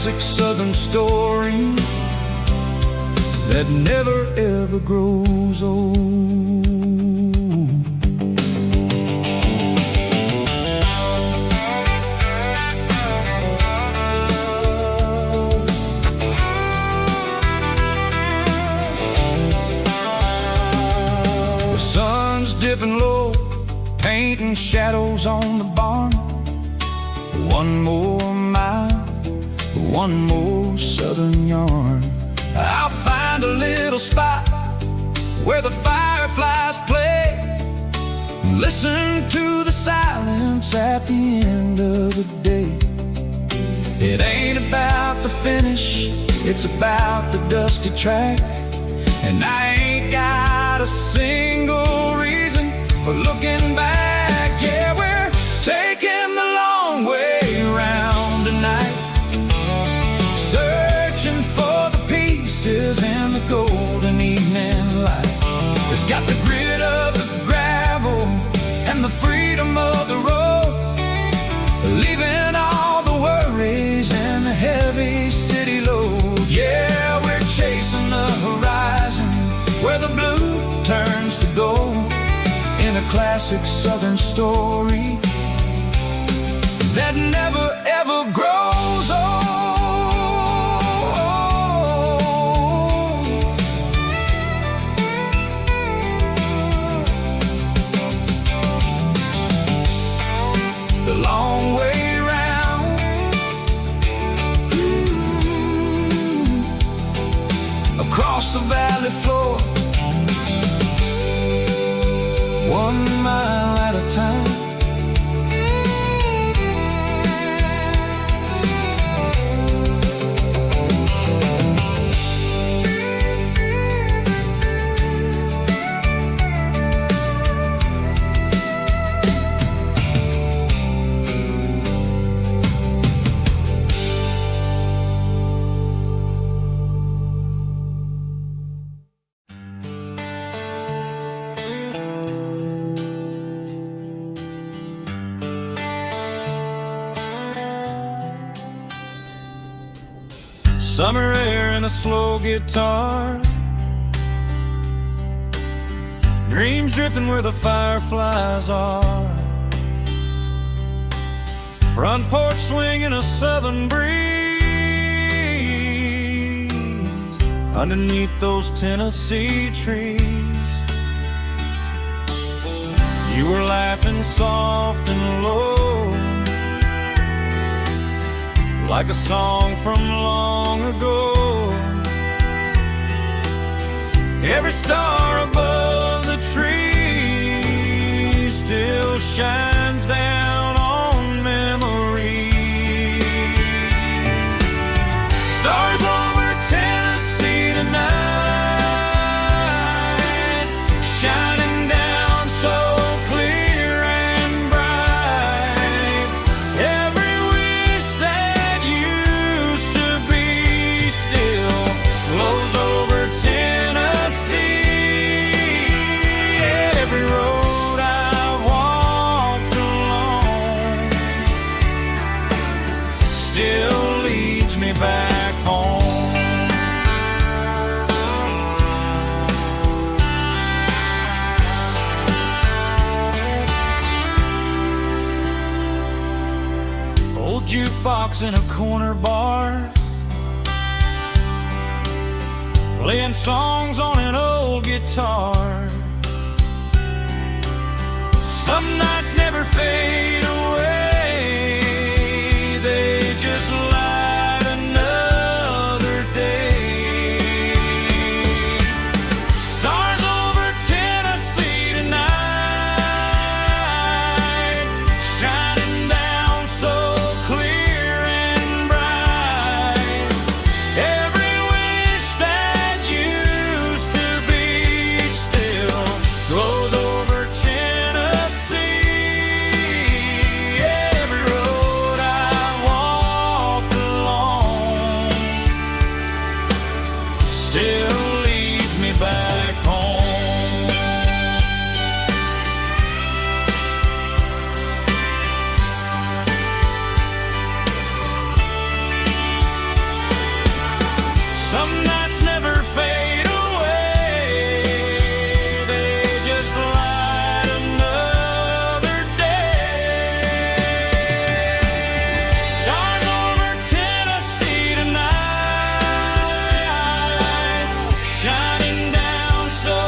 classic southern story that never ever grows old. The sun's dipping low, painting shadows on the barn. One more mile, one more southern yarn. I'll find a little spot where the fireflies play, listen to the silence at the end of the day. It ain't about the finish, it's about the dusty track. And I ain't got a single reason for looking back. Yeah, we're taking the long way around tonight, searching for the pieces in the golden evening light. It's got the grit of the gravel and the freedom of the road, leaving all the worries and the heavy city load. Yeah, we're chasing the horizon where the blue turns to gold, in a classic southern story that never ever grows old. The long way round, across the valley floor, 1 mile at a time. Summer air and a slow guitar, dreams drifting where the fireflies are. Front porch swinging a southern breeze underneath those Tennessee trees. You were laughing soft and low, like a song from long ago. Every star above the tree still shines down on memories. Stars over Tennessee tonight, shining down so clear and bright. Every wish that used to be still glows over Tennessee. Every road I've walked along still leads me back home. Old jukebox in a corner bar, playing songs on an old guitar. Some nights never fade away, they just light another day. Stars over Tennessee tonight, shining down so clear and bright. Every wish that used to be still glows over Tennessee. Every road I walk along still leads me back home. Some nights never fade away, they just light another day. Stars over Tennessee tonight, shining down so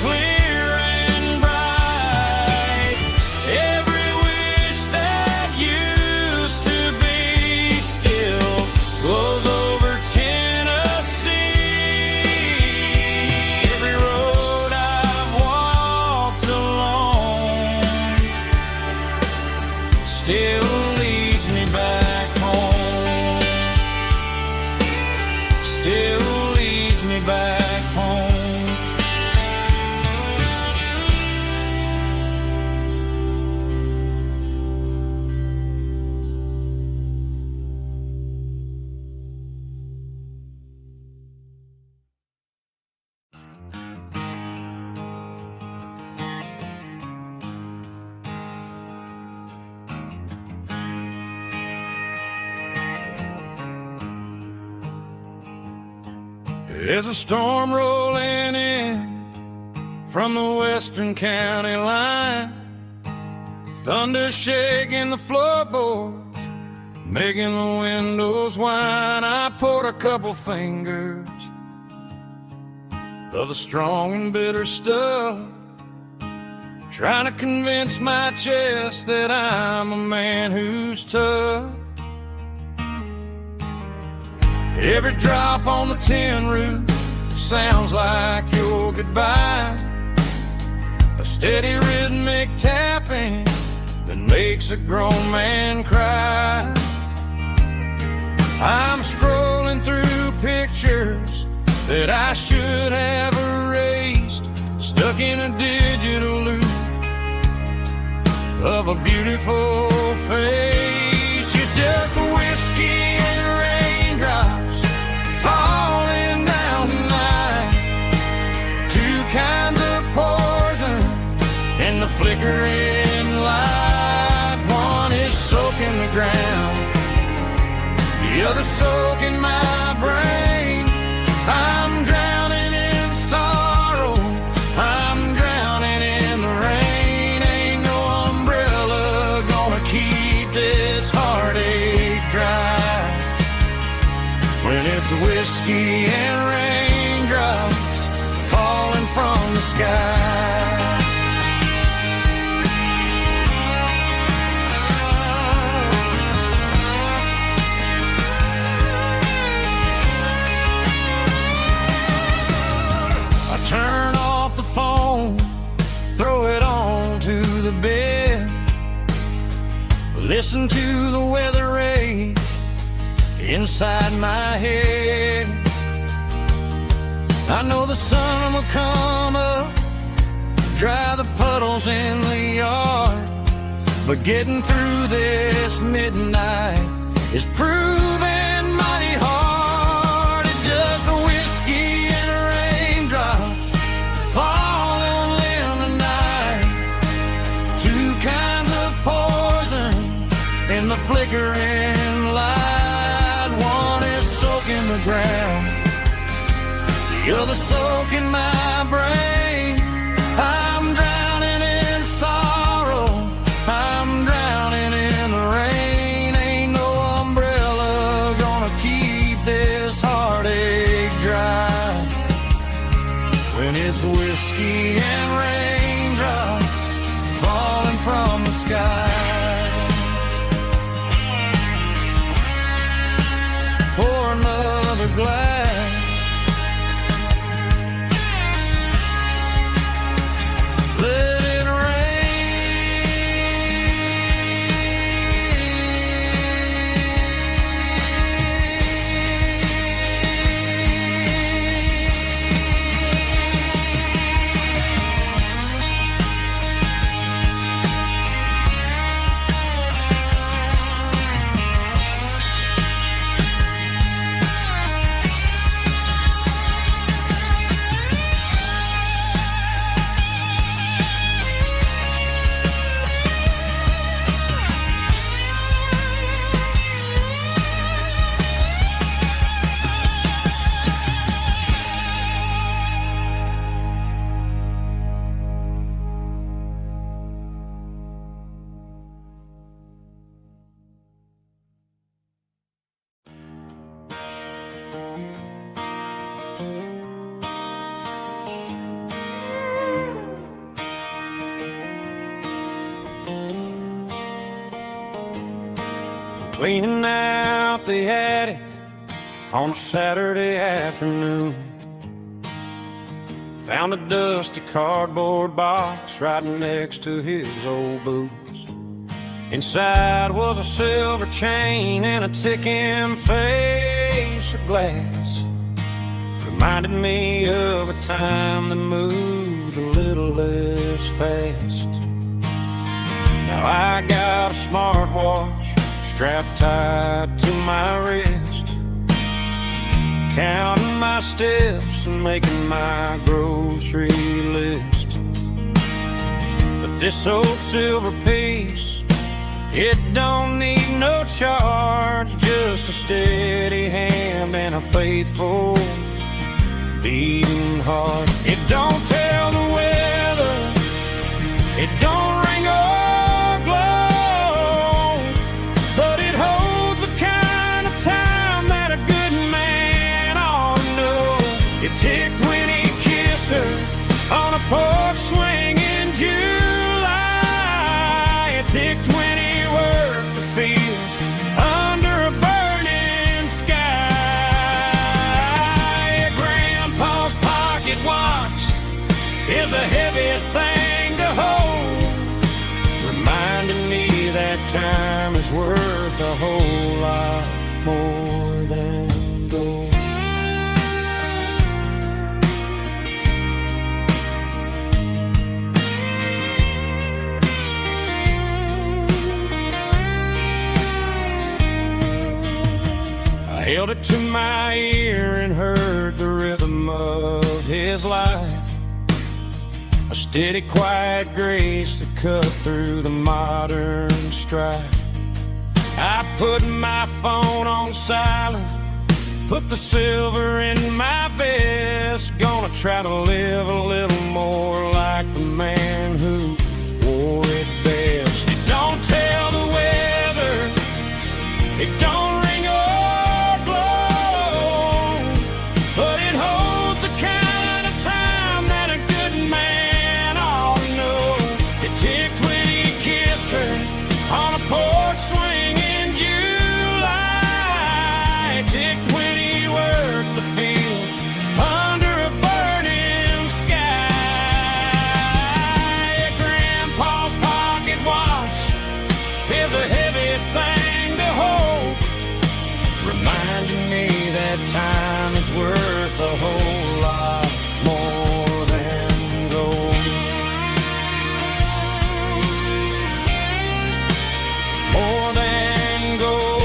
clear and bright. Every wish that used to be still glows over Tennessee. Every road I've walked alone still leads me back home. Still leads me back home. There's a storm rolling in from the western county line, thunder shaking the floorboards, making the windows whine. I poured a couple fingers of the strong and bitter stuff, trying to convince my chest that I'm a man who's tough. Every drop on the tin roof sounds like your goodbye, a steady rhythmic tapping that makes a grown man cry. I'm scrolling through pictures that I should have erased, stuck in a digital loop of a beautiful face. It's just whiskey and raindrops falling down tonight, two kinds of poison in the flickering light. One is soaking the ground, the other soaking my brain. I'm drowning in sorrow, I'm drowning in the rain. Ain't no umbrella gonna keep this heartache dry when it's whiskey and raindrops falling from the sky. I turn off the phone, throw it on to the bed, listen to the weather rage inside my head. I know the sun will come up, dry the puddles in the yard, but getting through this midnight is proving mighty hard. It's just the whiskey and raindrops falling in the night, two kinds of poison in the flickering light. One is soaking the ground, the other soaking my brain. I'm drowning in sorrow, I'm drowning in the rain. Ain't no umbrella gonna keep this heartache dry when it's whiskey and raindrops falling from the sky. Pour another glass, let it rain. cleaning out the attic on a Saturday afternoon. Found a dusty cardboard box right next to his old boots. Inside was a silver chain and a ticking face of glass. Reminded me of a time that moved a little less fast. Now I got a smartwatch strapped tight to my wrist, counting my steps and making my grocery list. But this old silver piece, it don't need no charge, just a steady hand and a faithful beating heart. It don't tell the weather, it don't ring or glow, but it holds the kind of time that a good man ought to know. It ticked when he kissed her on a porch swing in July. It ticked when he worked the fields under a burning sky. Grandpa's pocket watch is a heavy thing to hold, reminding me that time is worth a whole lot more than gold. I held it to my ear and heard the rhythm of his life, a steady, quiet grace that cut through the modern strife. I put my phone on silent, put the silver in my vest. Gonna try to live a little more like the man who wore it best. It don't tell the weather, it don't ring or glow, but it holds the kind of time that a good man ought to know. It ticked when he kissed her on a porch swing in July. It ticked when he worked the fields under a burning sky. Grandpa's pocket watch is a heavy thing to hold, reminding me that time is worth a whole lot more than gold. More than gold.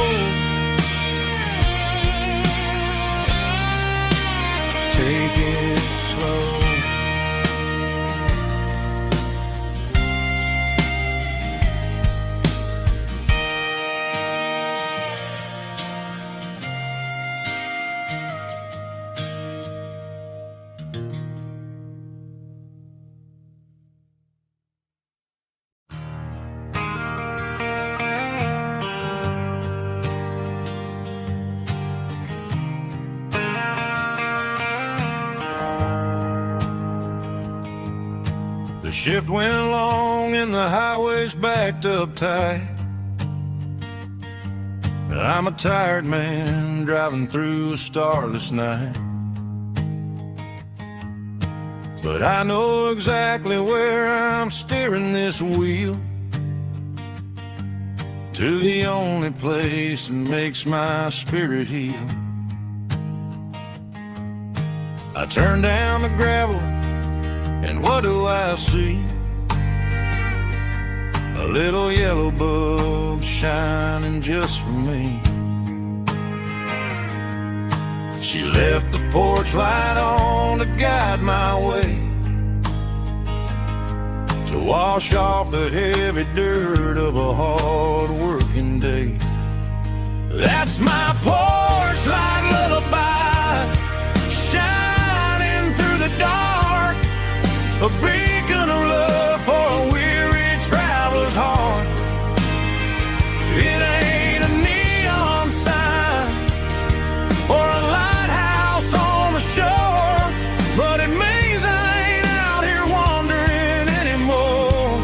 Take it slow. The shift went along and the highway's backed up tight. I'm a tired man driving through a starless night, but I know exactly where I'm steering this wheel, to the only place that makes my spirit heal. I turn down the gravel and what do I see? A little yellow bulb shining just for me. She left the porch light on to guide my way, to wash off the heavy dirt of a hard working day. That's my porch light lullaby, shining through the dark, a beacon of love for a weary traveler's heart. It ain't a neon sign or a lighthouse on the shore, but it means I ain't out here wandering anymore.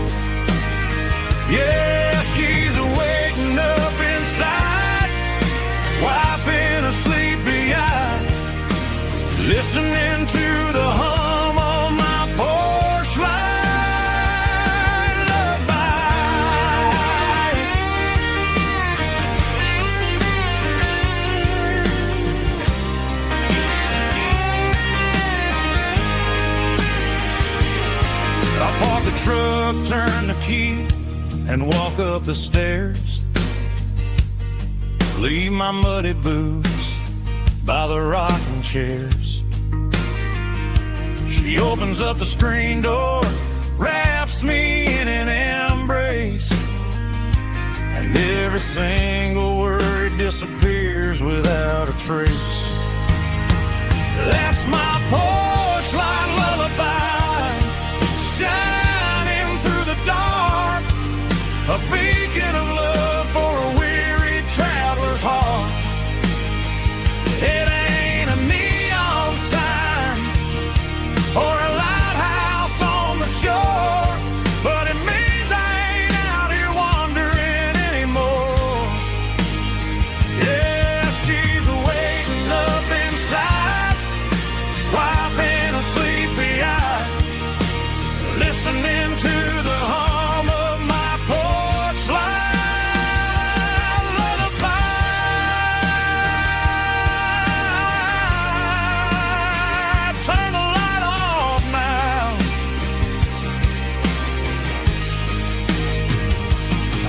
Yeah, she's waiting up inside listening to the hum of my porch light lullaby. I park the truck, turn the key, and walk up the stairs. Leave my muddy boots by the rocking chairs. She opens up the screen door, wraps me in an embrace, and every single word disappears without a trace. That's my porch light lullaby, shining through the dark, a beacon of love for a weary traveler's heart. It ain't a neon sign or a lighthouse on the shore, but it means I ain't out here wandering anymore. Yeah, she's waiting up inside, wiping a sleepy eye, listening to the hum of my porch light lullaby. Turn the light off now.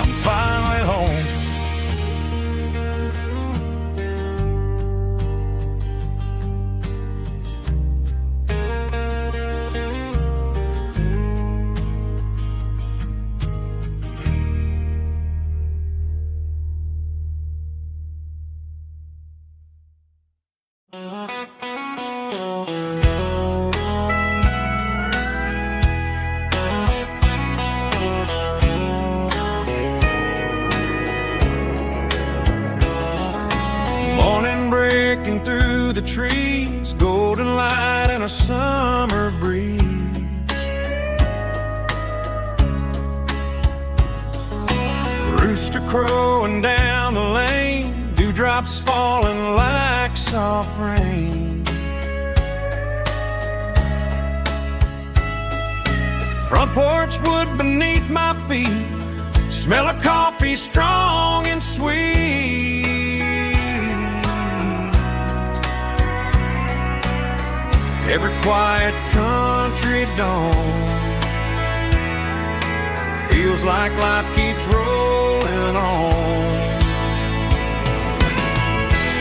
I'm finally home. Morning breaking through the trees, golden light and a summer breeze. Rooster crowing down the lane, dewdrops falling like soft rain. Front porch wood beneath my feet, smell of coffee strong and sweet. Every quiet country dawn feels like life keeps rolling on.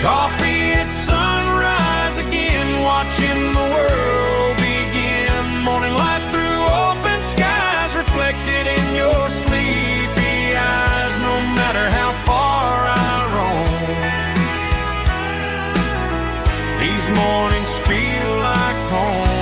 Coffee at sunrise again, watching the world begin. Morning light through open skies, reflected in your sleepy eyes. No matter how far I roam, these mornings feel like home.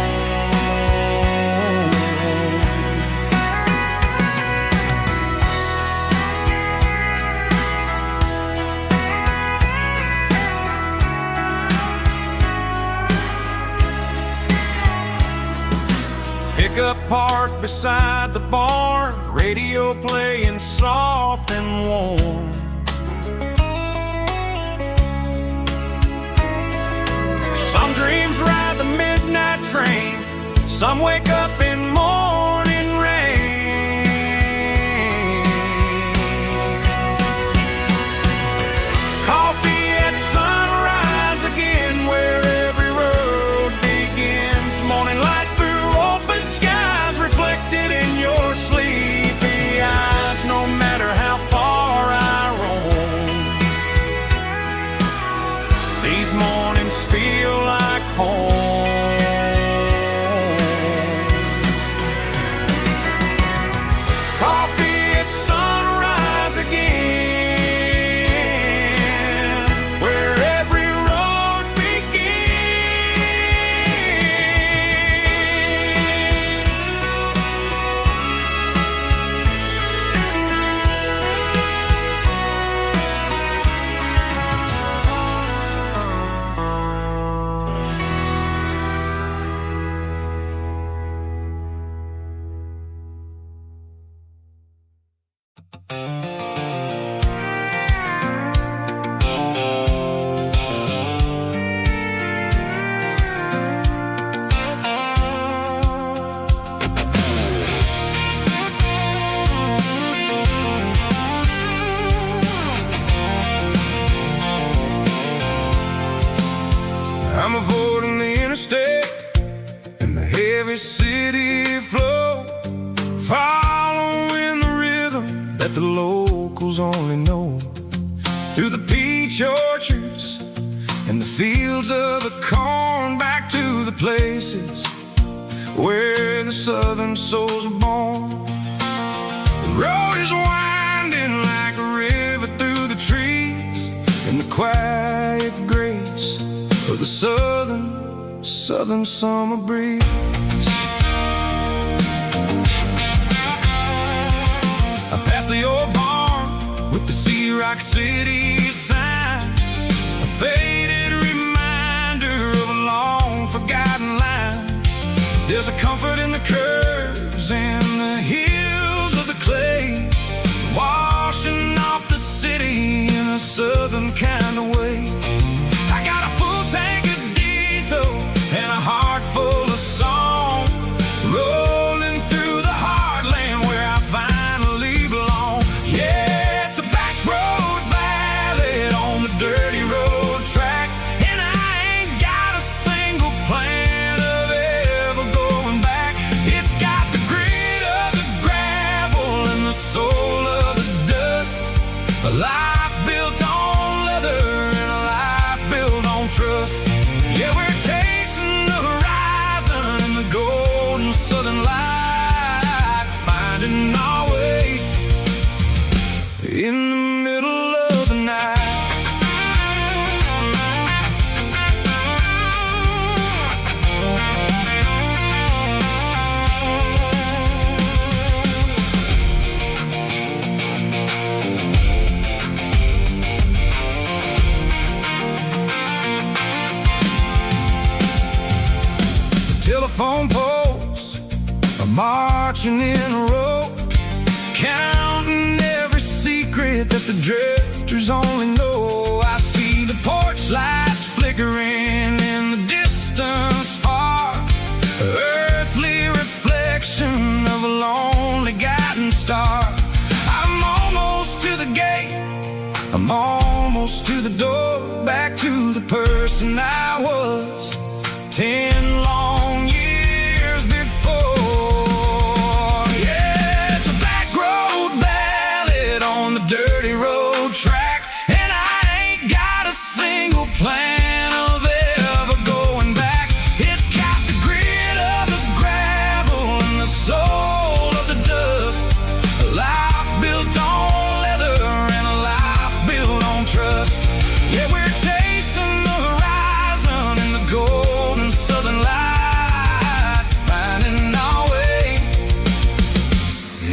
Pickup parked beside the barn, radio playing soft and warm. Some dreams ride the midnight train, some wake up in morning rain. Coffee at sunrise again, where every road begins. Morning light through open skies, reflected in your sleepy eyes. No matter how far I roam, these mornings feel like home. Coffee at sunrise again, where every road begins. every city flow, following the rhythm that the locals only know. Through the peach orchards and the fields of the corn, back to the places where the southern souls were born. The road is winding like a river through the trees, in the quiet grace of the southern summer breeze. I passed the old barn with the Sea Rock City sign, a faded reminder of a long forgotten line. There's a comfort in the curves and the hills of the clay, washing off the city in a southern kind of way. I got a full tank of diesel and a heart full of song, rolling through the heartland where I finally belong. Yeah, it's a back road ballad on the dirty road track, and I ain't got a single plan of ever going back. It's got the grit of the gravel and the soul of the dust, a life built on leather and a life built on trust. Yeah, we're chasing the horizon in the golden southern light, finding our way in the middle of the night. Telephone poles are marching in a row, counting every secret that the drifters only know. I see the porch lights flickering in the distance far, earthly reflection of a lonely guiding star. I'm almost to the gate, I'm almost to the door, back to the person I was 10 long years before. Yeah, it's a back road ballad on the dirty road track, and I ain't got a single plan of ever going back. It's got the grit of the gravel and the soul of the dust, a life built on leather and a life built on trust. Yeah, we're chasing the horizon in the golden southern light, finding our way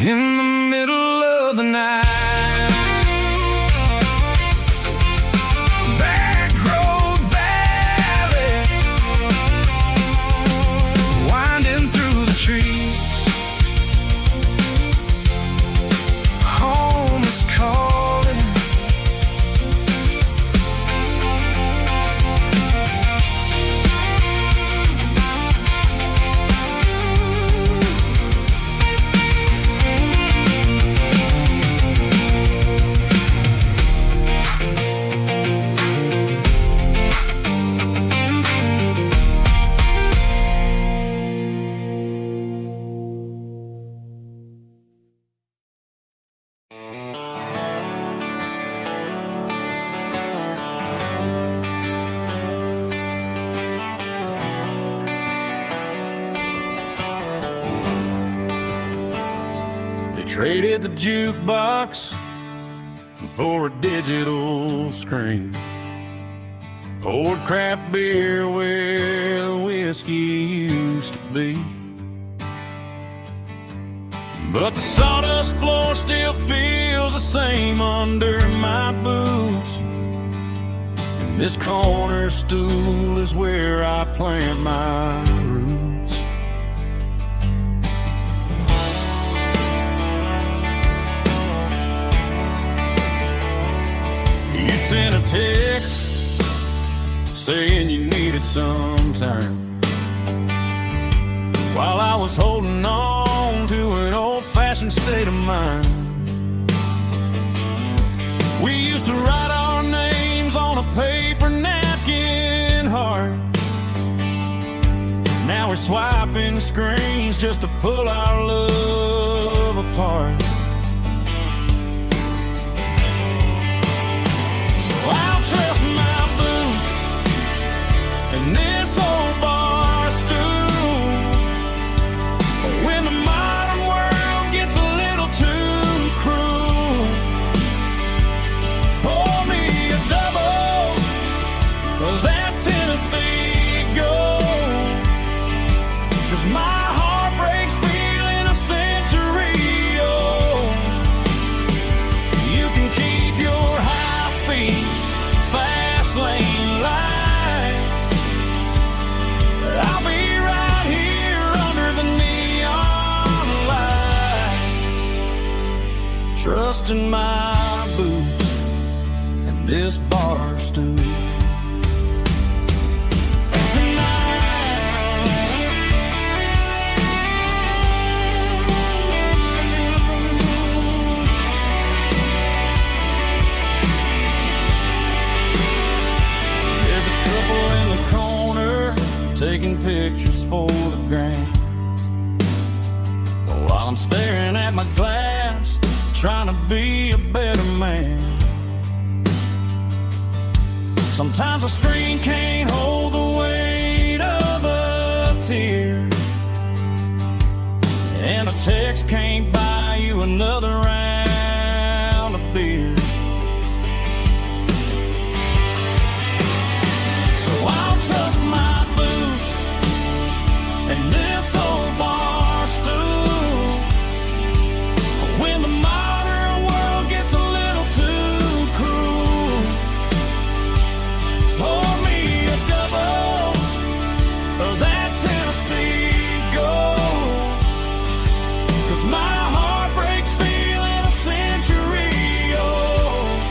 in the middle of the night. Back road ballad, winding through the trees. Home is calling. They traded the jukebox for a digital screen, poured craft beer where the whiskey used to be. But the sawdust floor still feels the same under my boots, and this corner stool is where I plant my roots. You sent a text saying you needed some time, while I was holding on to an old-fashioned state of mind. We used to write our names on a paper napkin heart, Now we're swiping screens just to pull our love apart. So I'll trust my boots and this old bar stool. But when the modern world gets a little too cruel, pour me a double of that Tennessee Gold. 'Cause my heart breaks feeling a century old. You can keep your high-speed, fast lane light, but I'll be right here under the neon light, trusting my boots and this bar stool. Taking pictures for the gram, while I'm staring at my glass, trying to be a better man. Sometimes a screen can't hold the weight of a tear, and a text can't buy you another round of beer. So I'll trust my and this old bar stool. When the modern world gets a little too cruel, pour me a double of that Tennessee Gold. 'Cause my heart breaks feeling a century old.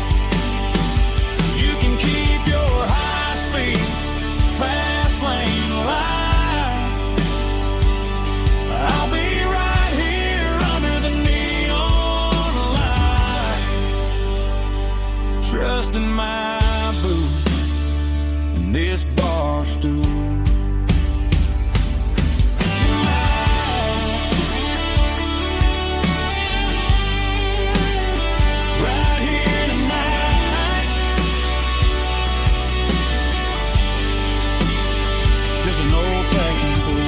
You can keep your high-speed, fast lane light. I'll be right here under the neon light, trusting my boots and this bar stool. Right here tonight, just an old-fashioned fool.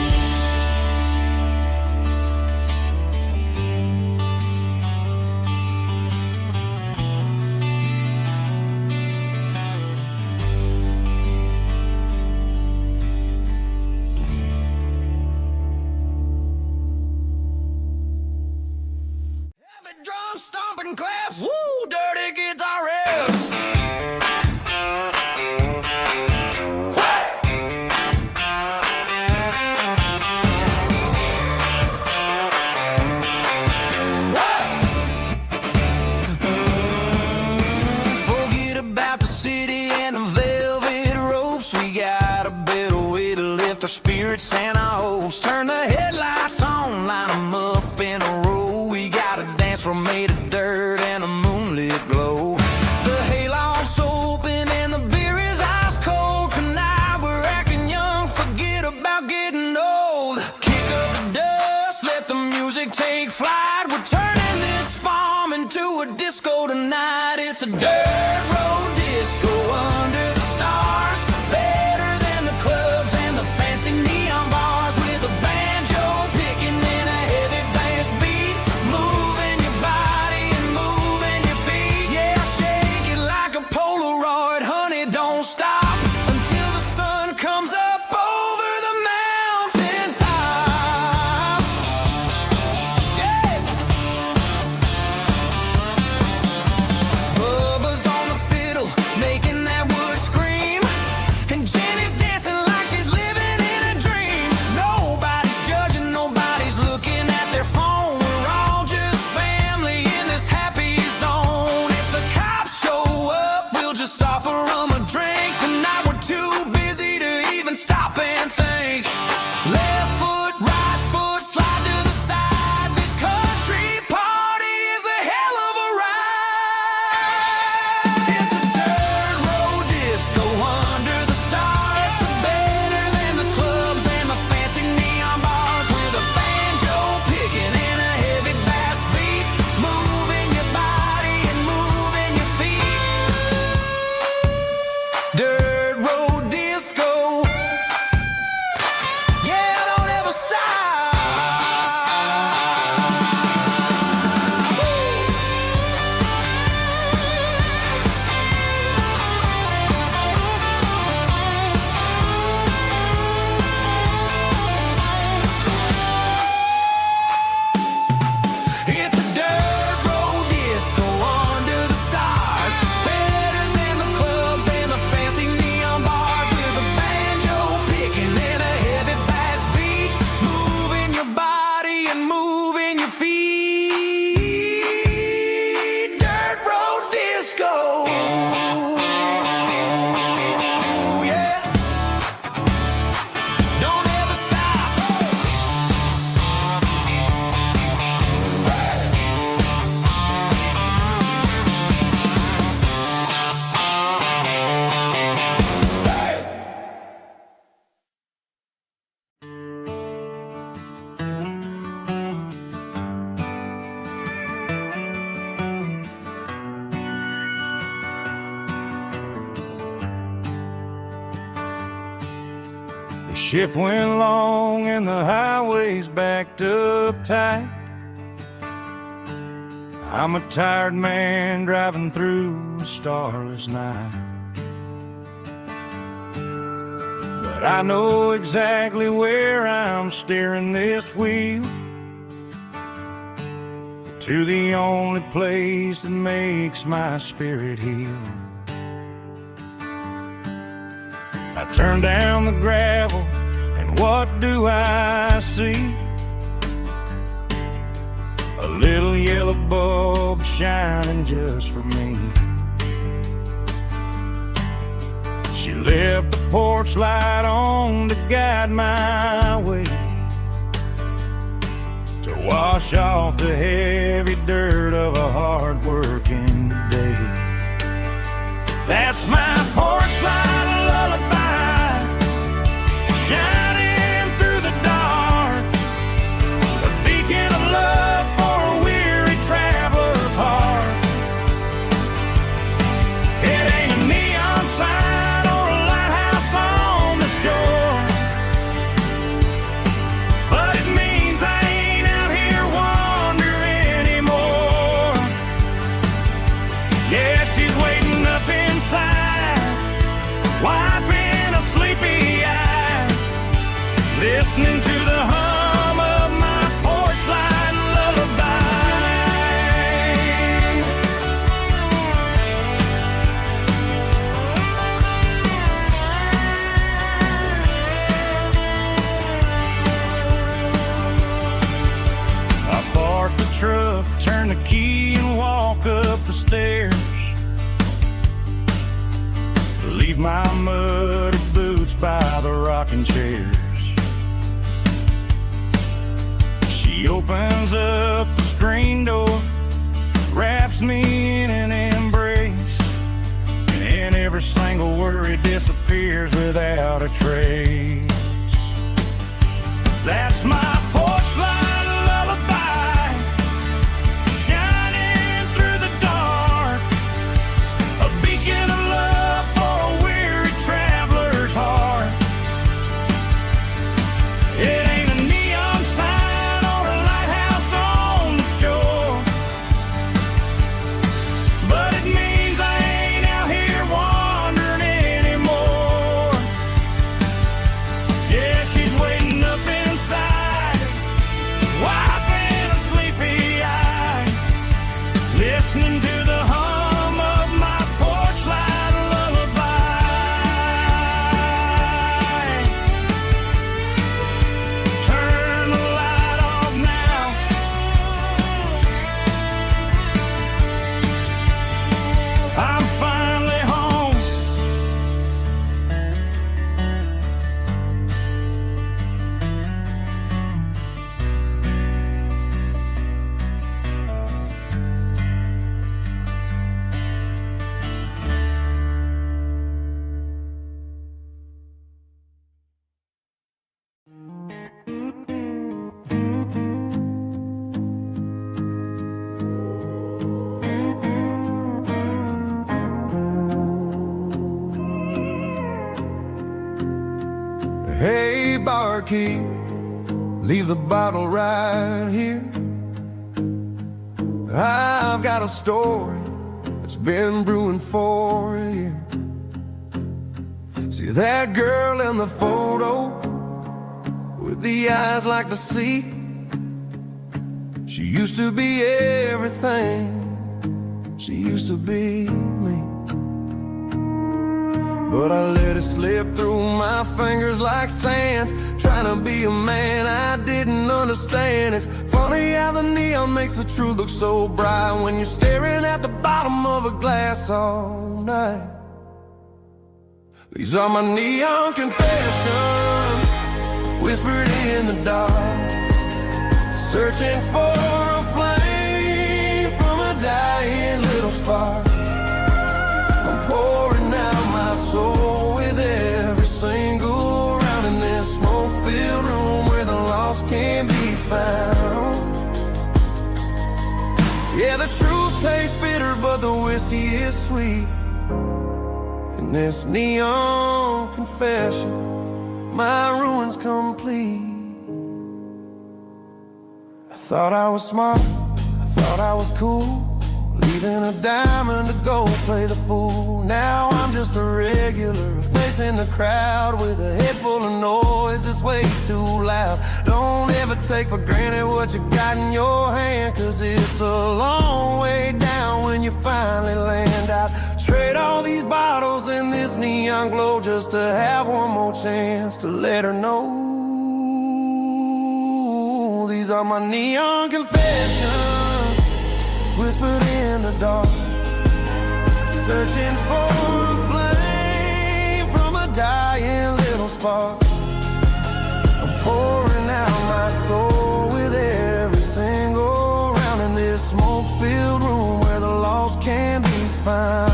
Heavy drum stomping claps, woo, dirty guitar riffs. Forget about the city and the velvet ropes. We got a better way to lift our spirits and our hopes. Turn the headlights on, line them up in a row. We got a dance floor made of dirt and a moonlit glow. The hayloft's open and the beer is ice cold. Tonight we're acting young, forget about getting old. Kick up the dust, let the music take flight. We're turning this farm into a disco tonight. It's a dirt road disco under the stars, better than the clubs and the fancy neon bars, with a banjo picking in a heavy bass beat, moving your body and moving your feet. Yeah, shake it like a Polaroid, honey, don't stop until the sun comes up over the mountain top. Yeah. Bubba's on the fiddle, making that wood scream, and Jenny's dancing like she's living in a dream. Nobody's judging, nobody's looking at their phone. We're all just family in this happy zone. If the cops show up, we'll just offer them a drink. Tonight we're too busy to even stop and think. Left foot, right foot, slide to the side. This country party is a hell of a ride. It's a dirt road disco under the stars, better than the clubs and the fancy shift went long and the highway's backed up tight. I'm a tired man driving through a starless night. But I know exactly where I'm steering this wheel, to the only place that makes my spirit heal. I turn down the gravel, and what do I see? A little yellow bulb shining just for me. She left the porch light on to guide my way, to wash off the heavy dirt of a hard-working day. That's my porch light lullaby, shining through the dark, a beacon of love for a weary traveler's heart. It ain't a neon sign or a lighthouse on the shore, but it means I ain't out here wandering anymore. Yeah, she's waiting up inside, wiping a sleepy eye, listening to the hum of my porch light lullaby. I park the truck, turn the key and walk up the stairs, leave my muddy boots by the rocking chairs. She opens up the screen door, wraps me in an embrace, and every single worry disappears without a trace. That's my porch light lullaby, shining through the dark, a beacon of love for a weary traveler's heart. It ain't a neon sign or a lighthouse on the shore, but it means I ain't out here wandering anymore. Yeah, she's waiting up inside, wiping a sleepy eye, listening to the hum of my porch light lullaby. Turn the light off now, I'm finally home. Hey, barkeep, leave the bottle right here. I've got a story that's been brewing for a year. See that girl in the photo with the eyes like the sea? She used to be everything, she used to be me. But I let it slip through my fingers like sand, trying to be a man I didn't understand. It's funny how the neon makes the truth look so bright when you're staring at the bottom of a glass all night. These are my neon confessions, whispered in the dark, searching for a flame from a dying little spark. I'm pouring out my soul with every single round in this smoke-filled room where the lost can be found. Yeah, the truth tastes bitter, but the whiskey is sweet. In this neon confession, my ruin's complete. I thought I was smart, I thought I was cool, leaving a diamond to go play the fool. Now I'm just a regular, facing the crowd with a head full of noise that's way too loud. Don't ever take for granted what you got in your hand, 'cause it's a long way down when you finally land out. Trade all these bottles and this neon glow just to have one more chance to let her know. These are my neon confessions, whispered in the dark, searching for a flame from a dying little spark. I'm pouring out my soul with every single round in this smoke-filled room where the lost can be found.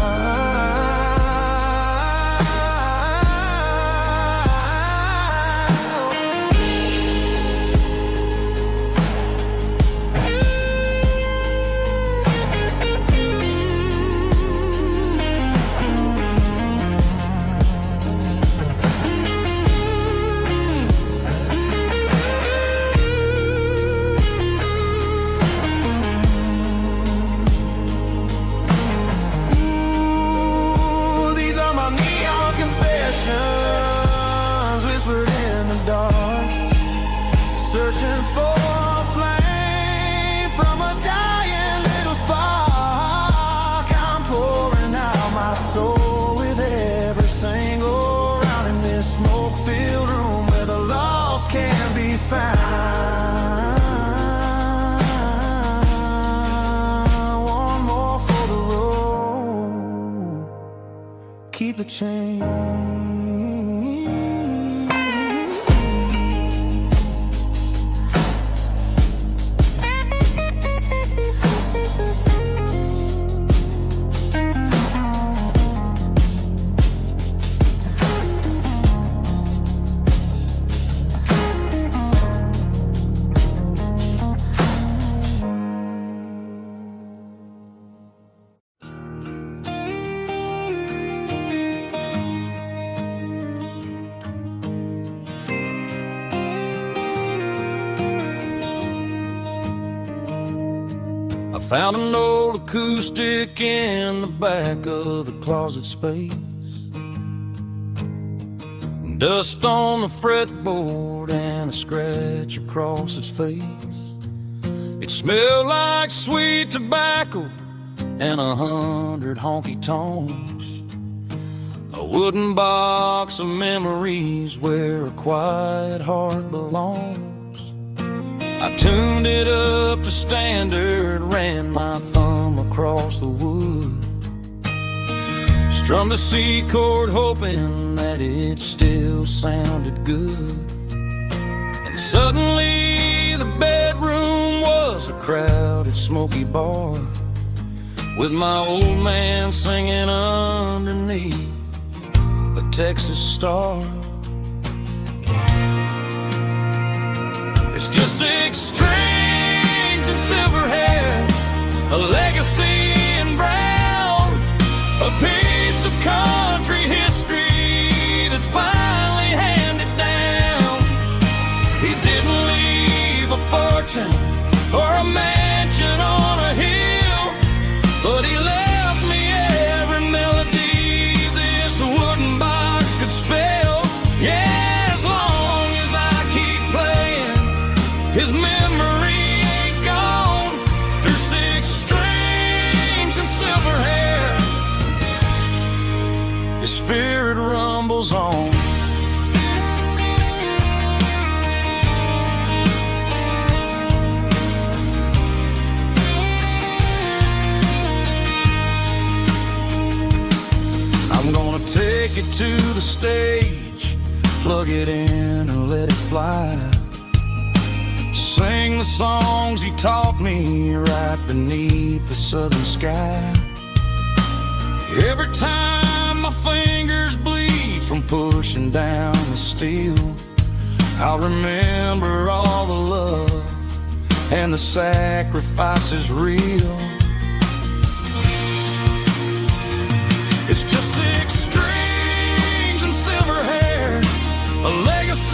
Whispered in the dark, searching for a flame from a dying little spark. I'm pouring out my soul with every single round in this smoke-filled room where the lost can be found. One more for the road, keep the change. Found an old acoustic in the back of the closet space. Dust on the fretboard and a scratch across its face. It smelled like sweet tobacco and 100 honky tonks. A wooden box of memories where a quiet heart belongs. I tuned it up to standard, ran my thumb across the wood, strummed a C chord hoping that it still sounded good. And suddenly the bedroom was a crowded smoky bar, with my old man singing underneath a Texas star. It's just 6 strings and silver hair, a legacy in brown, a piece of country history that's finally handed down. He didn't leave a fortune or a mansion on a hill, but he left me every melody this wooden box could spell. Yeah, as long as I keep playing, his memory ain't gone. Through 6 strings and silver hair, his spirit rumbles on. I'm gonna take it to the stage, plug it in and let it fly. Sing the songs he taught me right beneath the southern sky. Every time my fingers bleed from pushing down the steel, I'll remember all the love and the sacrifices real. It's just 6 strings and silver hair, a legacy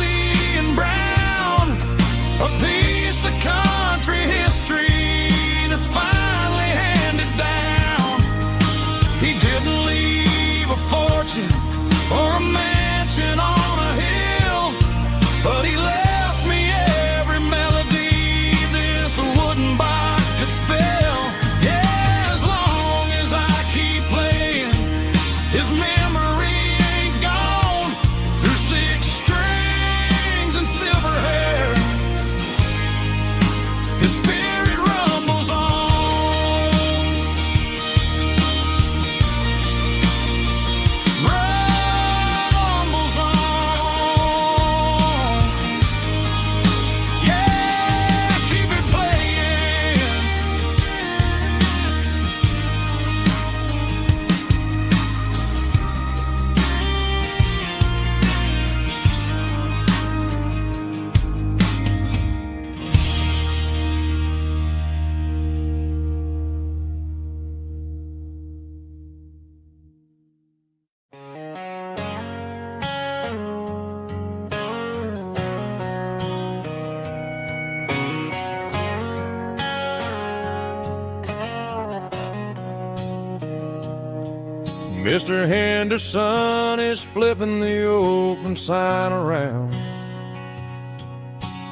Mr. Henderson is flipping the open sign around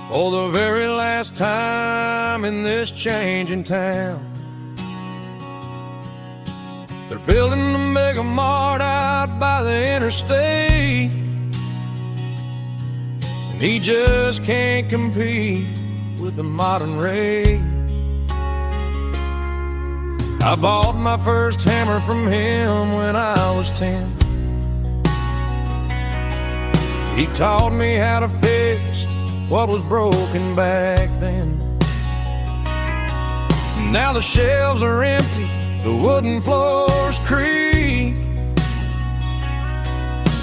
for the very last time in this changing town. They're building a mega mart out by the interstate, and he just can't compete with the modern rate. I bought my first hammer from him when I was 10. He taught me how to fix what was broken back then. Now the shelves are empty, the wooden floors creak,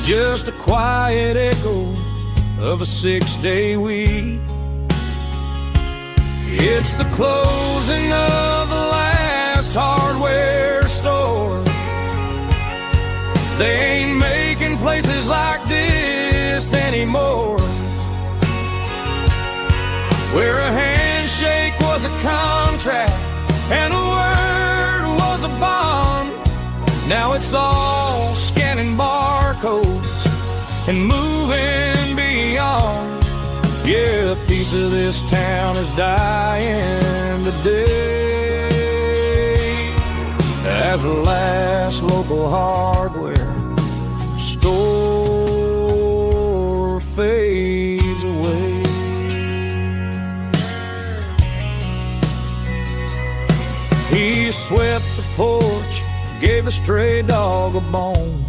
just a quiet echo of a 6-day week. It's the closing of the last hardware store. They ain't making places like this anymore, where a handshake was a contract and a word was a bond. Now it's all scanning barcodes and moving beyond. Yeah, a piece of this town is dying today as the last local hardware store fades away. He swept the porch, gave the stray dog a bone,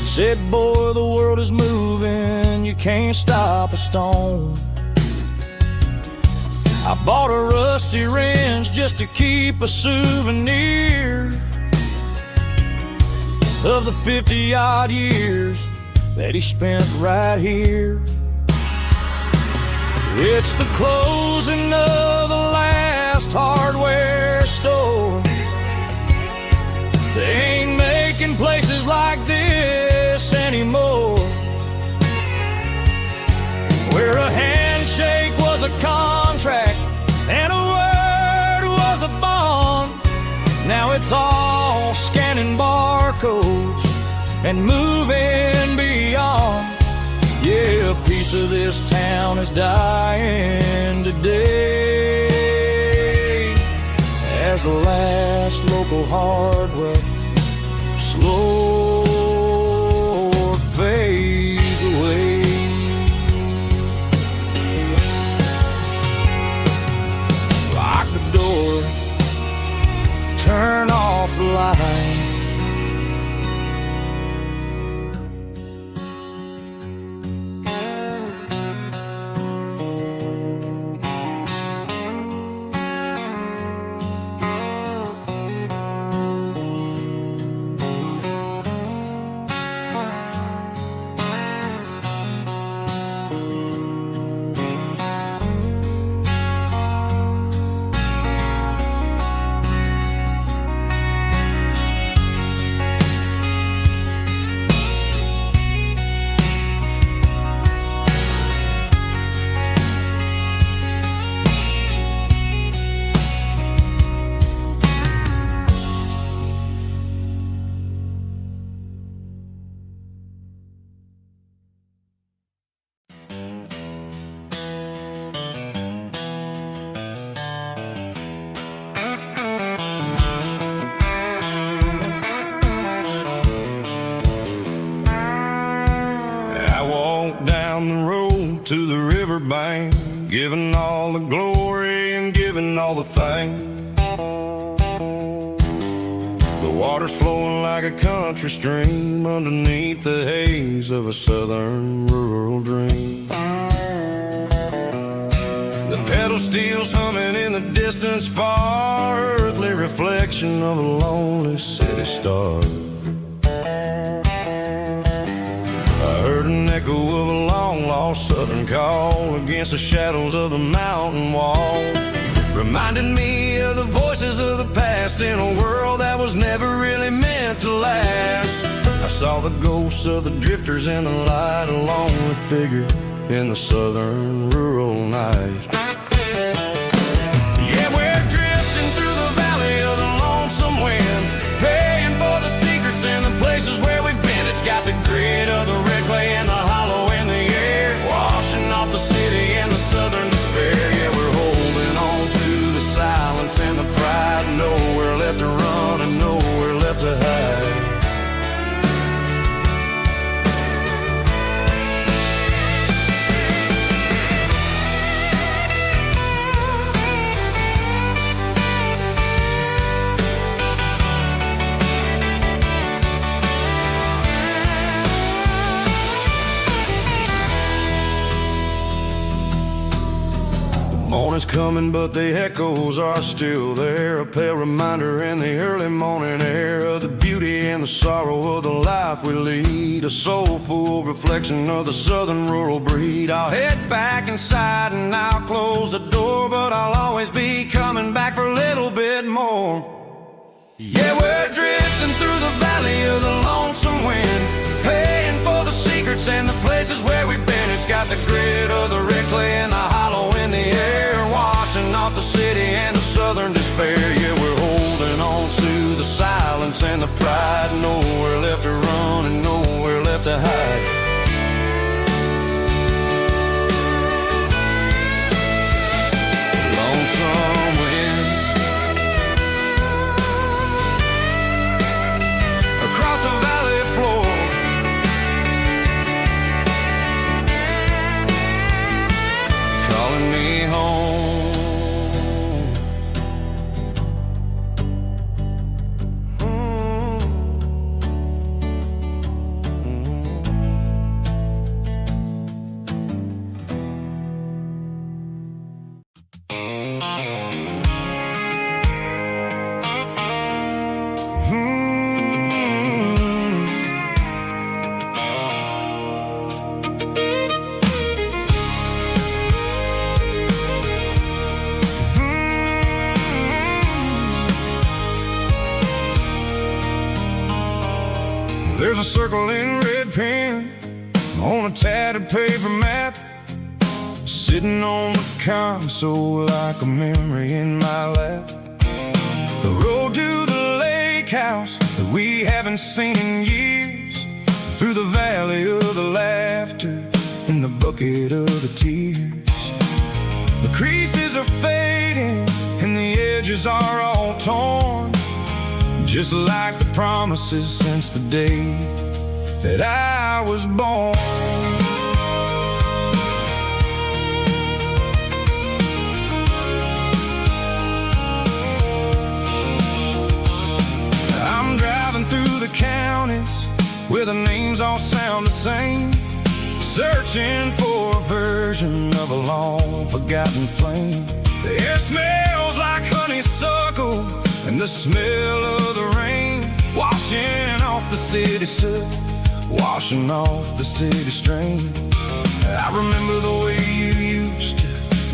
said, boy, the world is moving, you can't stop a stone. I bought a rusty wrench just to keep a souvenir of the 50-odd years that he spent right here. It's the closing of the last hardware store. They ain't making places like this anymore, where a handshake was a contract and a word was a bond. Now it's all scanning barcodes and moving beyond. Yeah, a piece of this town is dying today as the last local hardware slow fades away. Lock the door, turn off the light. To the riverbank, giving all the glory and giving all the thanks. The water's flowing like a country stream underneath the haze of a southern rural dream. The pedal steel's humming in the distance far, earthly reflection of a lonely city star. I heard an echo of a long-lost southern call against the shadows of the mountain wall, reminding me of the voices of the past in a world that was never really meant to last. I saw the ghosts of the drifters in the light, a lonely figure in the southern rural night. Yeah, we're drifting through the valley of the lonesome wind, paying Morning's coming, but the echoes are still there. A pale reminder in the early morning air of the beauty and the sorrow of the life we lead. A soulful reflection of the southern rural breed. I'll head back inside and I'll close the door, but I'll always be coming back for a little bit more. Yeah, we're drifting through the valley of the lonesome wind, paying for the secrets and the places where we've been. It's got the grit of the red clay and the hollow in the air, washing off the city and the southern despair. Yeah, we're holding on to the silence and the pride. Nowhere left to run and nowhere left to hide. Lonesome wind across the valley floor, calling me home. There's a circle in red pen on a tattered paper map, sitting on the console like a memory in my lap. The road to the lake house that we haven't seen in years, through the valley of the laughter and the bucket of the tears. The creases are fading and the edges are all torn, just like the promises since the day that I was born. I'm driving through the counties where the names all sound the same, searching for a version of a long forgotten flame. The air smells like honeysuckle and the smell of the rain, washing off the city soot, washing off the city strain. I remember the way you used to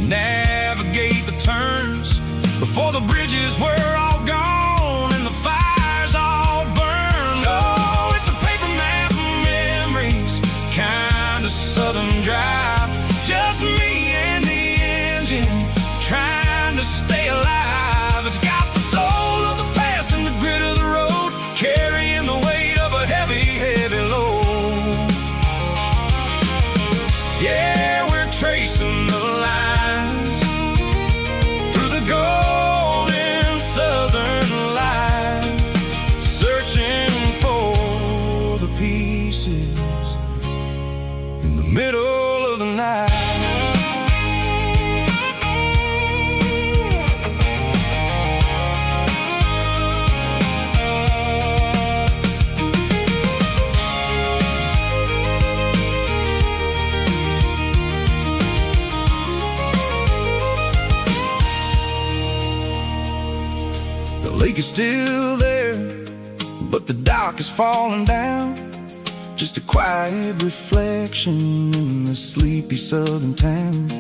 navigate the turns before the bridges were all gone and the fires all burned. Oh, it's a paper map of memories, kind of southern drive, just me and the engine trying to stay alive. It's got the soul of the past and the grit of the road, carrying the weight of a heavy, heavy load. Yeah, we're tracing the lines through the golden southern light, searching for the pieces in the middle of the night. The lake is still there, but the dock is falling down, just a quiet reflection in the sleepy southern town.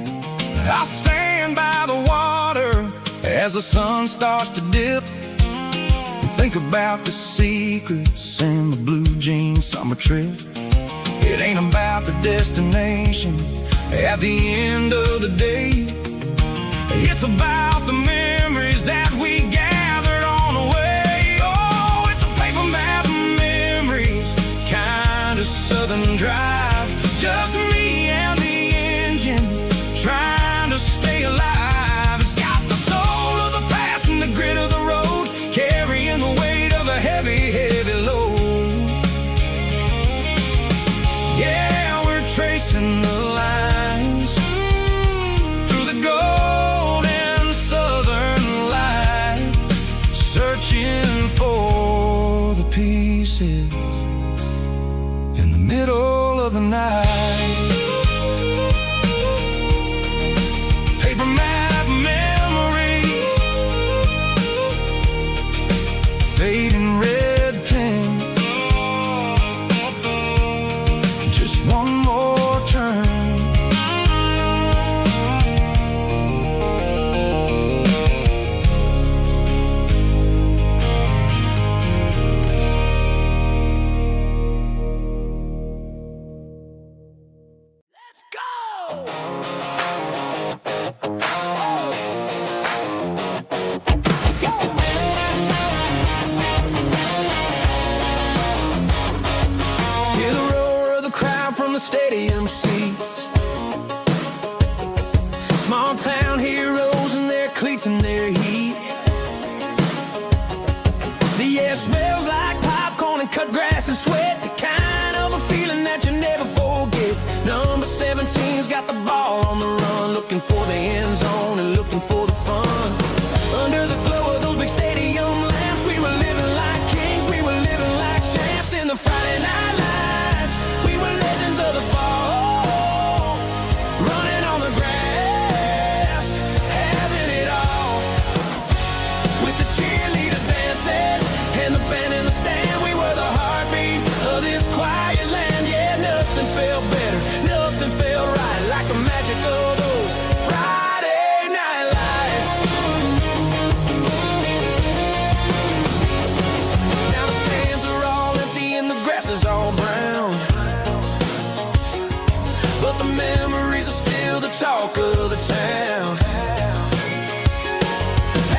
I stand by the water as the sun starts to dip, and think about the secrets and the blue jean summer trip. It ain't about the destination at the end of the day, it's about the memories that we gathered on the way. Oh, it's a paper map of memories, kind of southern drive, just me and the engine trying to stay alive. It's got the soul of the past and the grit of the road, carrying the weight of a heavy, heavy load. Yeah, we're tracing the lines through the golden small town heroes in their cleats and their heat. The air smells like popcorn and cut grass and sweat, the kind of a feeling that you never forget. Number 17's got the ball on the run, looking for the end zone and looking for the fun. Under the glow of those big stadium lamps, we were living like kings, we were living like champs. In the Friday night lights, we were legends of the fall, running on the grass, having it all. With the cheerleaders dancing and the band in the stand, we were the heartbeat of this quiet land. Yeah, nothing felt better, nothing felt right like the magic of those Friday night lights. Now the stands are all empty and the grass is all brown, but the memories are still the talk of the town.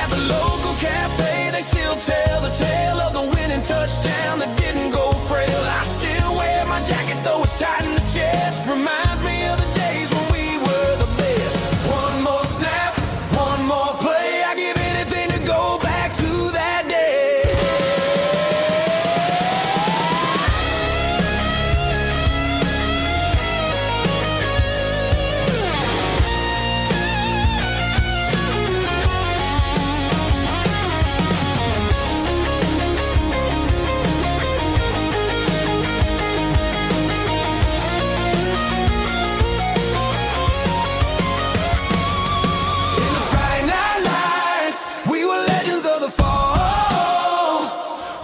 At the local cafe, they still tell the tale of the winning touchdown that didn't go frail. I still wear my jacket though it's tight in the chest, reminds me of the days when we were the best. One more snap, one more play, I give anything to go back to that day. In the Friday night lights, we were legends of the fall,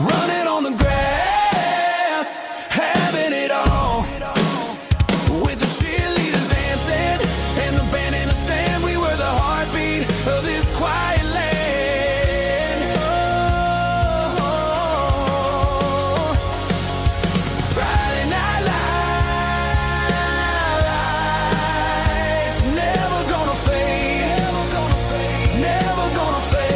running on the grass, having it all. With the cheerleaders dancing and the band in the stand, we were the heartbeat of this quiet land. Oh, Friday night lights, never gonna fade, never gonna fade, never gonna fade.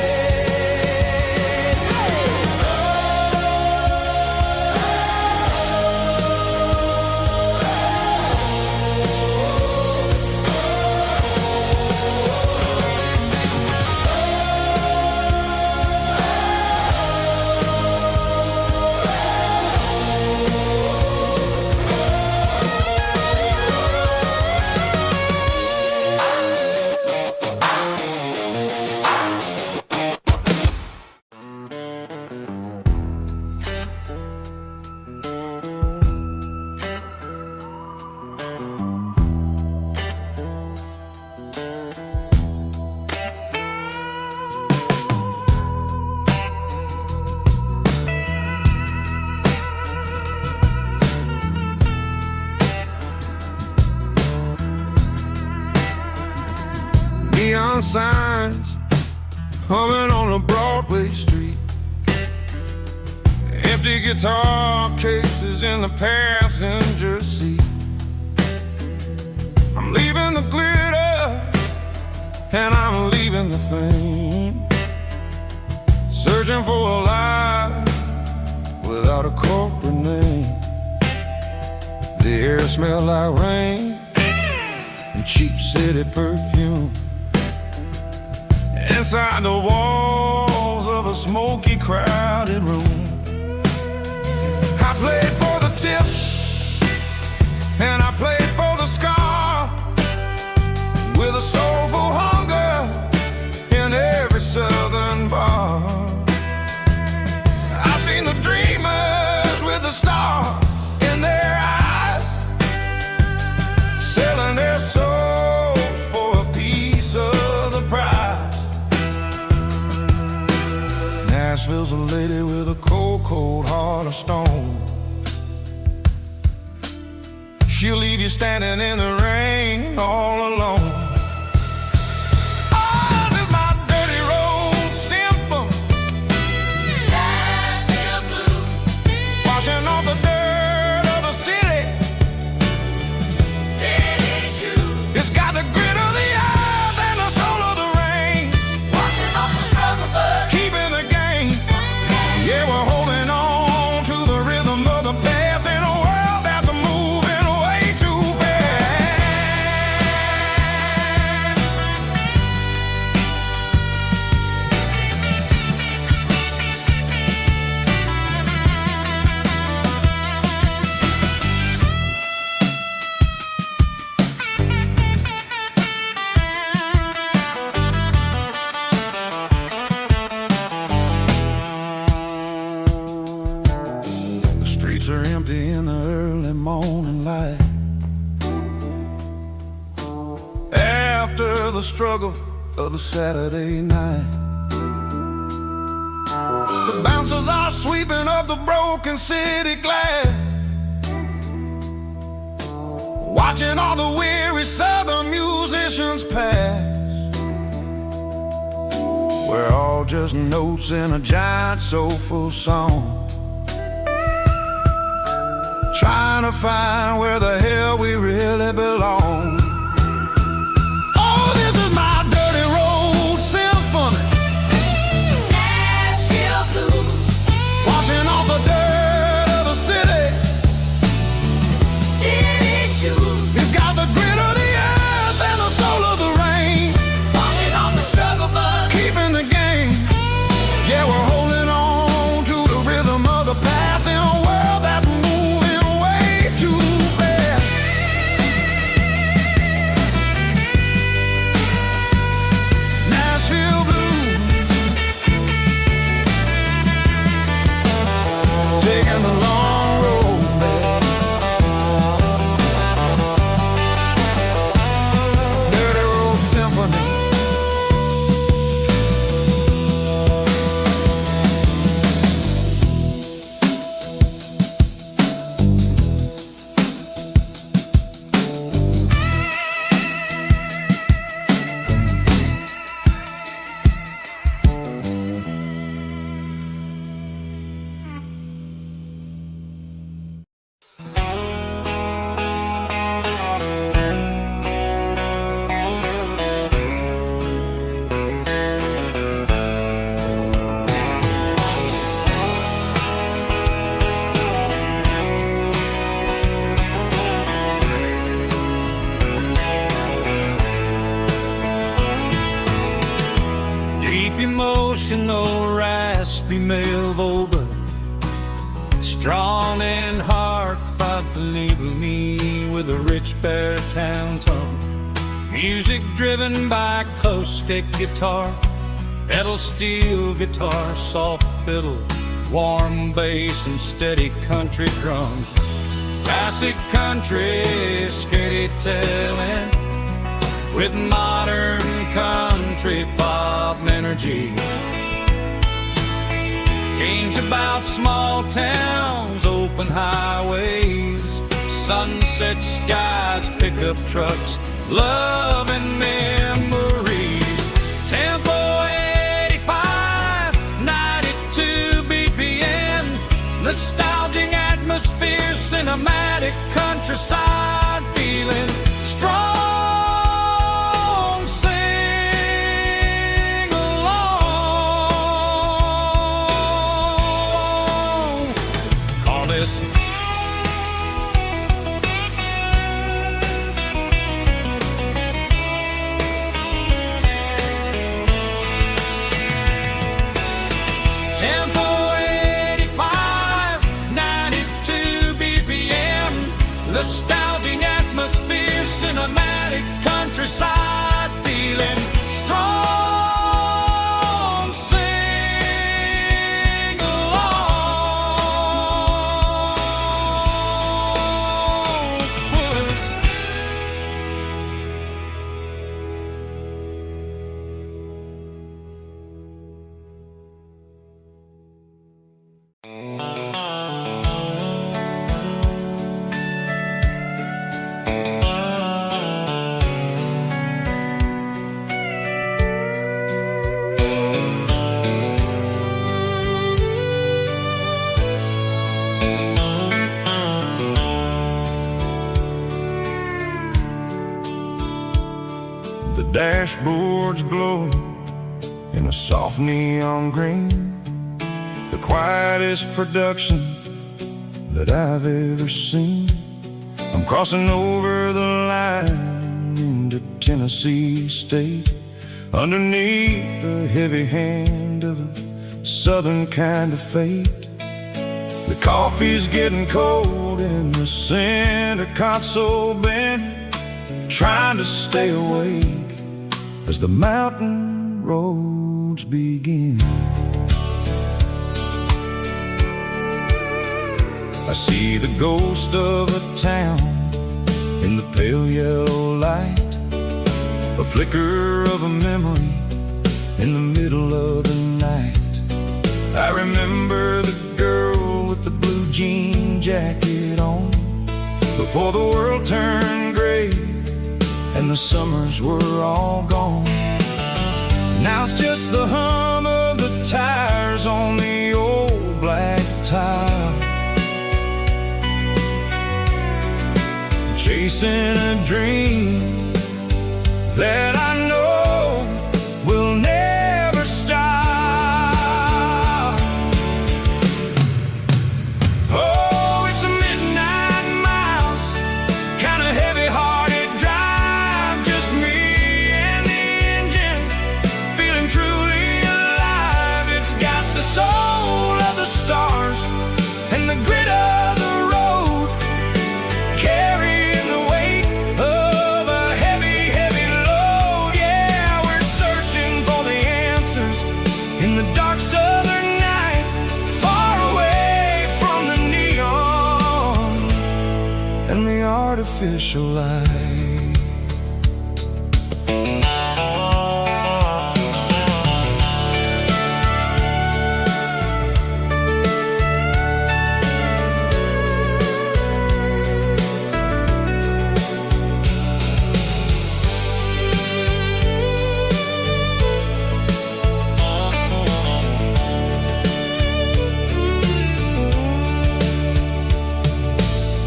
Neon signs humming on a Broadway street, empty guitar cases in the passenger seat. I'm leaving the glitter and I'm leaving the fame, searching for a life without a corporate name. The air smells like rain and cheap city perfume. Inside the walls of a smoky, crowded room, I played for the tips and I played for the scar, with a soulful hunger in every southern bar. I've seen the dreamers with the stars in their eyes, selling their souls for a piece of the prize. Nashville's a lady with a cold, cold heart of stone. She'll leave you standing in the rain all alone. Ours is my dirty road symphony, Nashville blues, washing off the dirt of the city, city shoes. It's got the grit of the earth and the soul of the rain, washing off the struggle, but keeping the game. Yeah, we're holding on to the rhythm of the past in a world that's moving way too fast. the struggle of the Saturday night. The bouncers are sweeping up the broken city glass, watching all the weary southern musicians pass. We're all just notes in a giant soulful song, trying to find where the hell we really belong. Oh, this is my dirty road symphony, Nashville blues, washing off the dirt of the city. city shoes, It's got the grit of the earth and the soul of the rain, washing off the struggle bug. keeping the game. Yeah, we're holding on to the rhythm of the past in a world that's moving way too fast. Nashville blues, taking the long road back. Dirty road symphony. Deep emotional, raspy male vulgar, strong and heartfelt, believe me, with a rich baritone tone. Music driven by close stick guitar, pedal steel guitar, soft fiddle, warm bass and steady country drum. Classic country storytelling with modern country pop energy. Kane's about small towns, open highways, sunset skies, pickup trucks, love and memories. Tempo 85, 92 BPM, nostalgic atmosphere, cinematic countryside feeling strong. Sing along. Call this Tempo 85, 92 BPM, nostalgic atmosphere, cinematic countryside feeling strong. Sing along with us. The dashboard's glowing in a soft neon green, the quietest production that I've ever seen. I'm crossing over the line into Tennessee State, underneath the heavy hand of a southern kind of fate. The coffee's getting cold in the center console bin, trying to stay awake as the mountain roads begin. I see the ghost of a town in the pale yellow light, a flicker of a memory in the middle of the night. I remember the girl with the blue jean jacket on, before the world turned gray and the summers were all gone. Now it's just the hum of the tires on the old black tile, chasing a dream that I know will never stop. Oh, it's a midnight mouse, kind of heavy-hearted drive, just me and the engine, feeling truly alive. It's got the soul of the stars and the grit of the road, carrying the weight of a heavy, heavy load. Yeah, we're searching for the answers in the dark southern night, far away from the neon and the artificial light.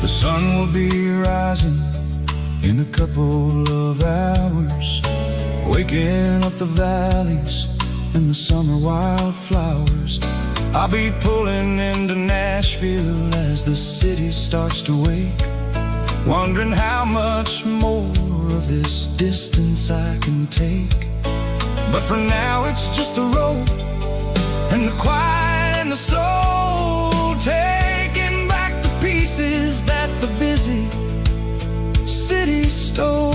The sun will be rising in a couple of hours, waking up the valleys and the summer wildflowers. I'll be pulling into Nashville as the city starts to wake, wondering how much more of this distance I can take. But for now it's just the road and the quiet and the soul, taking back the pieces that the busy city stole.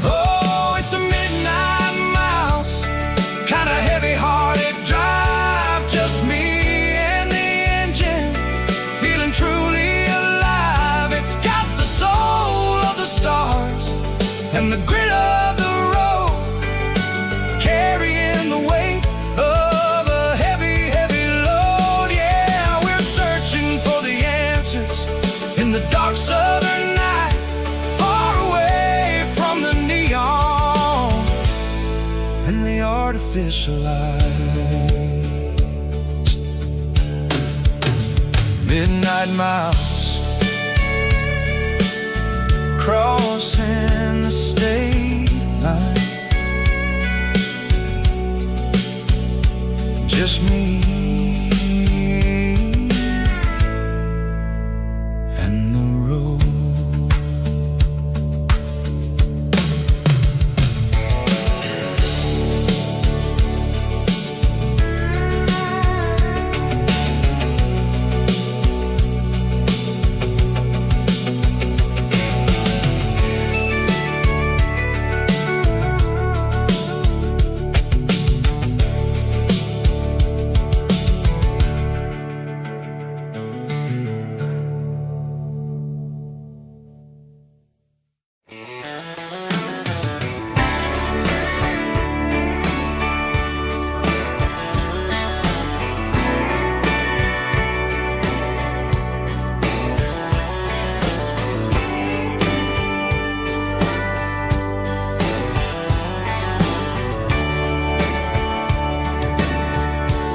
Oh, it's a midnight mouse, kind of heavy-hearted drive, just me and the engine, feeling truly alive. It's got the soul of the stars and the grit of the road, carrying the weight of a heavy, heavy load. Yeah, we're searching for the answers in the dark southern night, far away from the neon and the artificial light. Midnight mouse, crossing the state line, just me and the road.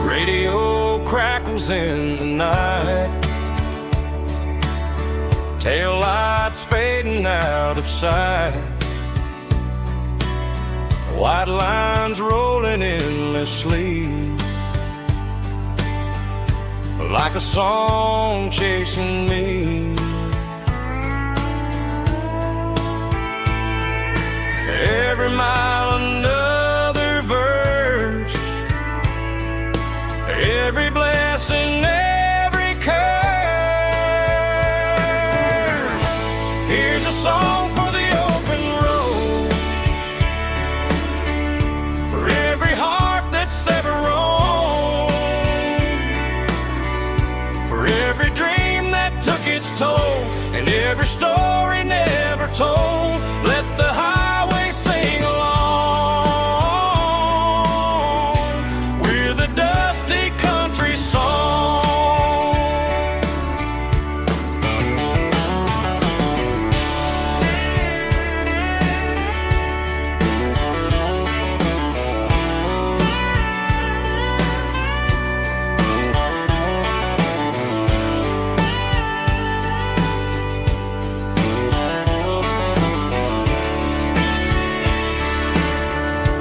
Radio crackles in the night, tail lights fading out of sight, white lines rolling endlessly, like a song chasing me. Every mile another verse, every blessing, every curse. Here's a song for the open road, for every heart that's ever roamed, for every dream that took its toll, and every story never told. Let the highway sing along with a dusty country song.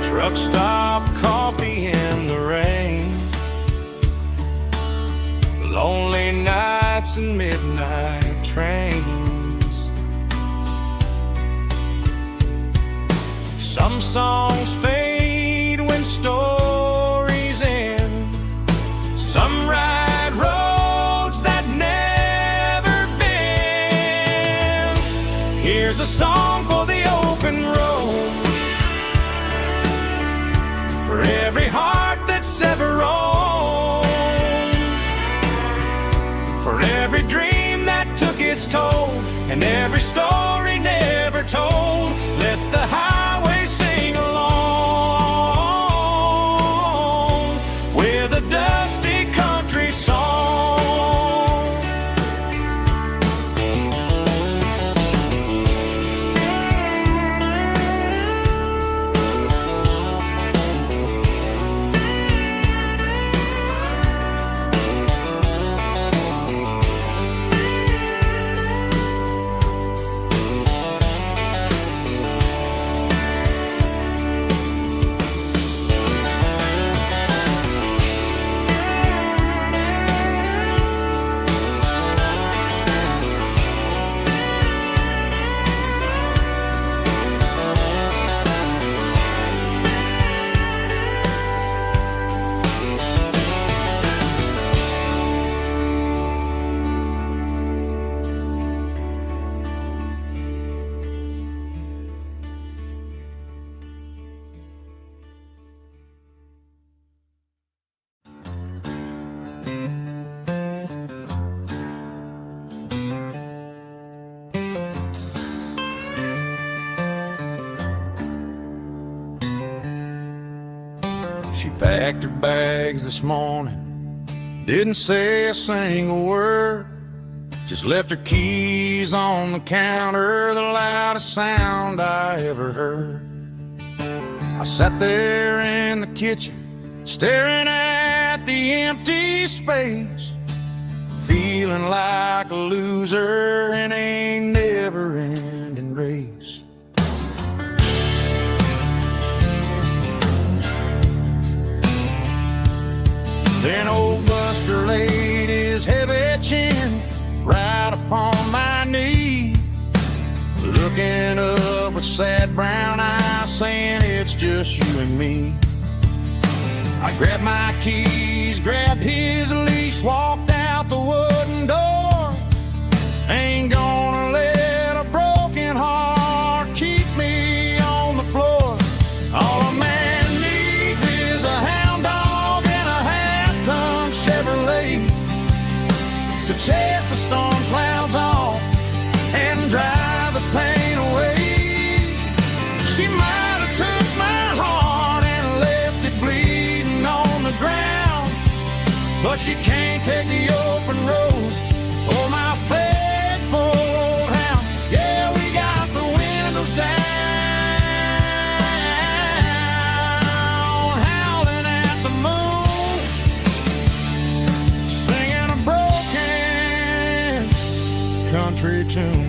Truck stop coffee in the rain, lonely nights and midnight trains. Some songs fade when stories end. Some ride roads that never bend. Here's a song for the open road, for every heart that's ever roamed, for every dream that took its toll, and every story never told. Let the highway sing along with a dusty country song. She packed her bags this morning, didn't say a single word, just left her keys on the counter, the loudest sound I ever heard. I sat there in the kitchen, staring at the empty space, feeling like a loser in a never-ending race. Then old Buster laid his heavy chin right upon my knee, looking up with sad brown eyes, saying it's just you and me. I grabbed my keys, grabbed his leash, walked out the wooden door. Ain't gonna let a broken heart keep me on the floor. All a man needs is a hound dog and a half-ton Chevrolet to chase the storm clouds off and drive the pain away. She might have took my heart and left it bleeding on the ground, but she can't take the open road or my faithful old hound. Yeah, we got the windows down, howling at the moon, singing a broken country tune.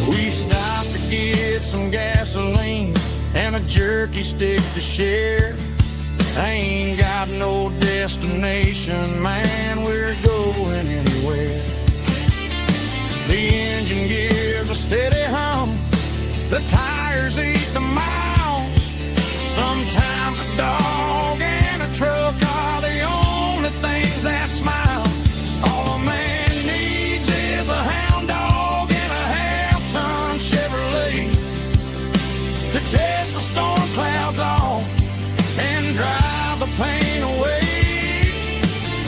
We stopped to get some gasoline and a jerky stick to share. I ain't got no destination, man, we're going anywhere. The engine gives a steady hum, the tires eat the miles. Sometimes a dog and a truck are the only things that smile. All a man needs is a hound dog and a half-ton Chevrolet to chase the storm clouds off and drive the pain away.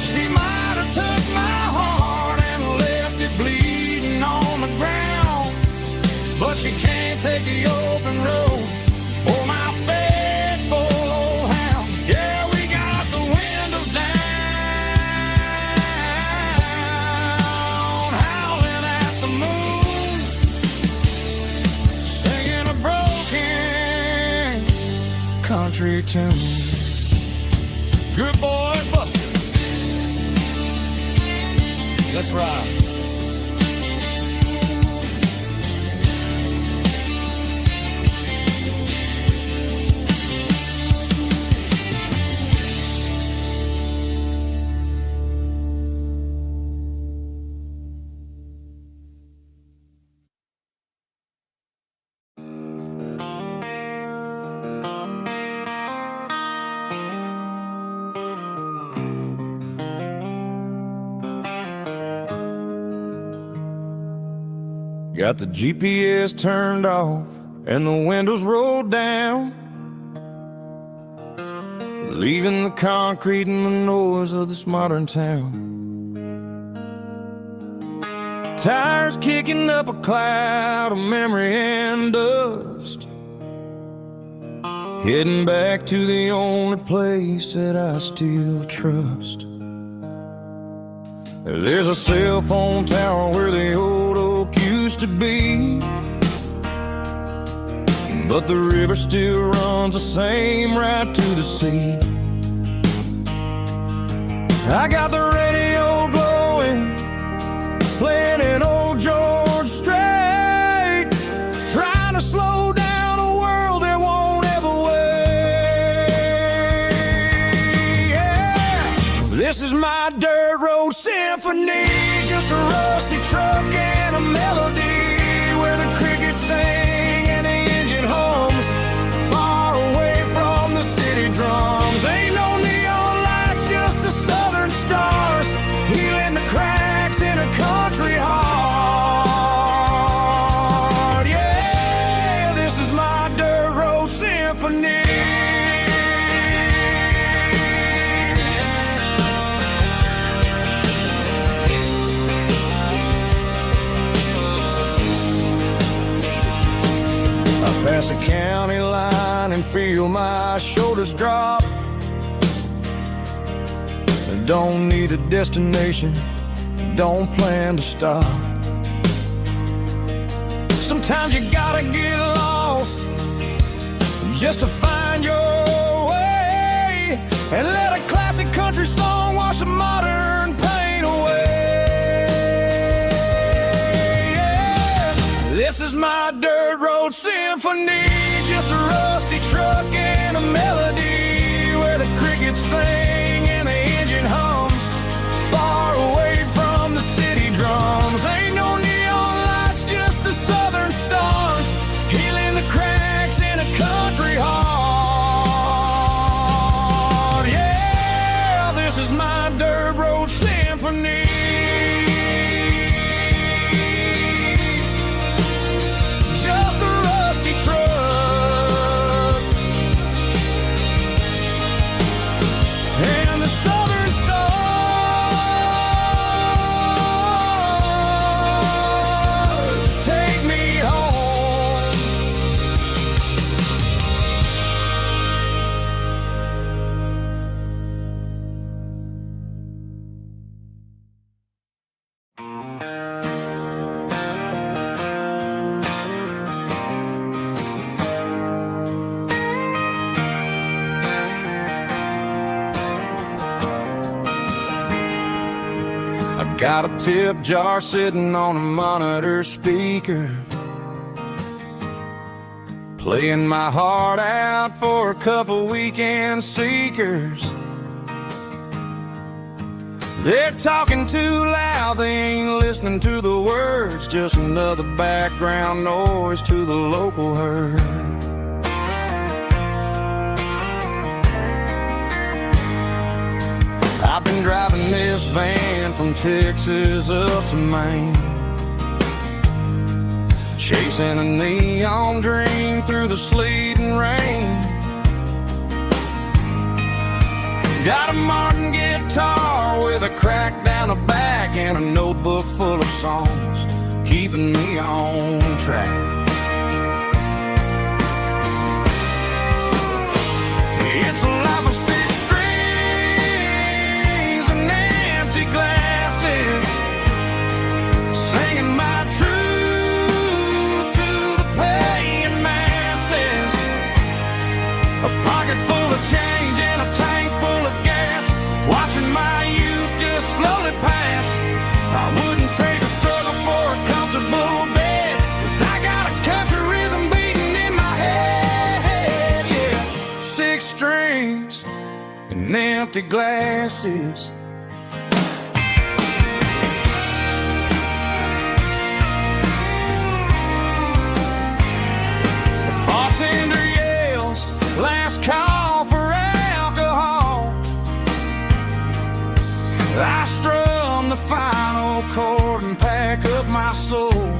She might have took my heart and left it bleeding on the ground, but she can't take the open road or my faithful old hound. Yeah, we got the windows down, howling at the moon, singing a broken country tune. Good boy, Buster. Let's ride. Got the GPS turned off and the windows rolled down, leaving the concrete and the noise of this modern town. Tires kicking up a cloud of memory and dust, heading back to the only place that I still trust. There's a cell phone tower where the old oak used to be, but the river still runs the same right to the sea. I got the radio glowing, playing an old George Strait, trying to slow down a world that won't ever wait. Yeah. This is my dirt road symphony, just a rusty truck and a melody where the crickets sing and the engine hums, far away from the city drums. Ain't no neon lights, just the southern stars, healing the cracks in a country heart. Yeah, this is my dirt road symphony. Pass a county line and feel my shoulders drop. Don't need a destination, don't plan to stop. Sometimes you gotta get lost just to find your way, and let a classic country song wash a modern pain away. Yeah. This is my dirt road symphony, just a rusty truck and a melody where the crickets sing and the engine hums, far away from the city drums. Ain't no neon lights, just the southern stars, healing the cracks in a country heart. Yeah, this is my dirt road symphony. Got a tip jar sitting on a monitor speaker, playing my heart out for a couple weekend seekers. They're talking too loud, they ain't listening to the words, just another background noise to the local herd. I've been driving this van from Texas up to Maine, chasing a neon dream through the sleet Got a Martin guitar with a crack down the back and a notebook full of songs, keeping me on track. It's a life of six strings and empty glasses, singing my truth to the paying masses. A pocket full of change and a tank full of gas, watching my youth just slowly pass. I wouldn't trade the struggle for a comfortable bed, 'cause I got a country rhythm beating in my head, yeah. Six strings and empty glasses. The bartender yells, last call for alcohol. I strum the final chord and pack up my soul.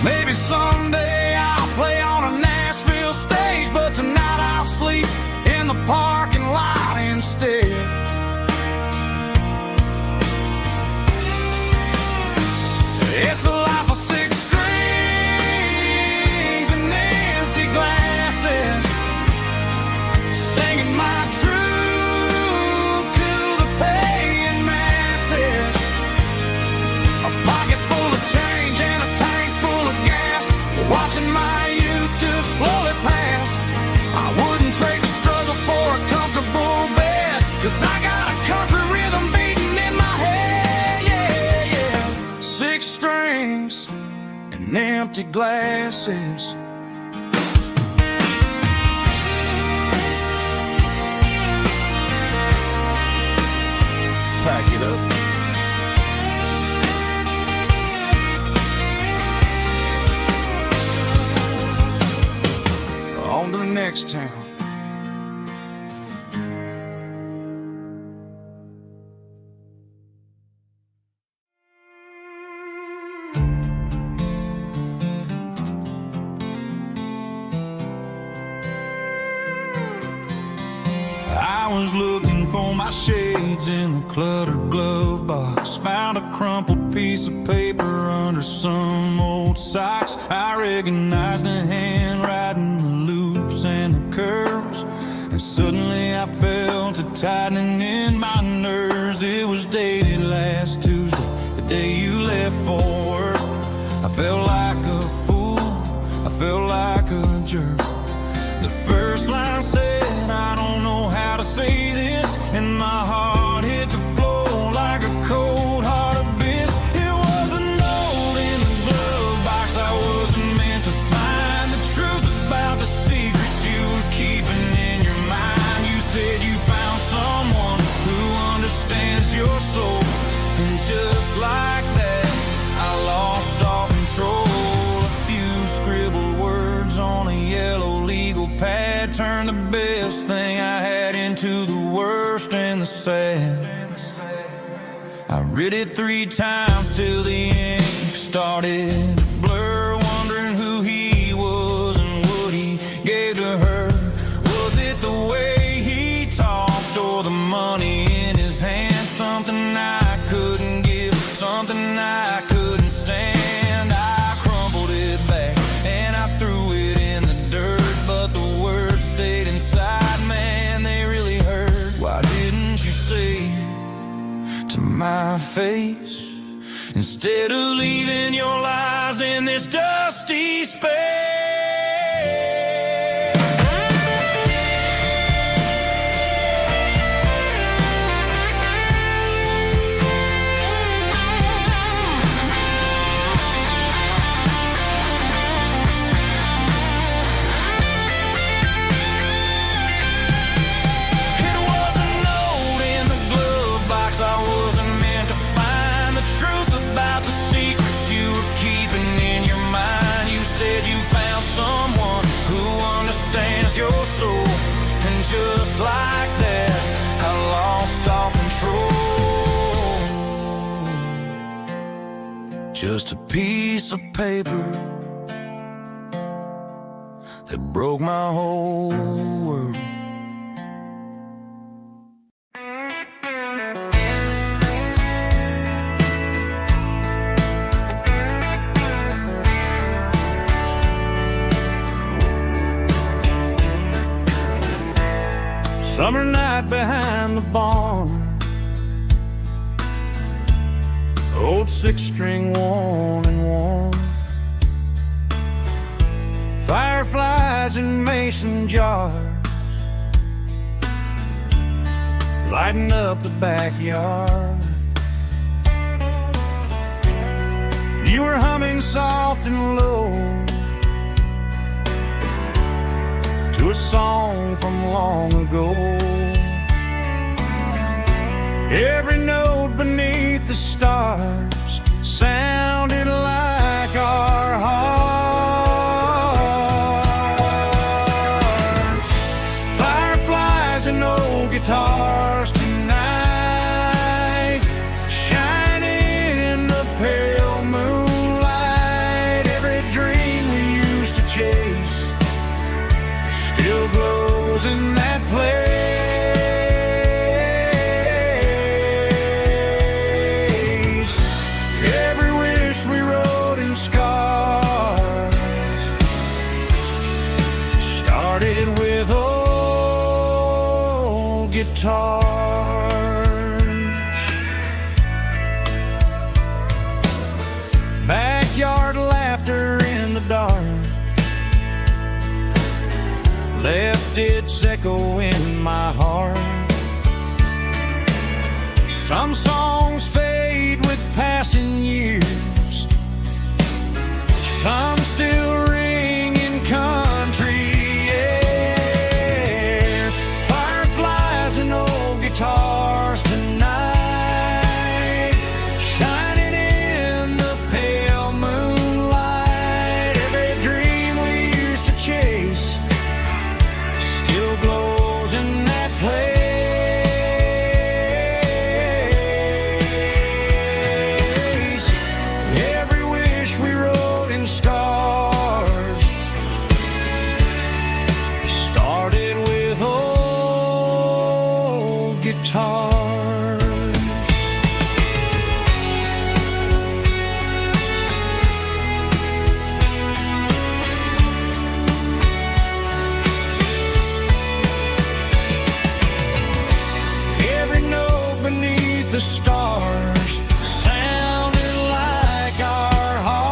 Maybe someday I'll play on a Nashville stage, but tonight I'll sleep in the parking lot instead. It's a life of six strings and empty glasses, singing my truth to the paying masses. A pocket full of change and a tank full of gas, watching my youth just slowly pass. I wouldn't trade the struggle for a comfortable bed, 'cause I got a country rhythm beating in my head, yeah, yeah. Six strings and empty glasses. Pack it up. On to the next town. I was looking for my shades in the cluttered glove box. Found a crumpled piece of paper under some old socks. I recognized the handwriting, the loops and the curves, and suddenly I felt a tightening in my nerves. It was dated last Tuesday, the day you left for work. I felt like a fool, I felt like a jerk. The first line said, I don't know how to say this, and my heart hit the floor like a cold heart abyss. It was a note in the glove box. I wasn't meant to find the truth about the secrets you were keeping in your mind. You said you found someone who understands your soul, and just like that, I lost all control. A few scribbled words on a yellow legal pad turned the best thing I had into the worst and the sad. I read it 3 times till the ink started to blur, wondering who he was and what he gave to her. Was it the way he talked or the money in his hand? Something I couldn't give, something I couldn't stand. I crumpled it back and I threw it in the dirt, but the words stayed inside, man, they really hurt. Why didn't you say to my face, instead of leaving your lies in this dusty space? It was a note in the glove box. I wasn't meant to find the truth about the secrets you were keeping in your mind. You said you found someone who understands your soul, and just like that, I lost all control. Just a piece of paper that broke my whole world. Summer night behind the barn, old six-string one and one. Fireflies in mason jars, lighting up the backyard. You were humming soft and low to a song from long ago. Every note beneath the stars sounded like our hearts. Fireflies and old guitars tonight, shining in the pale moonlight. Every dream we used to chase still glows in that place. Every wish we wrote in scars started with old guitars. Backyard laughter in the dark left its echo in my heart. Some songs fade with passing years, some still ring in country air. Fireflies and old guitars tonight, shining in the pale moonlight. Every dream we used to chase still glows in that place. Every wish we wrote in scars started with old guitars. Every note beneath the stars sounded like our hearts.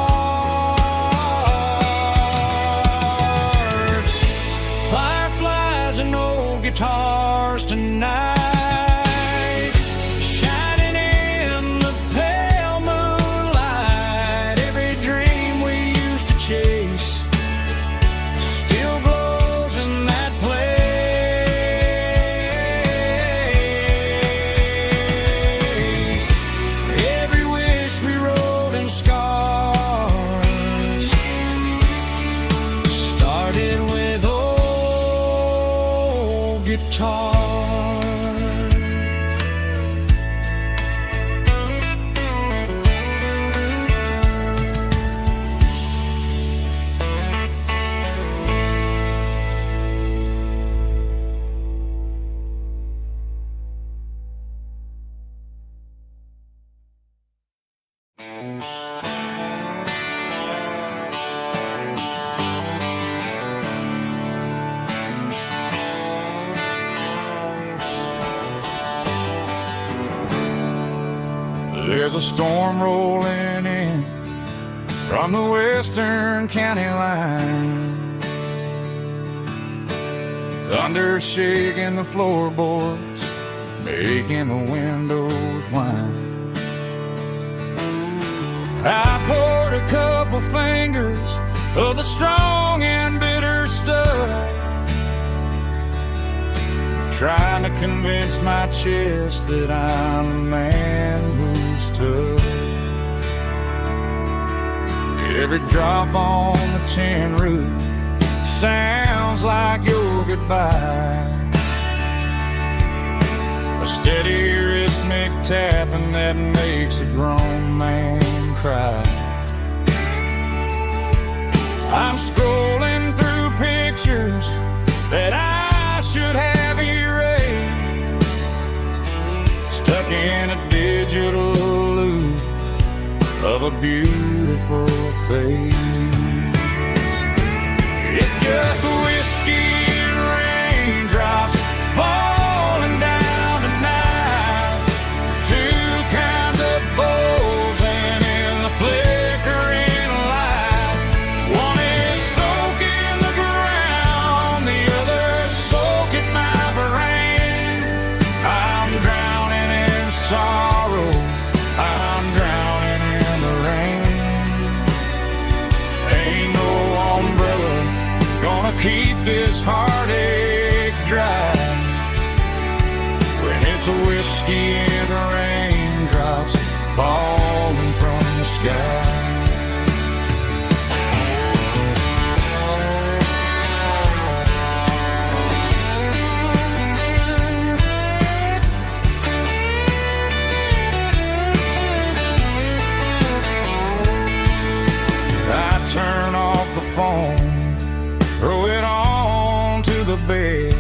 Fireflies and old guitars tonight, shining in the pale moonlight. Every dream we used to chase still glows in that place. Every wish we wrote in scars started with old guitars. There's a storm rolling in from the western county line. Thunder shaking the floorboards, making the windows whine. I poured a couple fingers of the strong and bitter stuff, trying to convince my chest that I'm a man who's tough. Every drop on the tin roof sounds like your goodbye, a steady rhythmic tapping that makes a grown man cry. I'm scrolling through pictures that I should have erased, stuck in a digital loop of a beautiful face. It's just whiskey and raindrops falling keep this heartache dry. When it's a whiskey and raindrops falling from the sky. Turn off the phone, throw it on to the bed,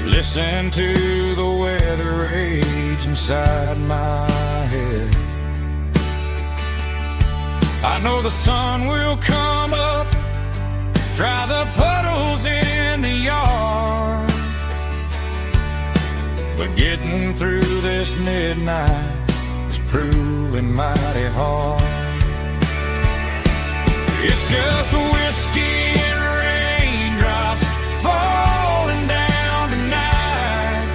listen to the weather rage inside my head. I know the sun will come up, dry the puddles in the yard, but getting through this midnight is proving mighty hard. It's just whiskey and raindrops falling down tonight.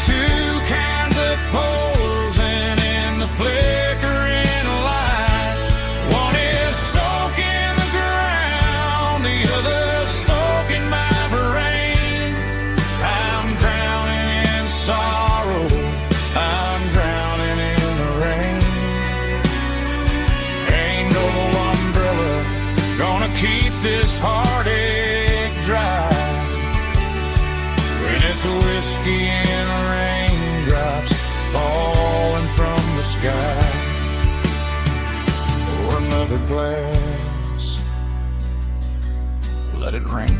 Two kinds of posing in the flickering light. One is soaking the ground, the other soaking my brain. I'm drowning in sorrow, I'm drowning in the rain. Ain't no umbrella gonna keep this heartache dry. When it's a whiskey and raindrops falling from the sky. Pour another glass, let it rain.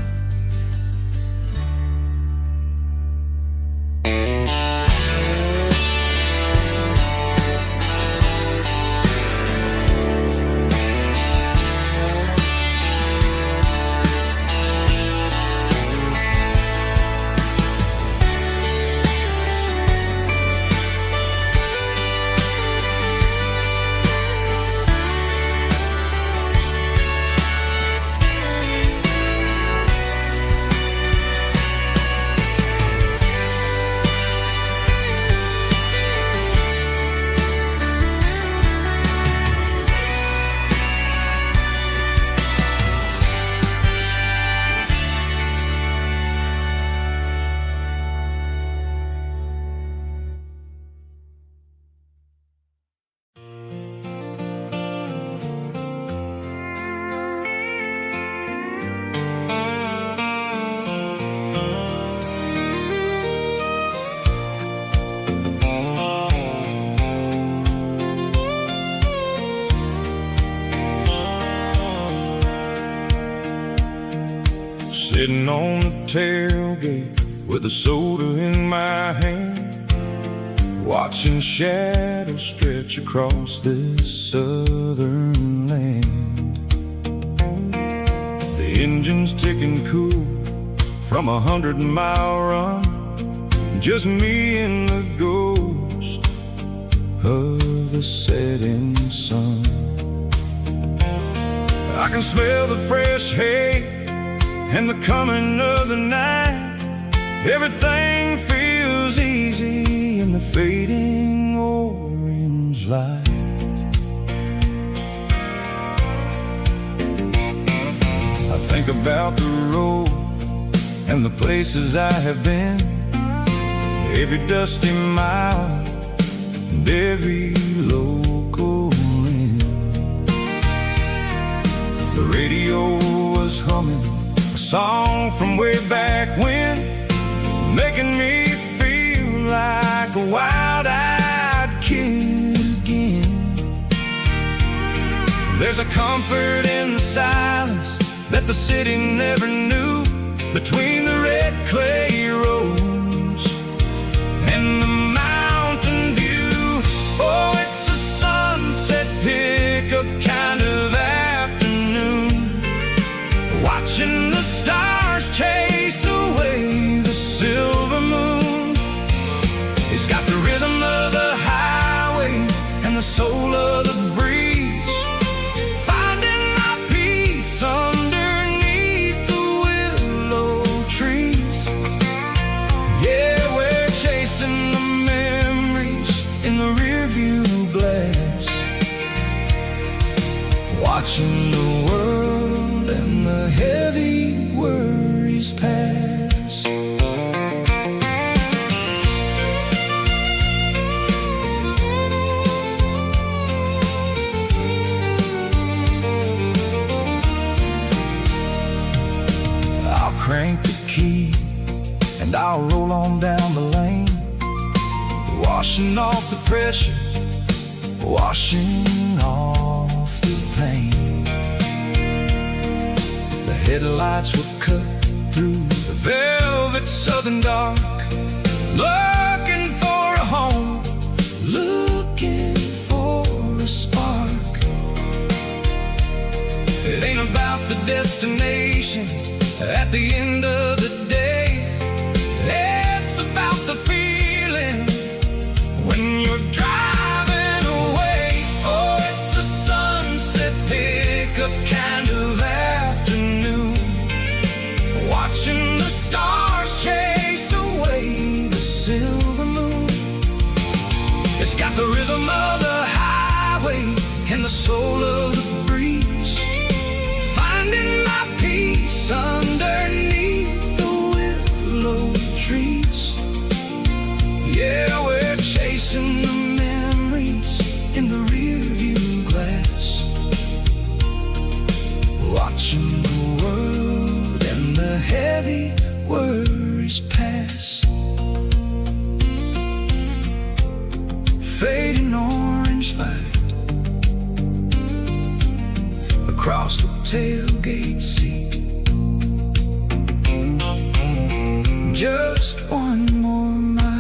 Sitting on the tailgate with a soda in my hand, watching shadows stretch across this southern land. The engine's ticking cool from 100-mile run, just me and the ghost of the setting sun. I can smell the fresh hay and the coming of the night. Everything feels easy in the fading orange light. I think about the road and the places I have been, every dusty mile and every local inn. The radio was humming a song from way back when, making me feel like a wild-eyed kid again. There's a comfort in the silence that the city never knew, between the red clay roads and the mountain view. Oh, it's a sunset pickup kind of afternoon, watching the stars chase away the silver moon. It's got the rhythm of the highway and the soul of the breeze, finding my peace underneath the willow trees. Yeah, we're chasing the memories in the rearview glass, watching the world waves pass. I'll crank the key and I'll roll on down the lane, washing off the pressure, washing off the pain. The headlights will cut through the velvet southern dark, looking for a home, looking for a spark. It ain't about the destination at the end of the day, it's about the feeling when you're driving away. Oh, it's a sunset pickup kind of afternoon, watching the stars chase away the silver moon. It's got the rhythm of the highway and the soul of the breeze, finding my peace underneath the willow trees. Yeah, we're chasing the memories in the rearview glass, watching the world and the heavy worries pass. Fading orange light across the tailgate seat. Just one more mile.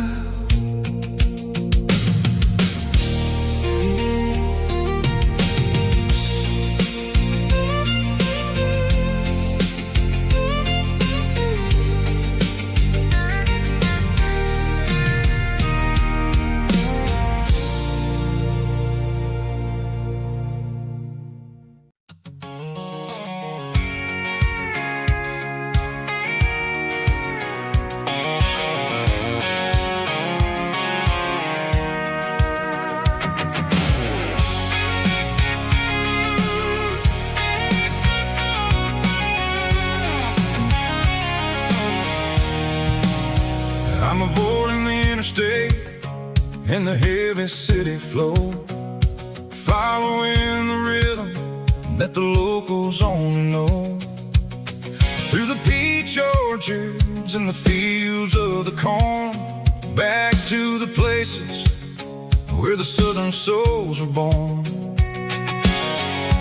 I'm avoiding the interstate and the heavy city flow, following the rhythm that the locals only know. Through the peach orchards and the fields of the corn, back to the places where the southern souls were born.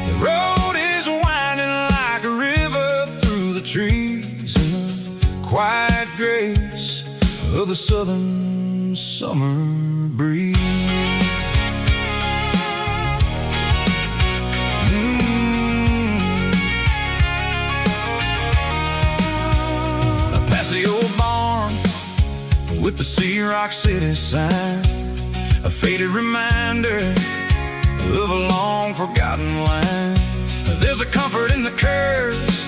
The road is winding like a river through the trees in the quiet grace of the southern summer breeze. Past the old barn with the Sea Rock City sign, a faded reminder of a long forgotten line. There's a comfort in the curves,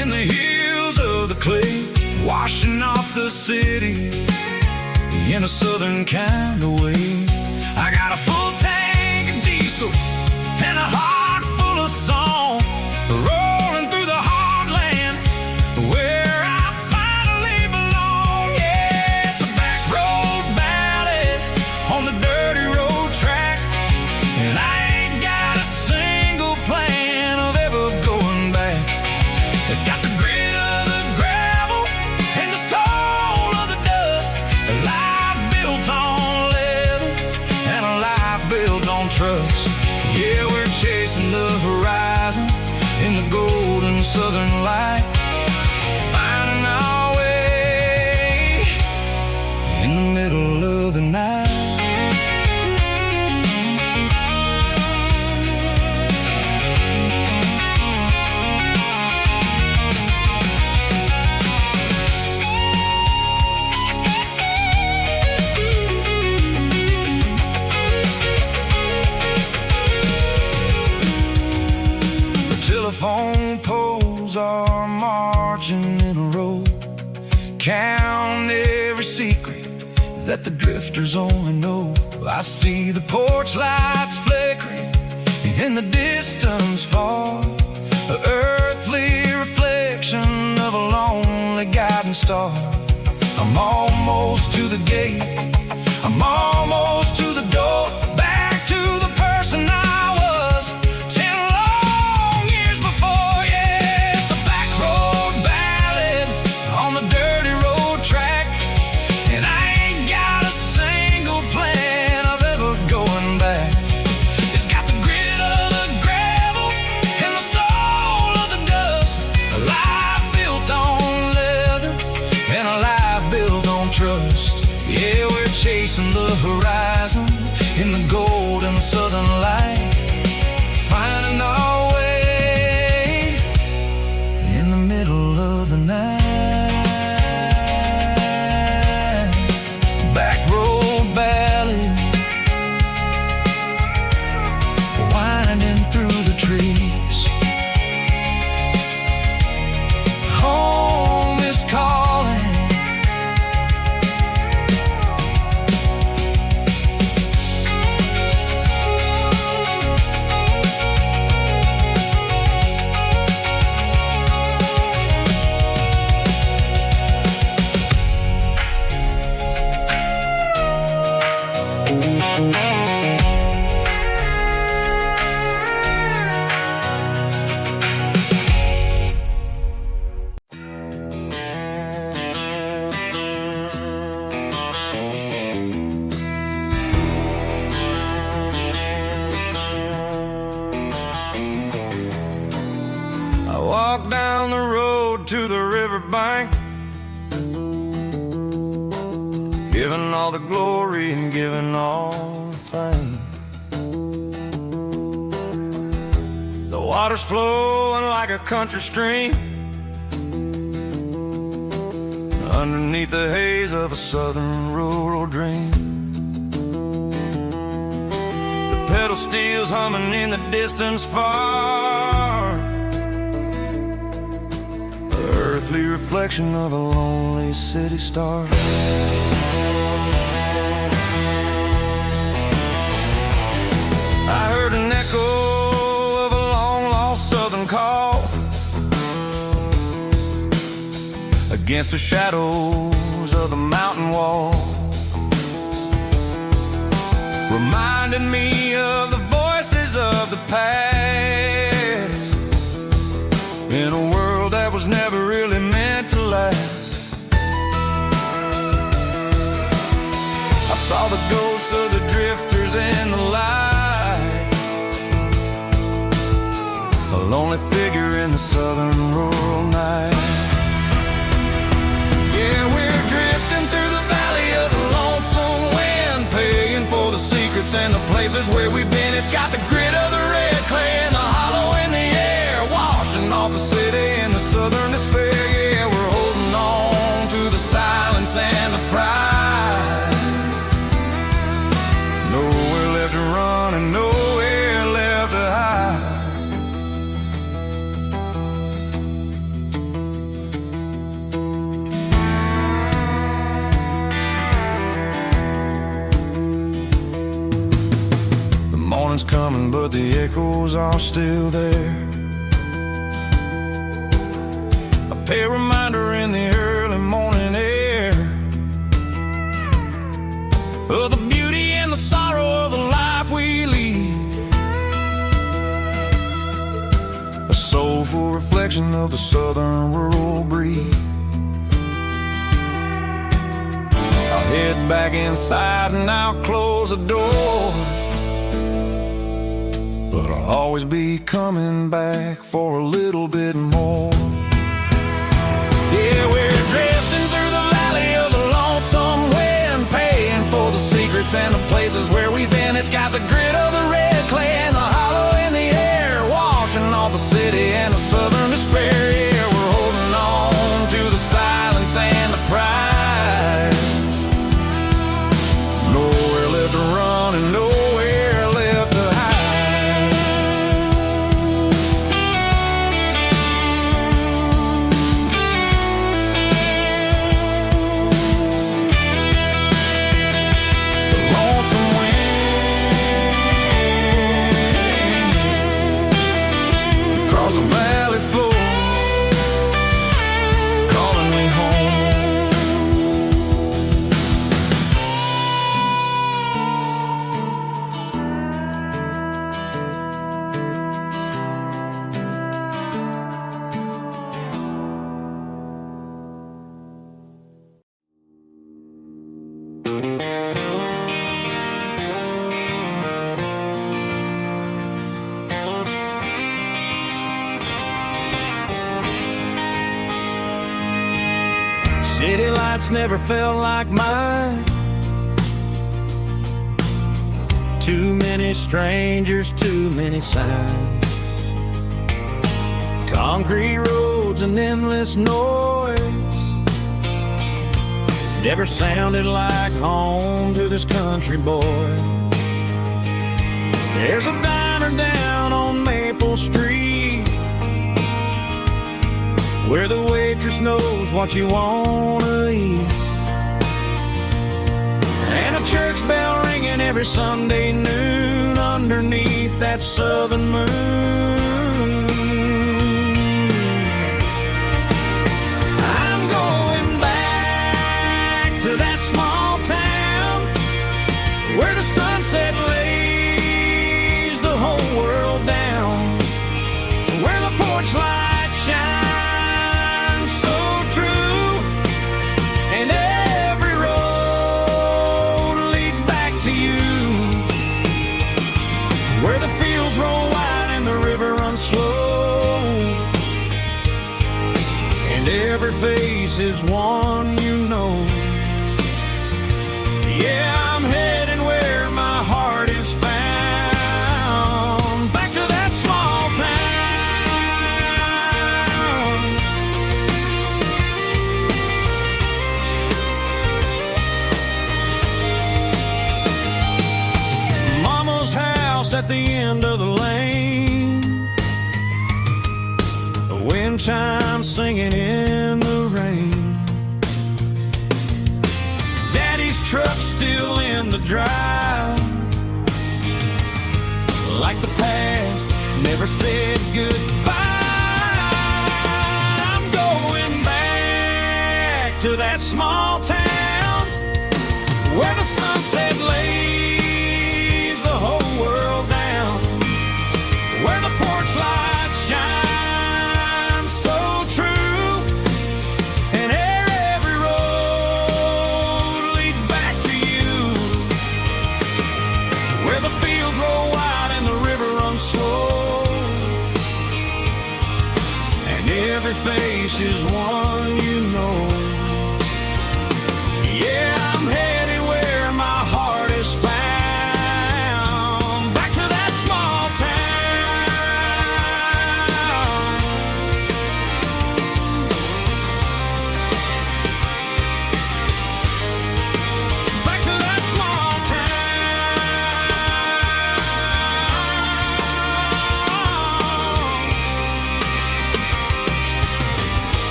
in the hills of the clay, washing off the city in a southern kind of way. I got a full tank of diesel and a heart full of song, rolling through the heartland where I finally belong. Yeah, it's a back road ballad on the dirty road track, and I ain't got a single plan of ever going back. It's got the grit of the gravel and the soul of the dust, a life built on leather and a life built on trust. Yeah, we're chasing the horizon in the golden southern light, finding our way in the middle of the night. Telephone poles are marching in a row, count every secret that the drifters only know. I see the porch lights flickering in the distance far, an earthly reflection of a lonely star. I'm almost to the gate, I'm almost to the door, back to the person I was 10 long years before. Yeah, it's a back road ballad on the dirty road track, and I ain't got a single plan of ever going back. It's got the grit of the gravel and the soul of the dust, a life built on leather and a life built on trust. Yeah, we're chasing the horizon in the golden southern light, finding our way in the middle of the night. Back road ballad, winding through the trees. Home is calling. I walk down the road to the riverbank, giving all the glory and giving all the thanks. The water's flowing like a country stream underneath the haze of a southern rural dream. The pedal steel's humming in the distance far, earthly reflection of a lonely city star. I heard an echo of a long-lost southern call against the shadows of the mountain wall, reminding me of the voices of the past in a world that was never really meant to last. I saw the ghosts of the drifters in the light, a lonely figure in the southern rural night. Yeah, we're drifting through the valley of the lonesome wind, paying for the secrets and the places where we've been. It's got the grit of the red clay and the hollow in the air, washing off the city in the southern despair. Yeah, we're holding on to the silence and the pride. Nowhere left to run and nowhere left to hide. The morning's coming, but the echoes are still there. A pale reminder in the early morning air of the beauty and the sorrow of the life we lead, a soulful reflection of the southern rural breed. I'll head back inside and I'll close the door, but I'll always be coming back for a little bit more. Yeah, we're drifting through the valley of the lonesome wind, paying for the secrets and the places where we've been. It's got the grit of the red clay and the hollow in the air, washing off the city and the southern despair. Yeah, we're holding on to the silence and the pride. Nowhere left to run and nowhere left to hide. The City lights never felt like mine. Too many strangers, too many signs. Concrete roads and endless noise never sounded like home to this country boy. There's a diner down on Maple Street where the waitress knows what you wanna eat, and a church bell ringing every Sunday noon underneath that southern moon. I'm going back to that small town where the sunset lays the whole world down, where the porch lights shine so true, and every road leads back to you, where the fields roll wide and the river runs slow, and every face is one you know. Yeah, I'm heading where my heart is found, back to that small town. Mama's house at the end of the lane, the wind chimes singing in the rain. Daddy's truck still in the drive, like the past never said goodbye. I'm going back to that small town where the sunset lays the whole world down, where the porch lights shine so true, and every road leads back to you, where the fields roll wide and the river runs slow, and every face is one you know. Yeah, I'm headed where my heart is found, back to that small town. Back to that small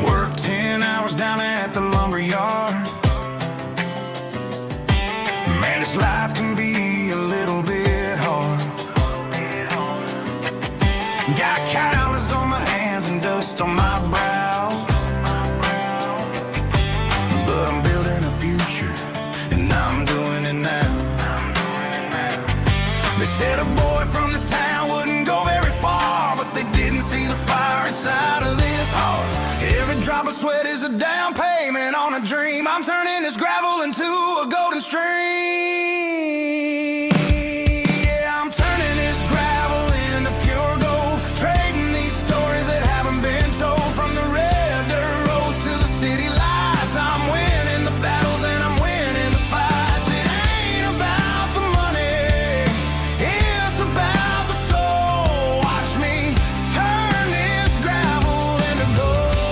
Work 10 hours down at the lumber yard. Man, this life can be a little bit hard. Got calluses on my hands and dust on my brow, but I'm building a future, and I'm doing it now. They said a boy from this town wouldn't go very far, but they didn't see the fire inside of this heart. Every drop of sweat is a down payment on a dream. I'm turning this gravel into a golden stream. Yeah, I'm turning this gravel into pure gold, trading these stories that haven't been told. From the red dirt roads to the city lights, I'm winning the battles and I'm winning the fights. It ain't about the money, it's about the soul. Watch me turn this gravel into gold.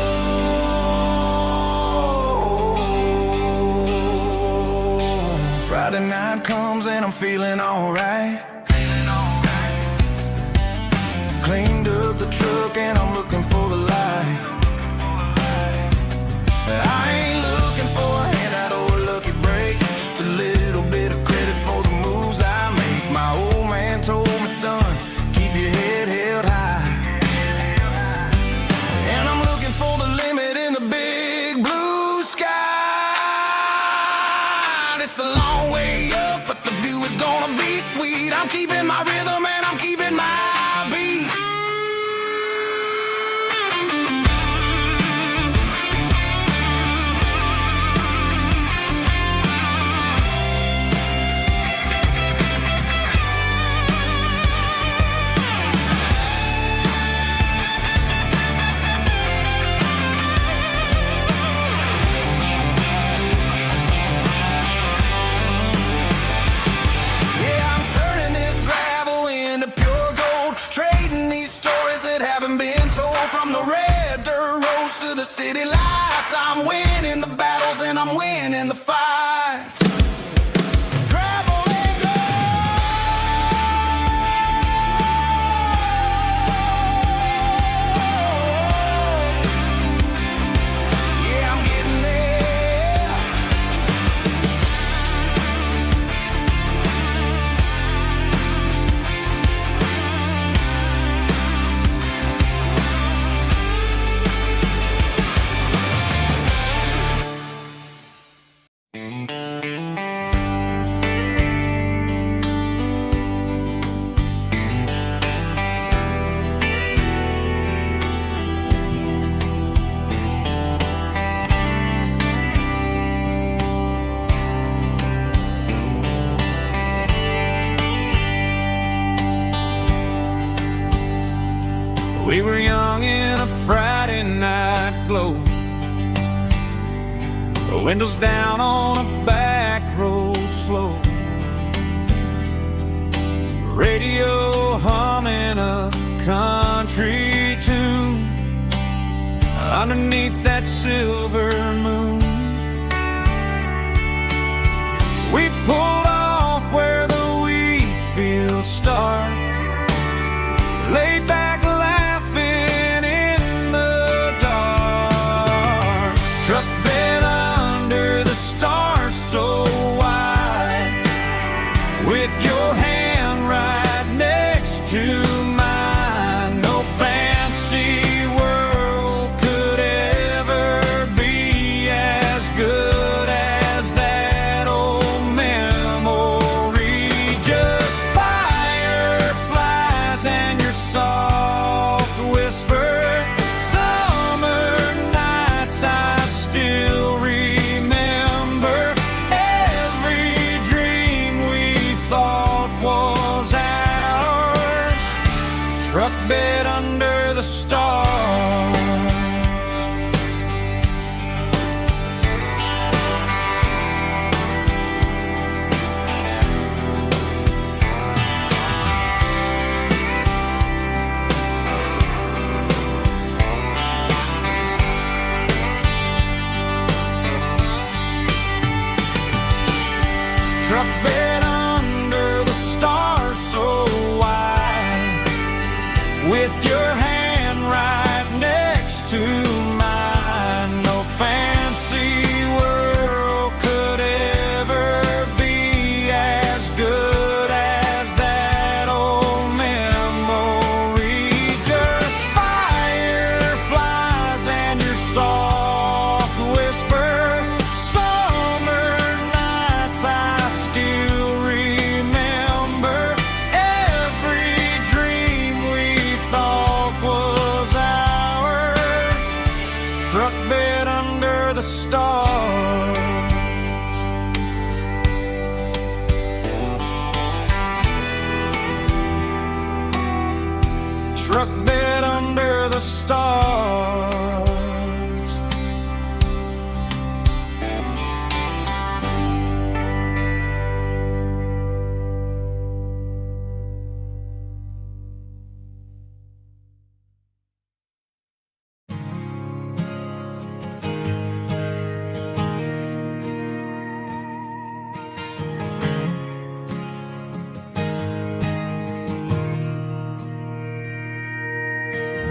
Friday night comes and I'm feeling alright. Cleaned up the truck and I'm looking for the light. I ain't looking for a handout or a lucky break, just a little bit of credit for the moves I make. My old man told me, son, keep your head held high. And I'm looking for the limit in the big blue sky. It's a long way up, but the view is gonna be sweet. I'm keeping my rhythm and I'm keeping my beat. Yeah, I'm turning this gravel into pure gold, trading these stories that haven't been told. From the red dirt roads to the city lights, I'm winning the battles and I'm winning the fights. Gravel and gold. Yeah, I'm getting there. We were young in a Friday night glow, the windows down on a back road slow, radio humming a country tune underneath that silver moon. We pulled off where the wheat fields start, laid back laughing in the dark. Truck bed under the stars so wide, with your hand right next to mine. No fancy world could ever be as good as that old memory. Just fireflies and your soft whisper. Summer nights I still remember. Every dream we thought was ours. Truck bed under the stars. Truck bed under the stars so wide, with your hand right next to mine. No fancy world could ever be as good as that old memory. Just fireflies and your soft whisper. Summer nights I still remember. Every dream we thought was ours. Truck bed under the stars. Truck bed under the stars.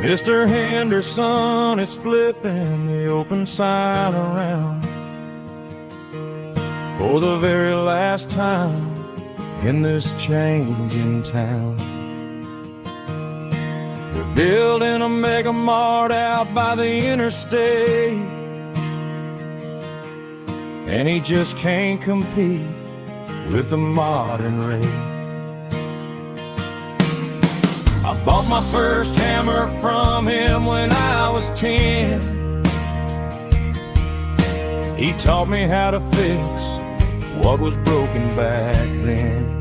Mr. Henderson is flipping the open sign around for the very last time in this changing town. They're building a mega mart out by the interstate, and he just can't compete with the modern rate. I bought my first hammer from him when I was 10. He taught me how to fix what was broken back then.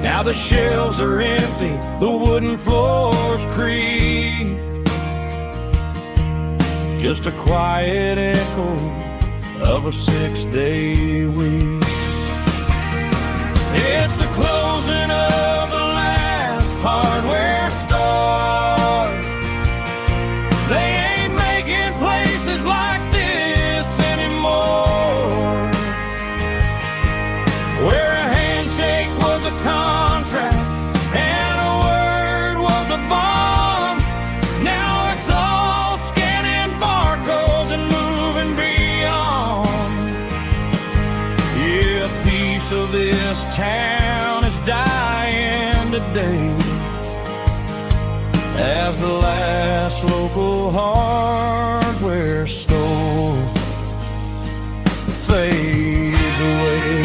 Now the shelves are empty, the wooden floors creak, just a quiet echo of a 6-day week. It's the closing of the last hardware store. They ain't making places like this anymore, where a handshake was a contract and a word was a bond. Now it's all scanning barcodes and moving beyond. Yeah, a piece of this town is dying today as the last local hardware store fades away.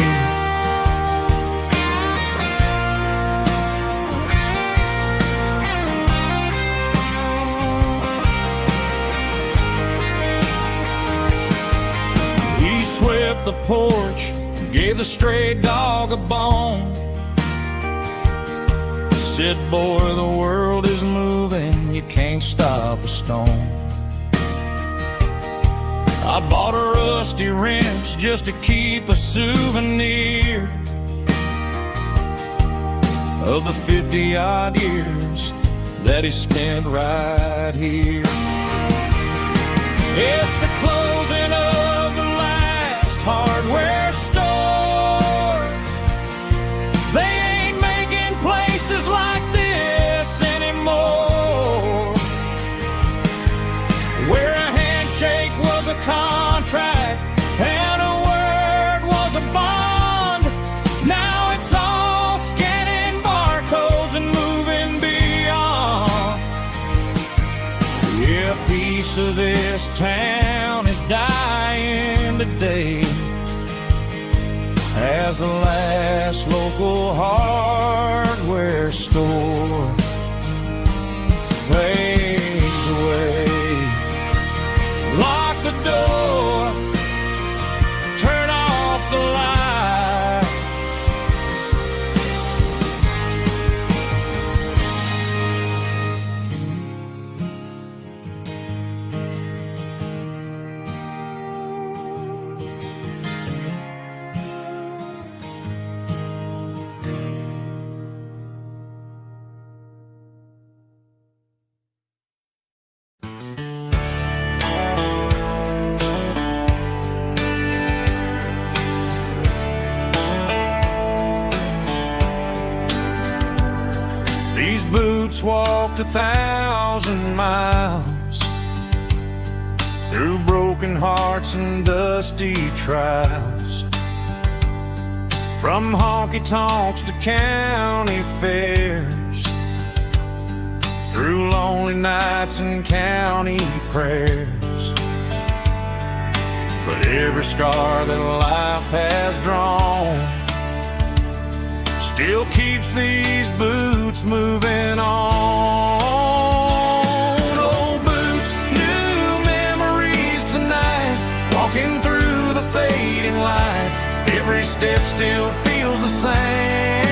He swept the porch, gave the stray dog a bone, said, boy, the world is moving, you can't stop a stone. I bought a rusty wrench just to keep a souvenir of the 50-odd years that he spent right here. It's the closing of the last hardware store. They ain't making places like this anymore, where a handshake was a contract and a word was a bond. Now it's all scanning barcodes and moving beyond. Yeah, a piece of this town is dying today as the last local hardware store fades away. Lock the door, turn off the light. These boots walked 1,000 miles through broken hearts and dusty trials, from honky-tonks to county fairs, through lonely nights and county prayers. But every scar that life has drawn still keeps these boots moving on. Old boots, new memories tonight, walking through the fading light. Every step still feels the same.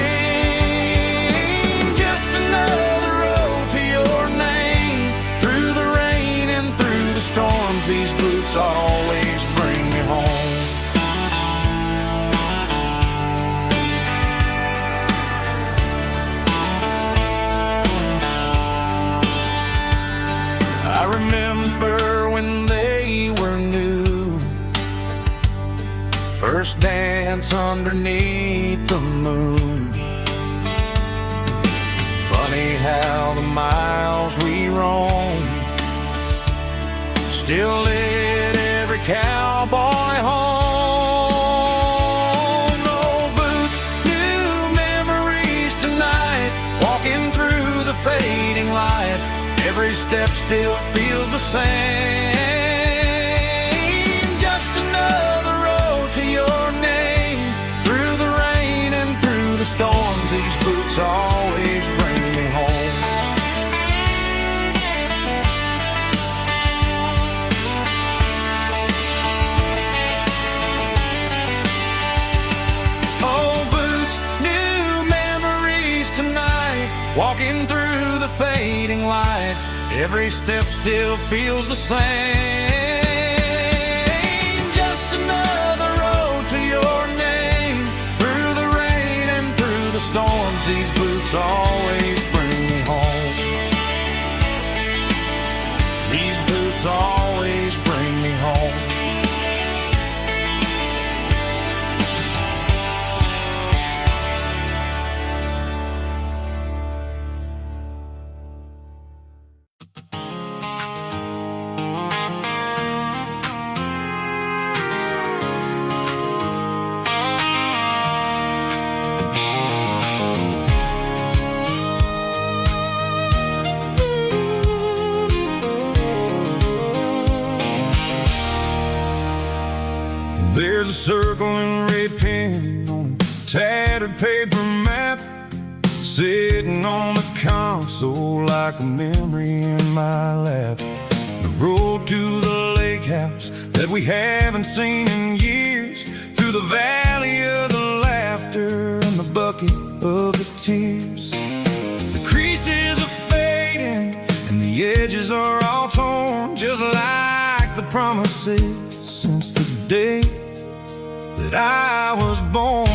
Just another road to your name. Through the rain and through the storms, these boots always bring me home. I remember when they were new, first dance underneath the moon. Funny how the miles we roam still lit every cowboy home. Old boots, new memories tonight, walking through the fading light. Every step still feels the same. Just another road to your name. Through the rain and through the storms, these boots always bring Walking through the fading light, every step still feels the same. Just another road to your name. Through the rain and through the storms, these boots always bring me home. These boots always bring me home. There's a circle and red pen on a tattered paper map, sitting on the console like a memory in my lap. The road to the lake house that we haven't seen in years, through the valley of the laughter and the bucket of the tears. The creases are fading and the edges are all torn, just like the promises since the day that I was born.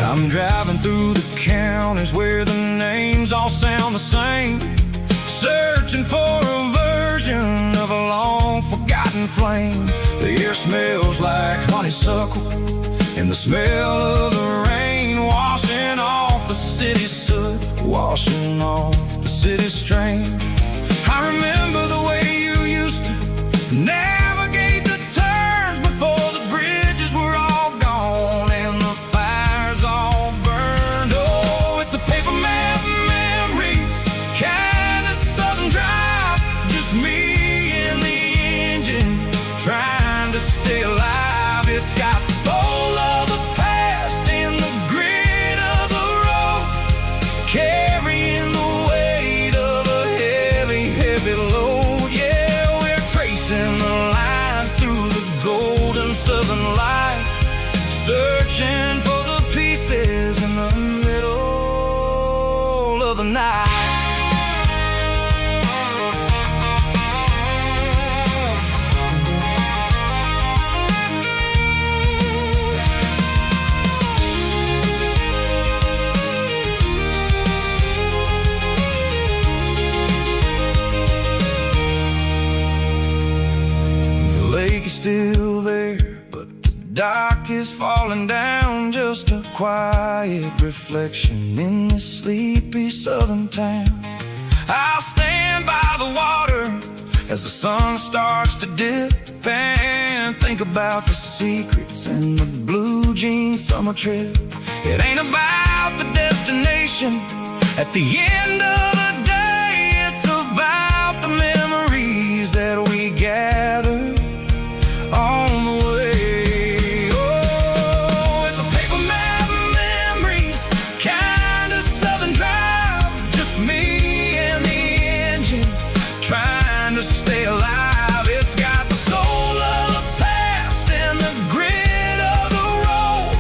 I'm driving through the counties where the names all sound the same, searching for a version of a long forgotten flame. The air smells like honeysuckle and the smell of the rain washing off the city's soot, washing off the city's strain. I remember the way you used to navigate the turns before the bridges were all gone and the fires all burned. Oh, it's a paper map memories, kind of southern drive, just me and the engine trying to stay alive. It's got the soul of the past and the grit of the road, carrying the weight of a heavy, heavy load. Yeah, we're tracing the lines through the golden southern light, searching for the pieces in the middle of the night. The lake is still there, but the dock is falling down, just a quiet reflection in this sleepy southern town. I'll stand by the water as the sun starts to dip and think about the secrets and the blue jean summer trip. It ain't about the destination at the end of the day, it's about the memories that we gather on the way. Oh, it's a paper map memories, kind of southern drive, just me and the engine trying to stay alive. It's got the soul of the past and the grit of the road,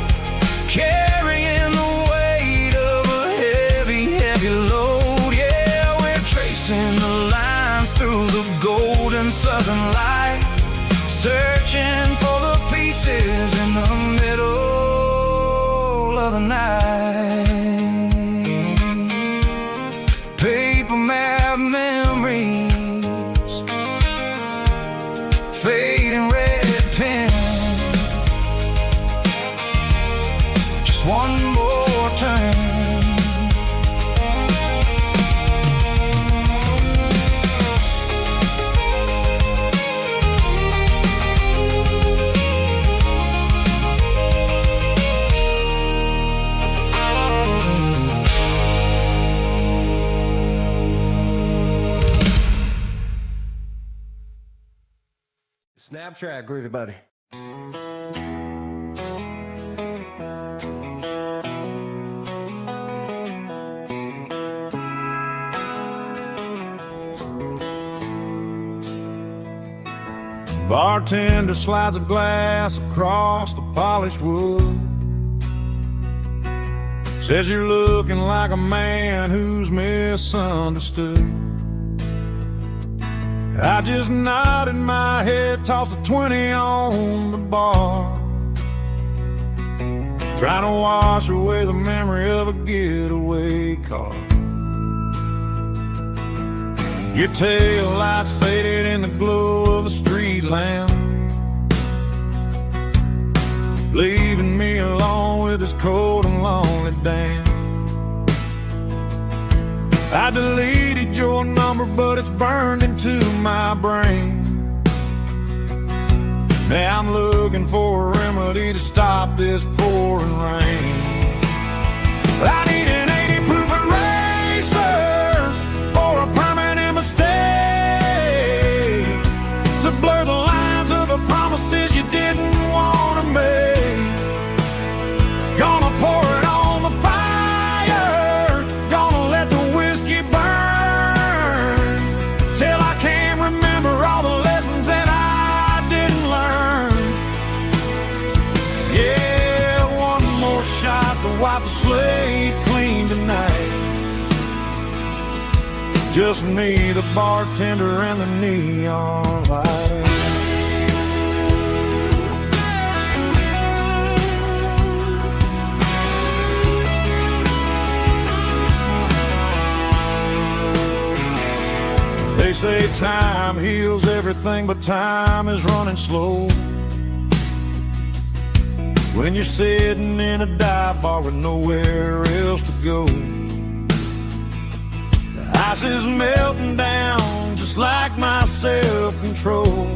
carrying the weight of a heavy, heavy load. Yeah, we're tracing the lines through the golden southern light, searching for the pieces in the middle of the night. Paper map memories, fading red pen, just one more turn. Snap track, groovy buddy. Bartender slides a glass across the polished wood. Says you're looking like a man who's misunderstood. I just nodded my head, tossed a 20 on the bar, trying to wash away the memory of a getaway car. Your tail lights faded in the glow of a street lamp, leaving me alone with this cold and lonely damn. I deleted your number, but it's burned into my brain. Now I'm looking for a remedy to stop this pouring rain. I need an 80 proof eraser for a permanent mistake, to blur the lines of the promises you didn't want to make. Gonna pour it on the fire, gonna let the whiskey burn, till I can't remember all the lessons that I didn't learn. Yeah, one more shot to wipe the slate clean tonight. Just me, the bartender, and the neon light. They say time heals everything, but time is running slow when you're sitting in a dive bar with nowhere else to go. The ice is melting down just like my self-control.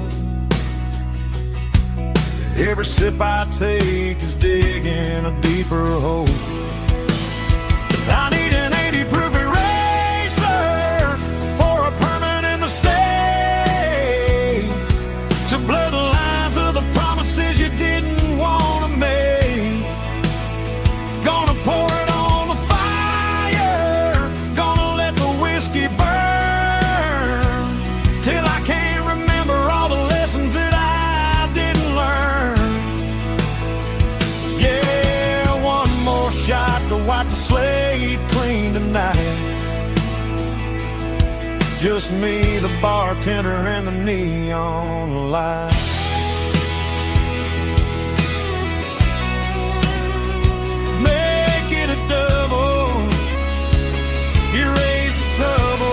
Every sip I take is digging a deeper hole. I need an 80 proof eraser for a permanent mistake, to blur the lines of the promises you didn't want to make. Gonna pour it on the fire, gonna let the whiskey burn, till I can't remember all the lessons that I didn't learn. Yeah, one more shot to wipe the slate clean tonight. Just me, the bartender, and the neon light. Make it a double, erase the trouble.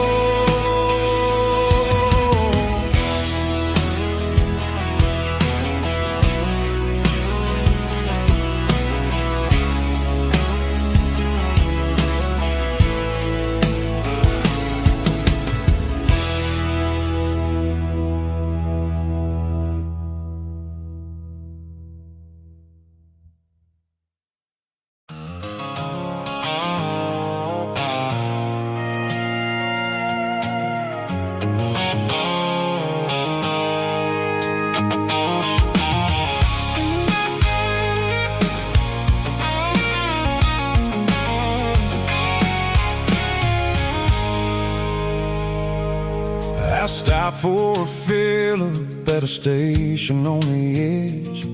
I stopped for a fill-up at a station on the edge.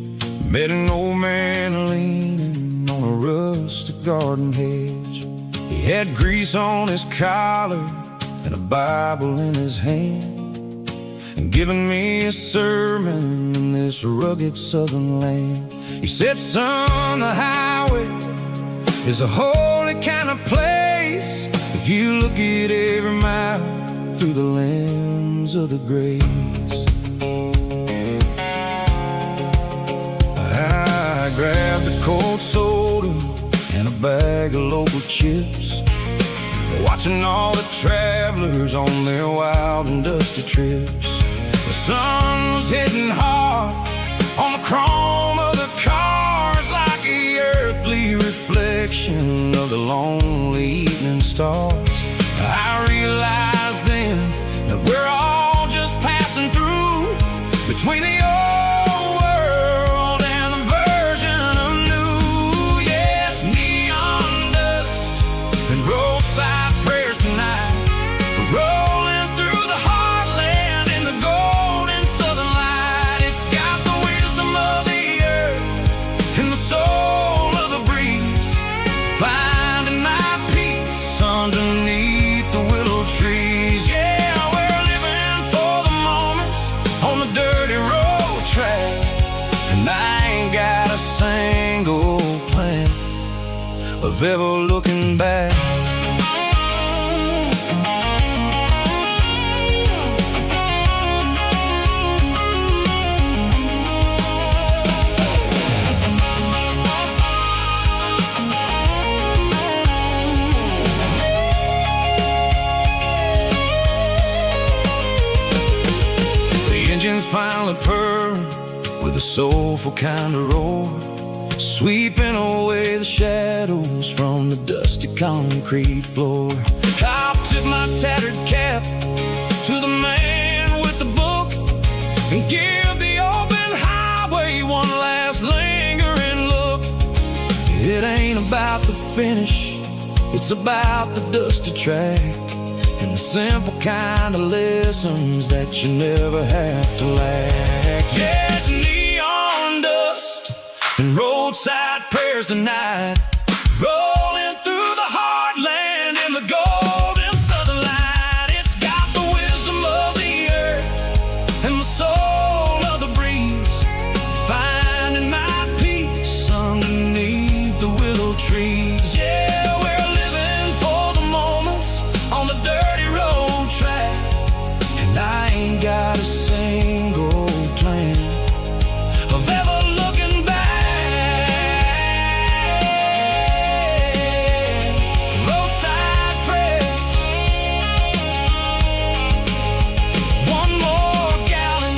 Met an old man leaning on a rustic garden hedge. He had grease on his collar and a Bible in his hand, and giving me a sermon in this rugged southern land. He said, son, the highway is a holy kind of place if you look at every mile through the lens of the grace. I grabbed a cold soda and a bag of local chips, watching all the travelers on their wild and dusty trips. The sun was hitting hard on the chrome of the cars, like the earthly reflection of the lonely evening stars. I realized then that we're all just passing through between the old world and the version of new. Yes, neon dust and roadside prayers tonight, rolling through the heartland in the golden southern light. of ever looking back. Engines finally purr with a soulful kind of roar, sweeping away the shadows from the dusty concrete floor. I'll tip my tattered cap to the man with the book and give the open highway one last lingering look. It ain't about the finish, it's about the dusty track and the simple kind of lessons that you never have to lack. Yeah, it's neon dust and roadside prayers tonight, rolling through the heartland in the golden southern light. It's got the wisdom of the earth and the soul of the breeze, finding my peace underneath the willow trees. Yeah, we're living for the moments on the dirty road track, and I ain't got a single plan of ever looking back. Roadside prayers, one more gallon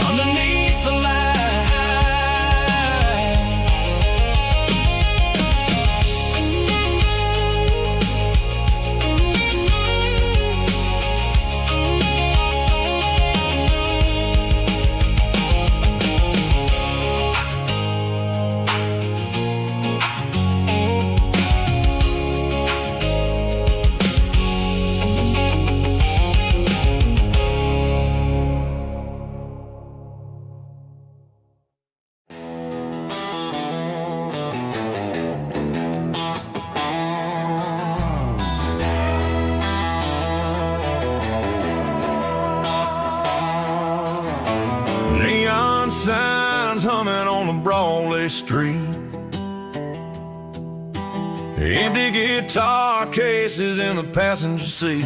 underneath the light. Neon signs humming on the Broadway street, empty guitar cases in the passenger seat.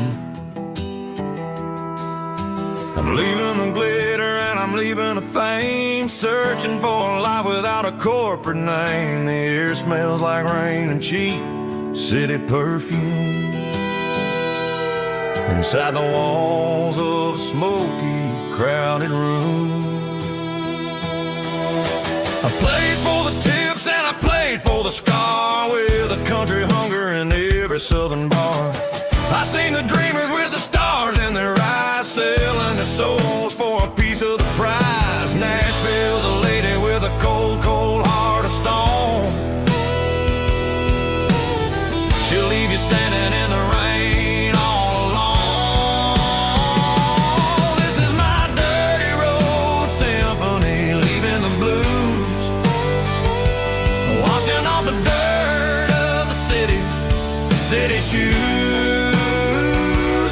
I'm leaving the glitter and I'm leaving the fame, searching for a life without a corporate name. The air smells like rain and cheap city perfume inside the walls of a smoky, crowded room. I played for the tips and I played for the scar, with a country hunger in every southern bar. I seen the dreamers with the stars in their eyes, selling their souls for a piece of the prize. Nashville's a lady with a cold, cold heart of stone. She'll leave you standing in the rain all alone. This is my dirty road symphony, leaving the blues, washing off the dirt of the city shoes.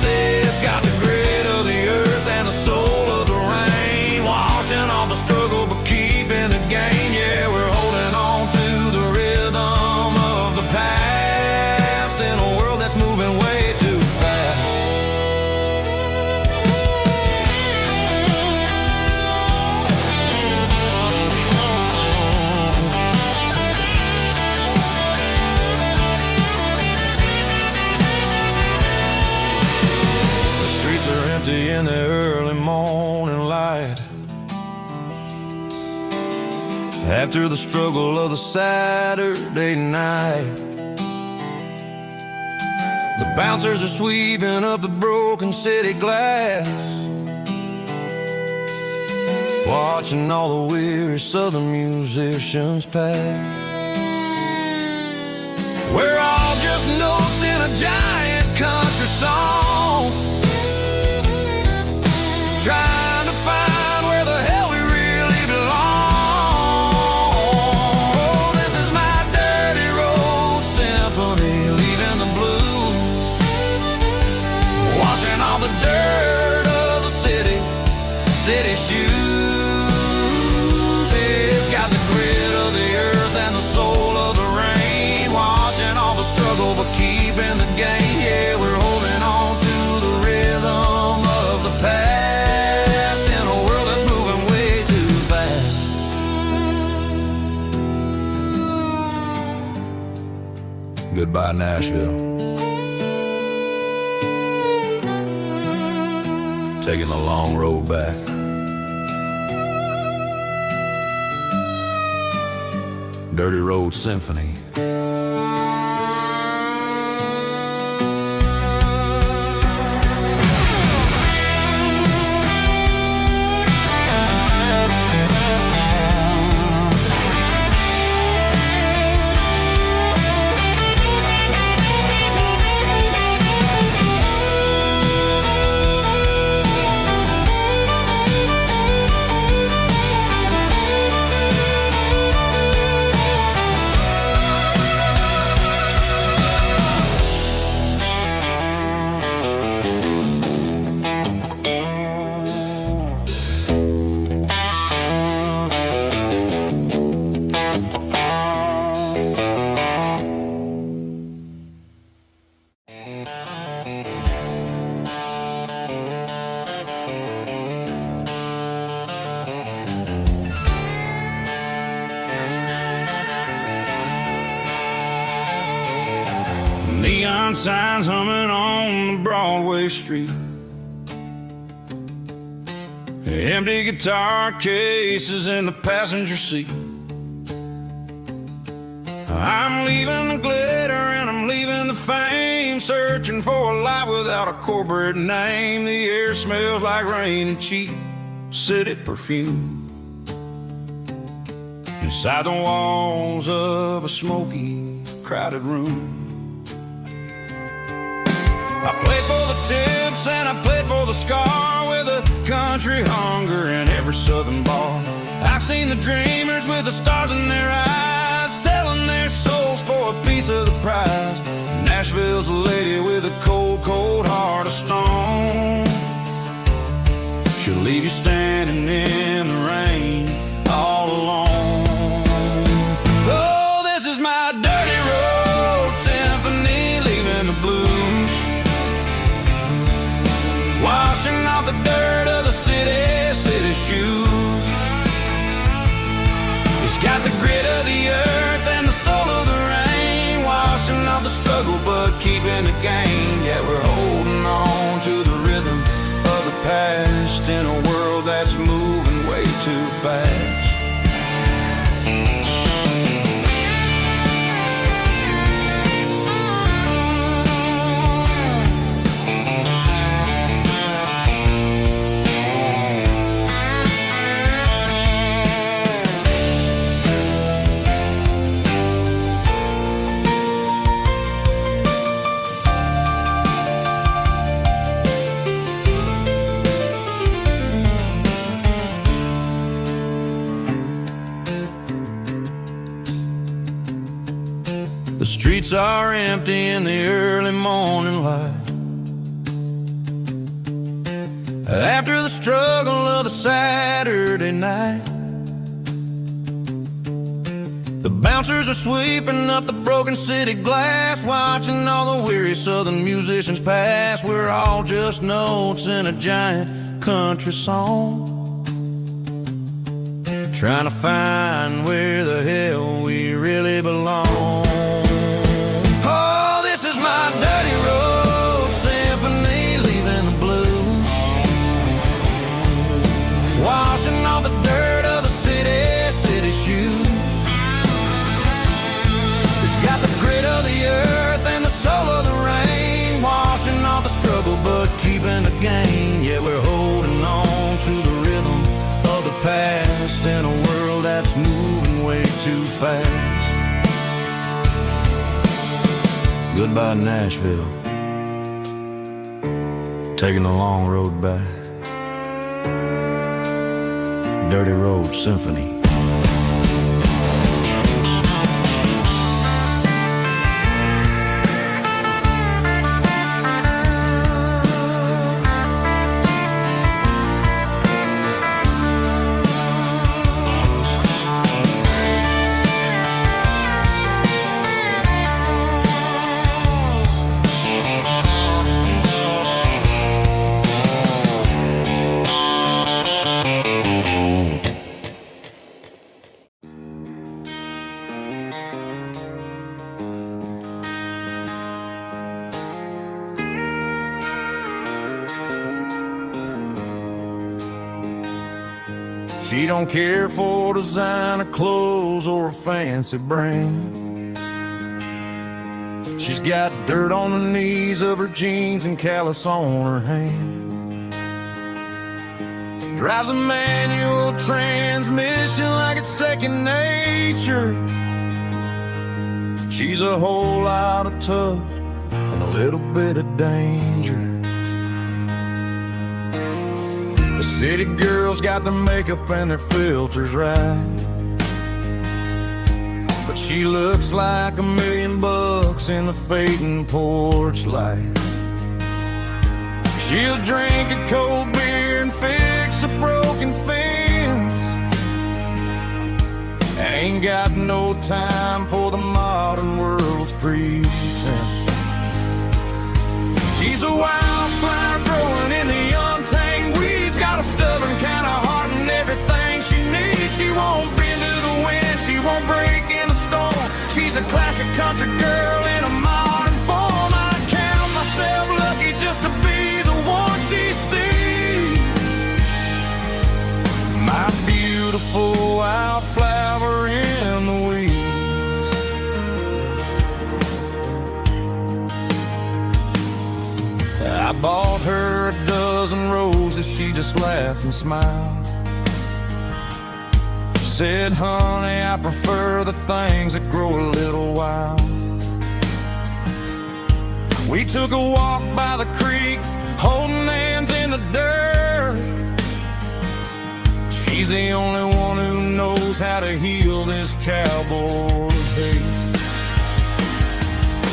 It's got the grit of the earth and the soul of the rain, washing off the struggle but keeping the gain. Yeah, we're holding on to the rhythm of the past in a world that's moving way too fast. In the early morning light, after the struggle of the Saturday night, the bouncers are sweeping up the broken city glass, watching all the weary southern musicians pass. We're all just notes in a giant country song, trying to find where the hell we really belong. Oh, this is my dirty road symphony, leaving the blues, washing all the dirt of the city shoes. It's got the grit of Goodbye, Nashville. Taking the long road back. Dirty Road Symphony. Neon signs humming on the Broadway street. Empty guitar cases in the passenger seat. I'm leaving the glitter and I'm leaving the fame, searching for a life without a corporate name. The air smells like rain and cheap city perfume. Inside the walls of a smoky, crowded room. I played for the tips and I played for the scar, with a country hunger in every southern bar. I've seen the dreamers with the stars in their eyes, selling their souls for a piece of the prize. Nashville's a lady with a cold, cold heart of stone. She'll leave you standing in the rain all alone. Oh, this is my dirty road symphony, leaving the blues, washing off the dirt of the city shoes. It's got the grit of the earth and the soul of the rain, washing off the struggle but keeping the gain. Yeah, we're holding on to the rhythm of the past in a world that's moving way too fast. The streets are empty in the early morning light, after the struggle of the Saturday night. The bouncers are sweeping up the broken city glass, watching all the weary southern musicians pass. We're all just notes in a giant country song, trying to find where the hell we really belong. My dirty road symphony, leaving the blues, washing off the dirt of the city shoes. It's got the grit of the earth and the soul of the rain, washing off the struggle but keeping the gain. Yeah, we're holding on to the rhythm of the past in a world that's moving way too fast. Goodbye, Nashville. Taking the long road back. Dirty Road Symphony. She don't care for designer clothes or a fancy brand. She's got dirt on the knees of her jeans and callus on her hand. Drives a manual transmission like it's second nature. She's a whole lot of tough and a little bit of danger. The city girls got their makeup and their filters right, but she looks like $1 million in the fading porch light. She'll drink a cold beer and fix a broken fence. Ain't got no time for the modern world's pretense. She's a wildflower growing in the untamed weeds. Got a stubborn kind of heart and everything she needs. She won't bend to the wind, she won't break in a storm. She's a classic country girl in a modern form. I count myself lucky just to be the one she sees. My beautiful wildflower in the weeds. I bought her a dozen roses, she just laughed and smiled. Said, honey, I prefer the things that grow a little wild. We took a walk by the creek, holding hands in the dirt. She's the only one who knows how to heal this cowboy's hate.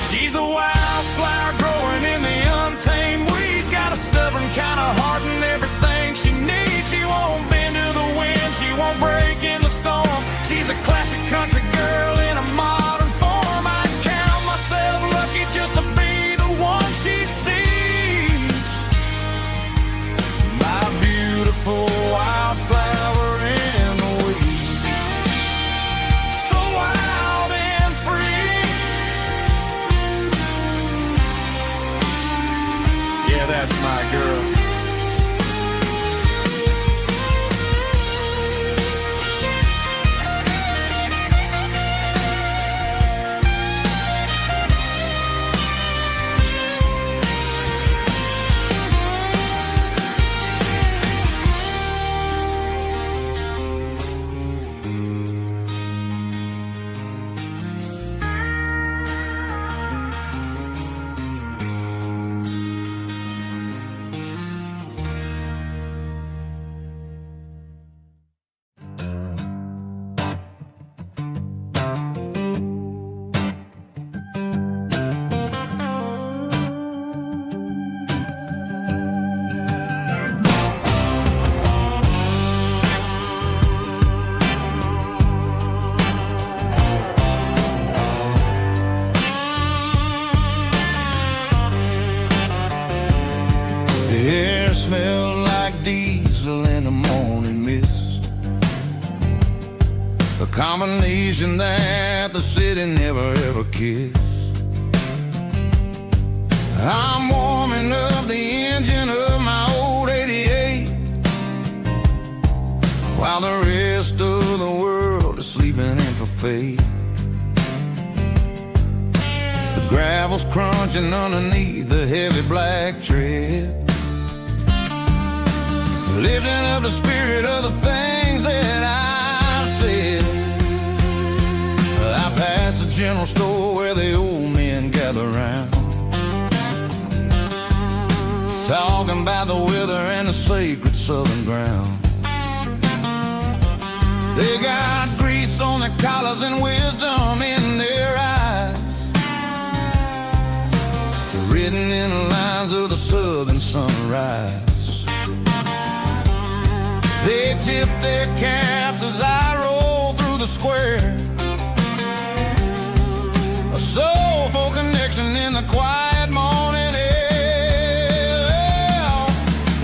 She's a wildflower growing in the untamed weeds. Got a stubborn kind of heart and everything she needs. She won't bend to the wind, she won't break in the storm. She's a classic country girl in a modern form. I count myself lucky just to be the one she sees. My beautiful wildflower in the weeds. So wild and free. Yeah, that's my girl. The air smelled like diesel in the morning mist, a combination that the city never ever kissed. I'm warming up the engine of my old 88, while the rest of the world is sleeping in for fate. The gravel's crunching underneath the heavy black tread, lifting up the spirit of the things that I've said. I passed the general store where the old men gather round, talking about the weather and the sacred southern ground. They got grease on their collars and wisdom in their eyes, written in the lines of the southern sunrise. They tip their caps as I roll through the square, a soulful connection in the quiet morning air.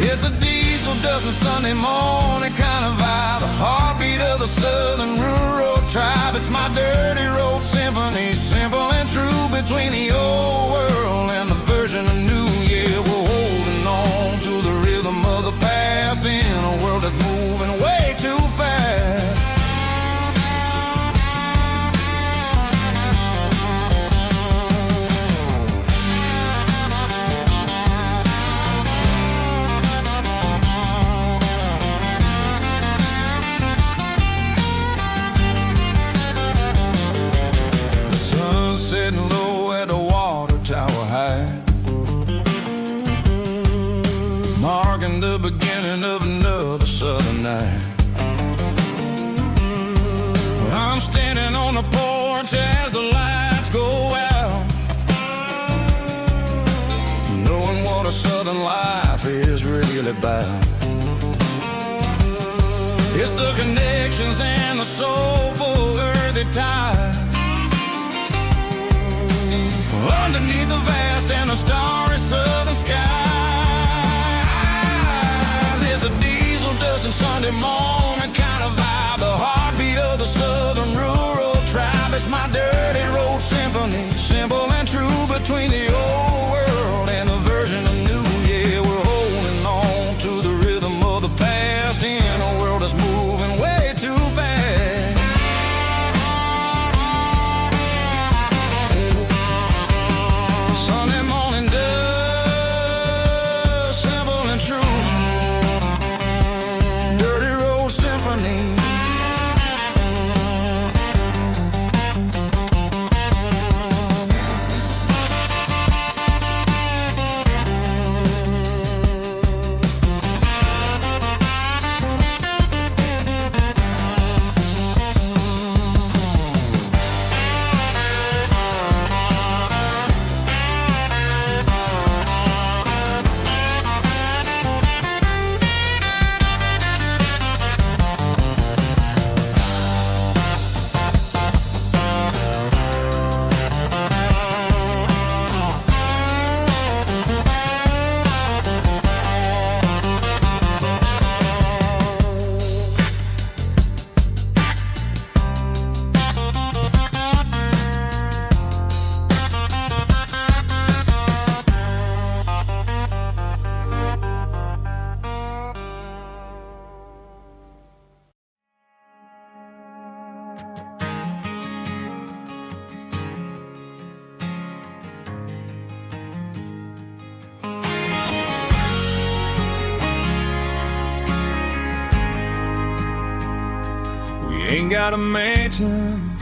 It's a diesel dozen Sunday morning kind of vibe, the heartbeat of the southern rural tribe. It's my dirty road symphony, simple and true, between the old world and the version of new. Yeah, we're holding on to the rhythm of the past in a world that's moving way too fast. a southern life is really about. It's the connections and the soulful earthy tide. Underneath the vast and the starry southern skies is a diesel dusting Sunday morning kind of vibe. The heartbeat of the southern rural tribe. It's my dirty road symphony, simple and true, between the old world and the version of new. Yeah, we're holding on to the rhythm of the past in a world that's moving way too fast. Sunday morning dust, simple and true, dirty road symphony. Ain't got a mansion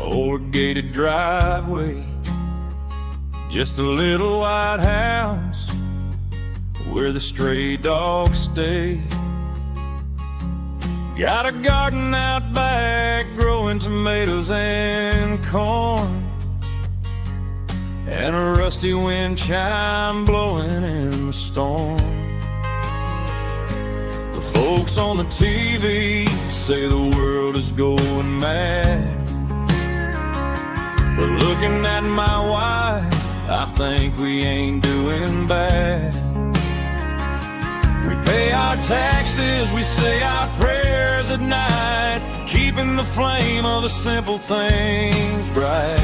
or a gated driveway, just a little white house where the stray dogs stay. Got a garden out back growing tomatoes and corn, and a rusty wind chime blowing in the storm. Folks on the TV say the world is going mad, but looking at my wife, I think we ain't doing bad. We pay our taxes, we say our prayers at night, keeping the flame of the simple things bright.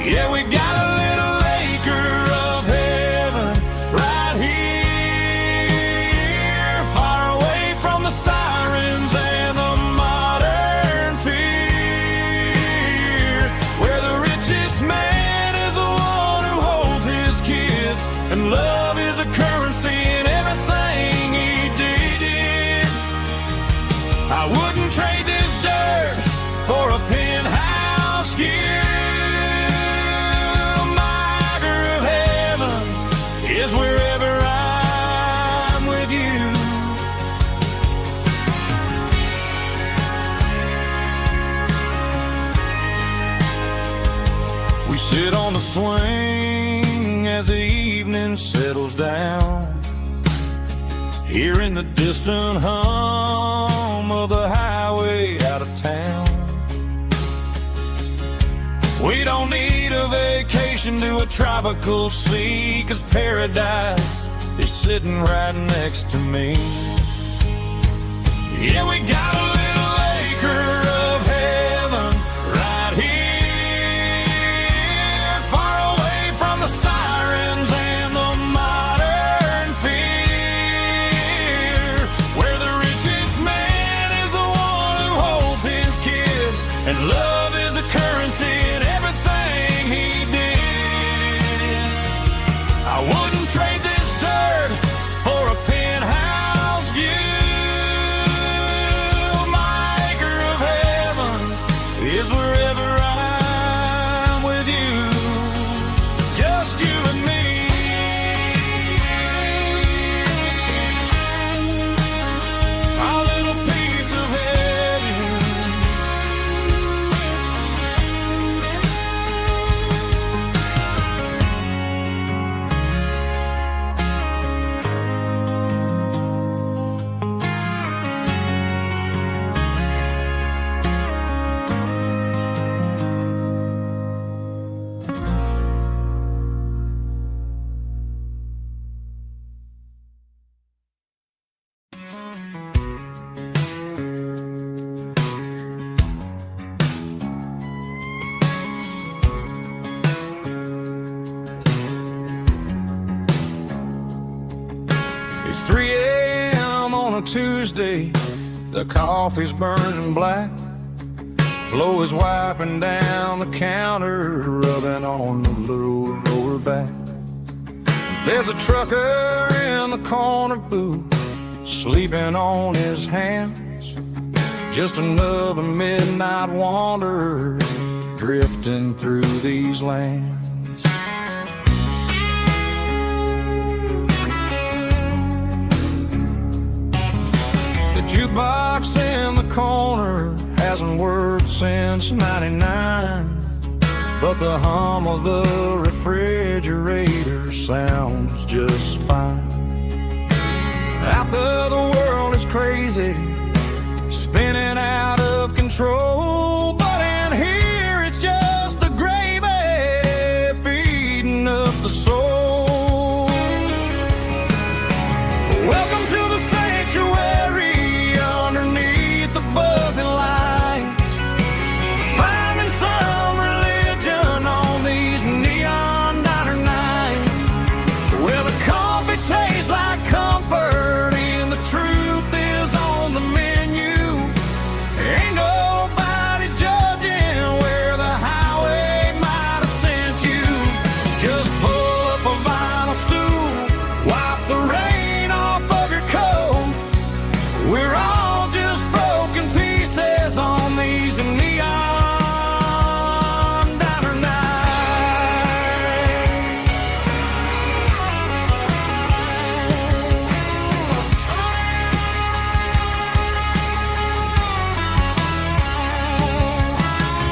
Yeah, we got a little acre of heaven right here, sirens and the modern fear, where the richest man is the one who holds his kids, and love is a currency in everything he did. I wouldn't trade this dirt for a penthouse view. My acre of heaven is wherever I'm with you. We sit on the swing as the evening settles down, hearing the distant hum of the highway out of town. We don't need a vacation to a tropical sea, 'cause paradise is sitting right next to me. Yeah, we got a little acre of heaven right here, far away from the sirens and the modern fear, where the richest man is the one who holds his kids, and love is a currency in everything he did. I wouldn't trade this dirt for a penthouse view. My Tuesday, the coffee's burning black. Flo is wiping down the counter, rubbing on the lower back. There's a trucker in the corner booth, sleeping on his hands. Just another midnight wanderer, drifting through these lands. The jukebox in the corner hasn't worked since '99, but the hum of the refrigerator sounds just fine. Out there the world is crazy, spinning out of control, but in here it's just the gravy feeding up the soul. Welcome to the sanctuary underneath the buzzing lights, finding some religion on these neon diner nights, where the coffee tastes like comfort and the truth is on the menu. Ain't nobody judging where the highway might have sent you. Just pull up a vinyl stool, wipe the rain off of your coat. We're all just broken pieces on these neon diner nights.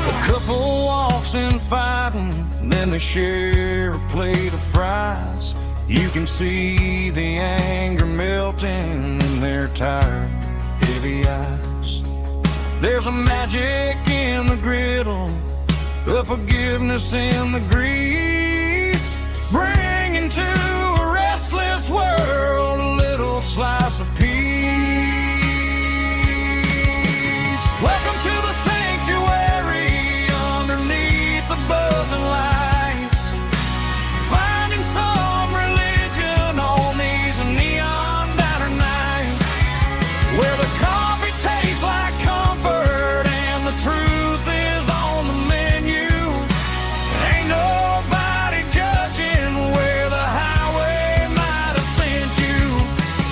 A couple walks in fighting, then they share a plate of fries. You can see the anger melting in their tired, heavy eyes. There's a magic in the griddle, a forgiveness in the grease, bringing to a restless world a little slice of peace. Welcome to the sanctuary underneath the buzzing lights, finding some religion on these neon diner nights, where the coffee tastes like comfort and the truth is on the menu. Ain't nobody judging where the highway might have sent you.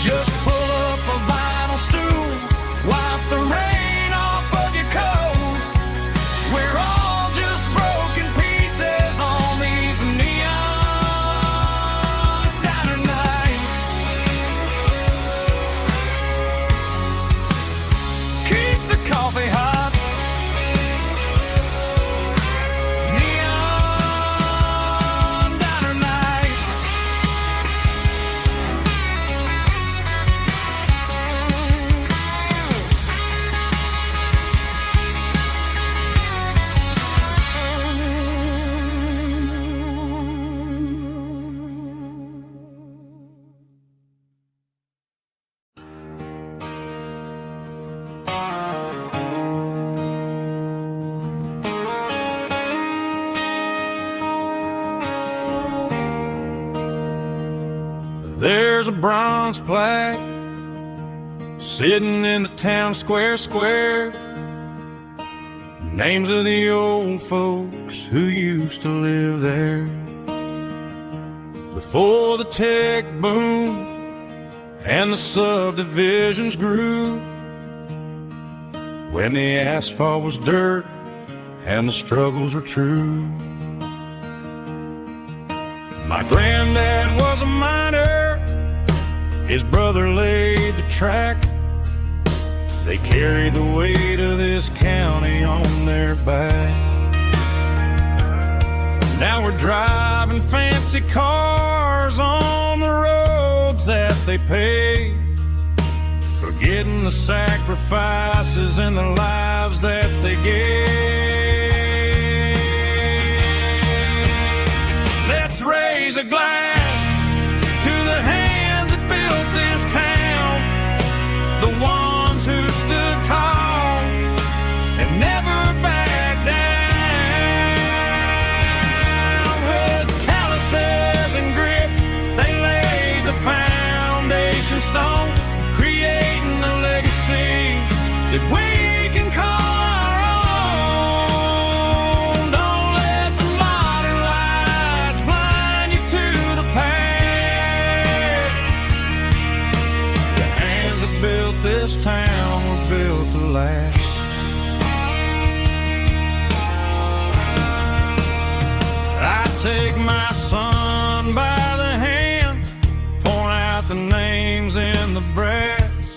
Just pull up a vinyl stool, wipe the rain off of your coat. We're all just broken pieces on these neon diner nights. Keep the coffee hot. Neon diner nights. There's a bronze plaque sitting in the town square. Names of the old folks who used to live there before the tech boom and the subdivisions grew, when the asphalt was dirt and the struggles were true. My granddad was a miner, his brother laid the track. They carried the weight of this county on their back. Now we're driving fancy cars on the roads that they paved, forgetting the sacrifices and the lives that they gave. Let's raise a glass to the hands that built this town, the ones who stood tall and never backed down. With calluses and grit, they laid the foundation stone, creating take my son by the hand, point out the names in the brass,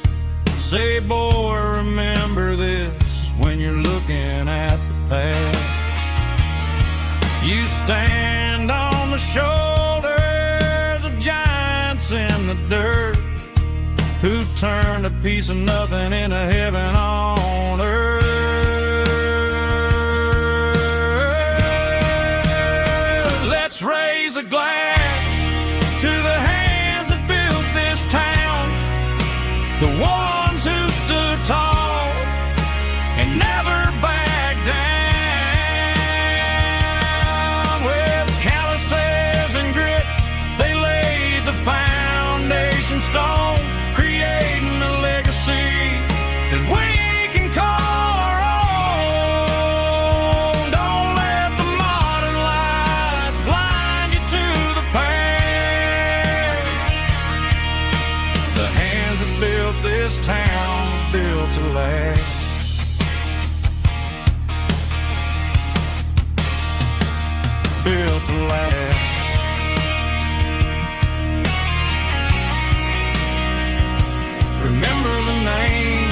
say, boy, remember this when you're looking at the past. You stand on the shoulders of giants in the dirt, who turned a piece of nothing into heaven on earth. Let's raise a glass to the hands that built this town, the ones who stood tall and never backed down. With calluses and grit, they laid the foundation stone, creating a legacy that we can call our own. Don't let the modern lights blind you to the past. The hands that built this town built to last. Built to last. Remember the names.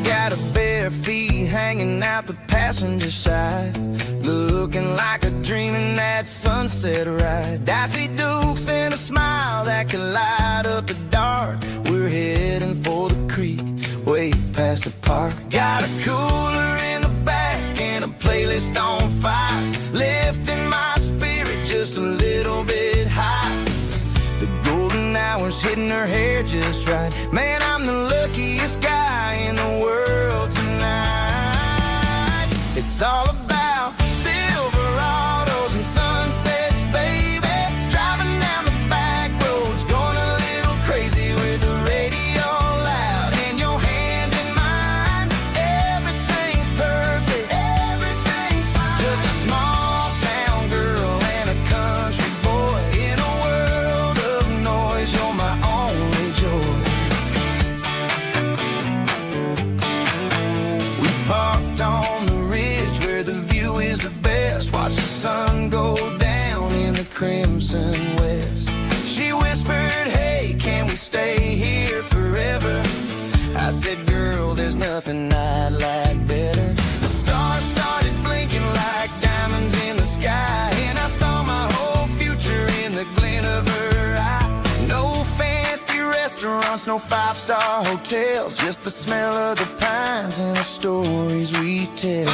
Got her bare feet hanging out the passenger side, looking like a dream in that sunset ride. I see Dukes and a smile that can light up the dark. We're heading for the creek, way past the park. Got a cooler in the back and a playlist on fire, lifting my spirit just a little bit high. The golden hours hitting her hair just right. Man, I'm the luckiest guy in the world tonight. It's all about Silverados and sunsets, baby. Driving down the back roads, going a little crazy with the radio loud and your hand in mine. Everything's perfect, everything's fine. Just a small town girl and a country boy in a world of noise. You're my only joy. We parked on the ridge where the view is the best. Watch the sun go down in the crimson west. She whispered, hey, can we stay here forever? I said, girl, there's nothing I'd like better. The stars started blinking like diamonds in the sky, and I saw my whole future in the glint of her eye. No fancy restaurants, no five-star hotels, just the smell of the pines and the stories we tell.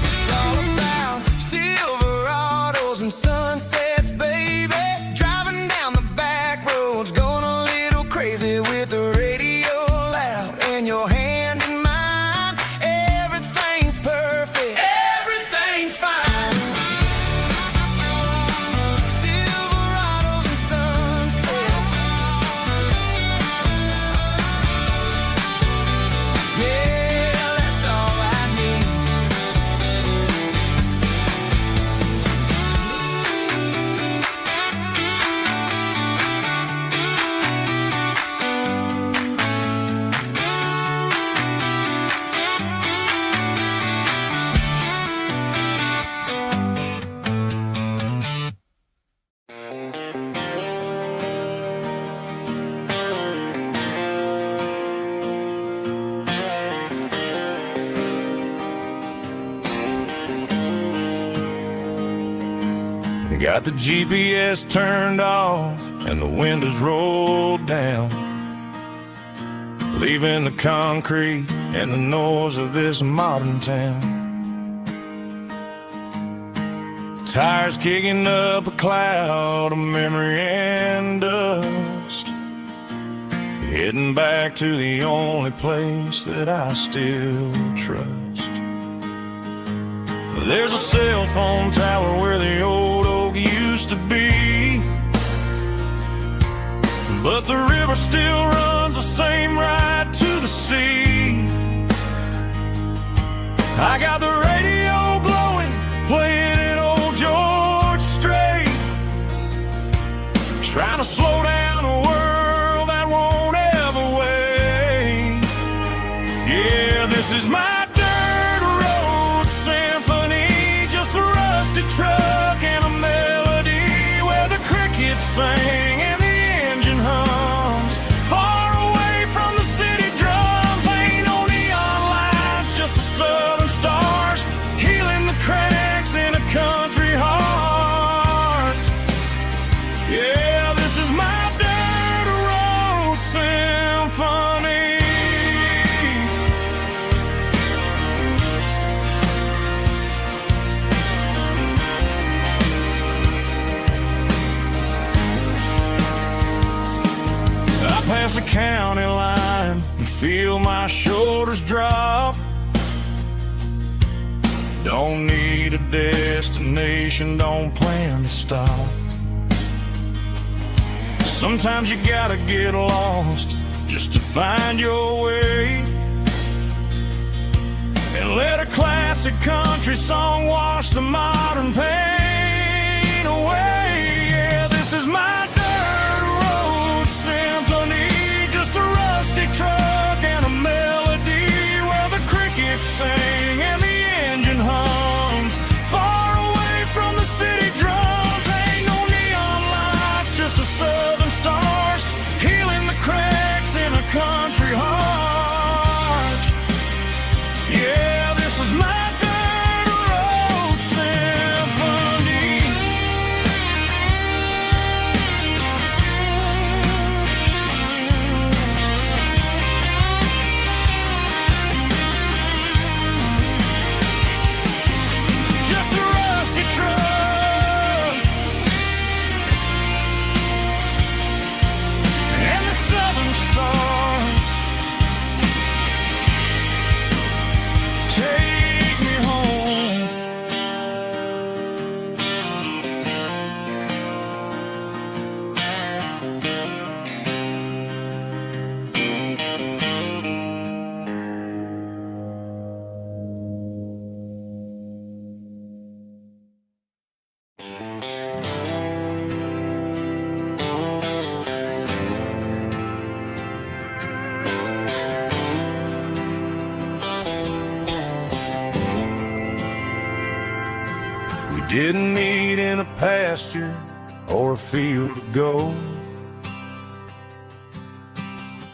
It's all about Silverados and sunsets, baby. Driving down the back roads, going a little crazy with the radio loud and your hand in mine. Everything's perfect. Got the GPS turned off and the windows rolled down, leaving the concrete and the noise of this modern town. Tires kicking up a cloud of memory and dust, heading back to the only place that I still trust. There's a cell phone tower where the old oak used to be, but the river still runs the same right to the sea. I got the radio glowing, playing it old George Strait, trying to slow down a world that won't ever wait. Yeah, this is my dirt road symphony, just a rusty truck and a melody where the crickets sing and the engine hums. Far away from the city drums, ain't no neon lights, just the southern stars healing the cracks in a country heart. Yeah, this is my dirt road symphony. I pass the county line and feel my shoulders drop. Don't need a destination, don't plan to stop. Sometimes you gotta get lost just to find your way, and let a classic country song wash the modern pain away. Yeah, this is my dirt road symphony, just a rusty truck and a melody where the crickets sing and the engine hums. Far away from the city drums, ain't no neon lights, just the southern stars healing the cracks in a country heart. Yeah, this is my dirt road symphony. Just a rusty truck and the southern stars take me home. We didn't meet in a pasture or a field of gold.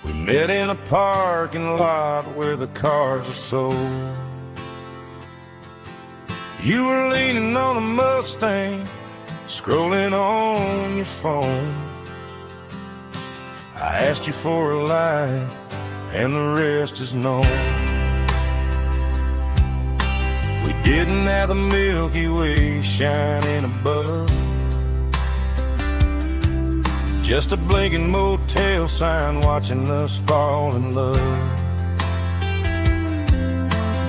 We met in a parking lot where the cars are sold. You were leaning on a Mustang, scrolling on your phone. I asked you for a light, and the rest is known. We didn't have the Milky Way shining above, just a blinking motel sign watching us fall in love.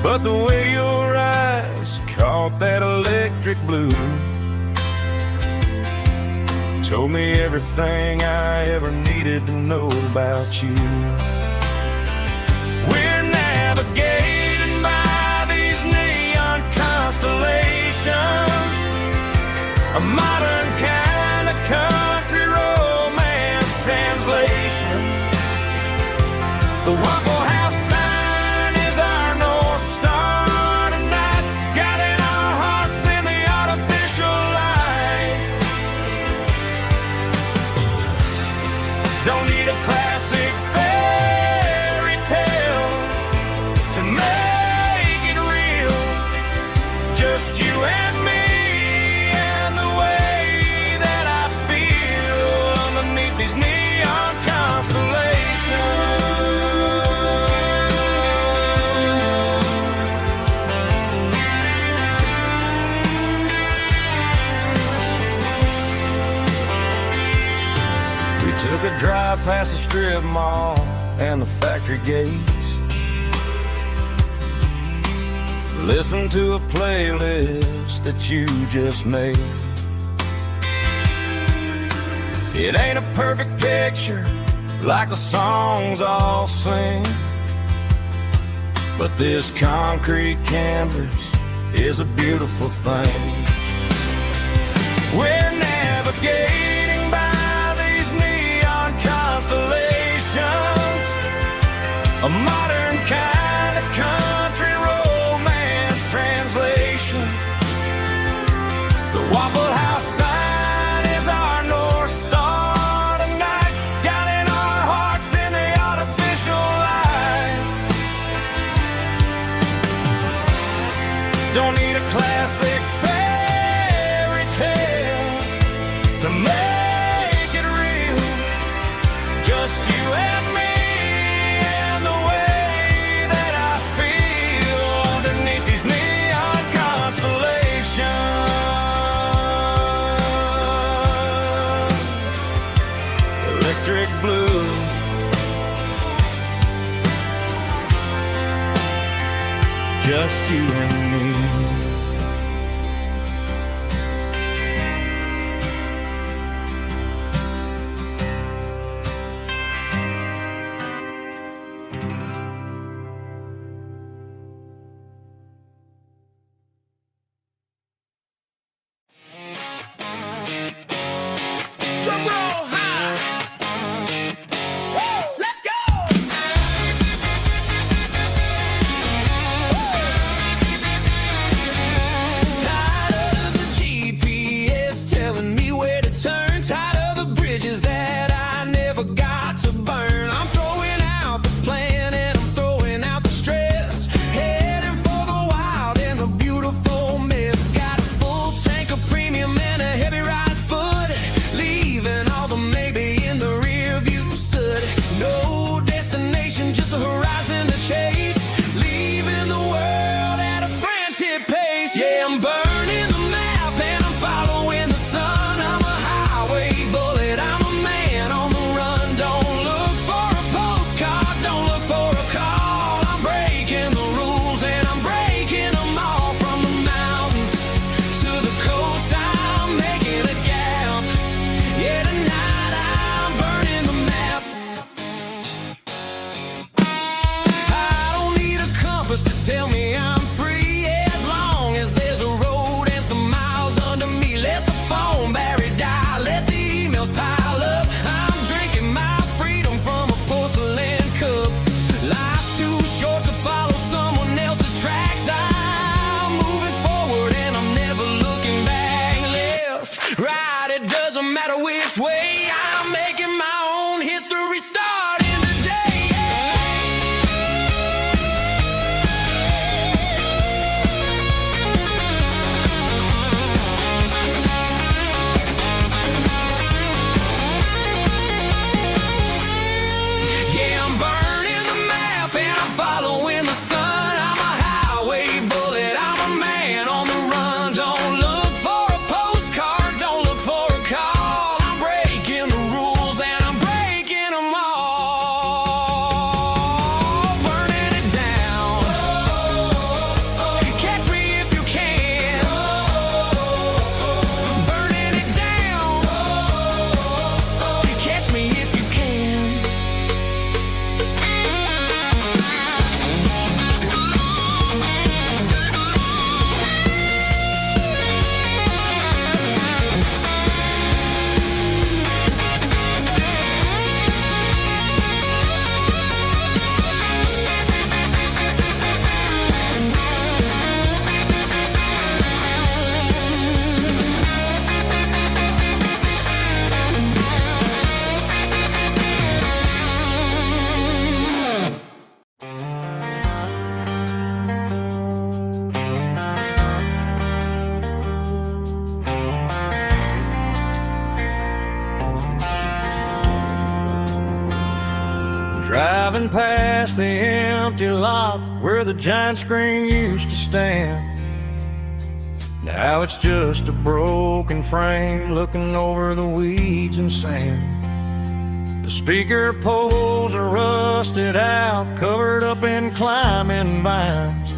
But the way your eyes caught that electric blue told me everything I ever needed to know about you. We're navigating by these neon constellations, a modern kind of country romance translation. The Waffle House sign is our North Star tonight, guiding our hearts in the artificial light. Don't need a classic fairy tale to make it real, just you and me and the way neon constellation. We took a drive past the strip mall and the factory gates. Listen to a playlist that you just made. It ain't a perfect picture like the songs all sing, but this concrete canvas is a beautiful thing. We're navigating by these neon constellations, a modern kind of country romance translation. The Waffle House sign is our North Star tonight, guiding our hearts in the artificial light. Don't need a classic fairy tale to make it real, just you and me and the way that I feel underneath these neon constellations. Electric blue, just you and me. Drum roll high. Woo, let's go. Driving past the empty lot where the giant screen used to stand. Now it's just a broken frame looking over the weeds and sand. The speaker poles are rusted out, covered up in climbing vines.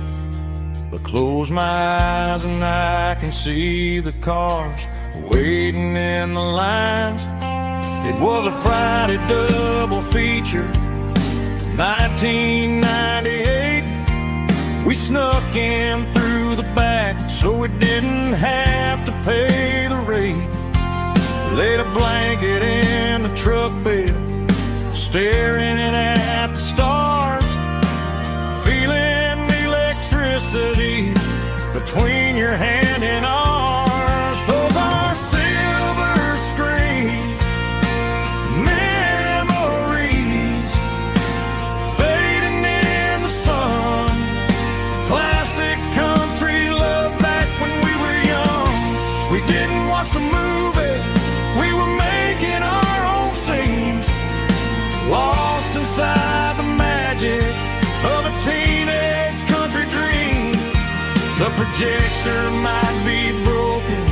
But close my eyes and I can see the cars waiting in the lines. It was a Friday double feature, 1998. We snuck in through the back so we didn't have to pay the rate. Laid a blanket in the truck bed, staring at the stars, feeling the electricity between your hand and ours. Those are silver screen memories fading in the sun. Classic country love back when we were young. We didn't watch the movie, we were making our own scenes, lost inside the magic of a teenage country dream. The projector might be broken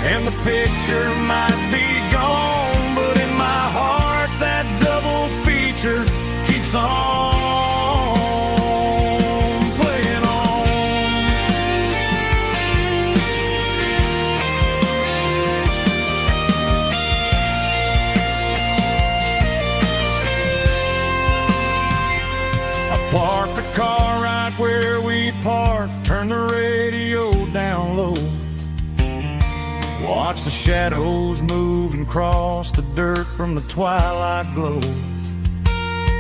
and the picture might be gone, but in my heart that double feature keeps on playing on. I parked the car right where we parked, turned the radio down low, watch the shadows move and cross the dirt from the twilight glow.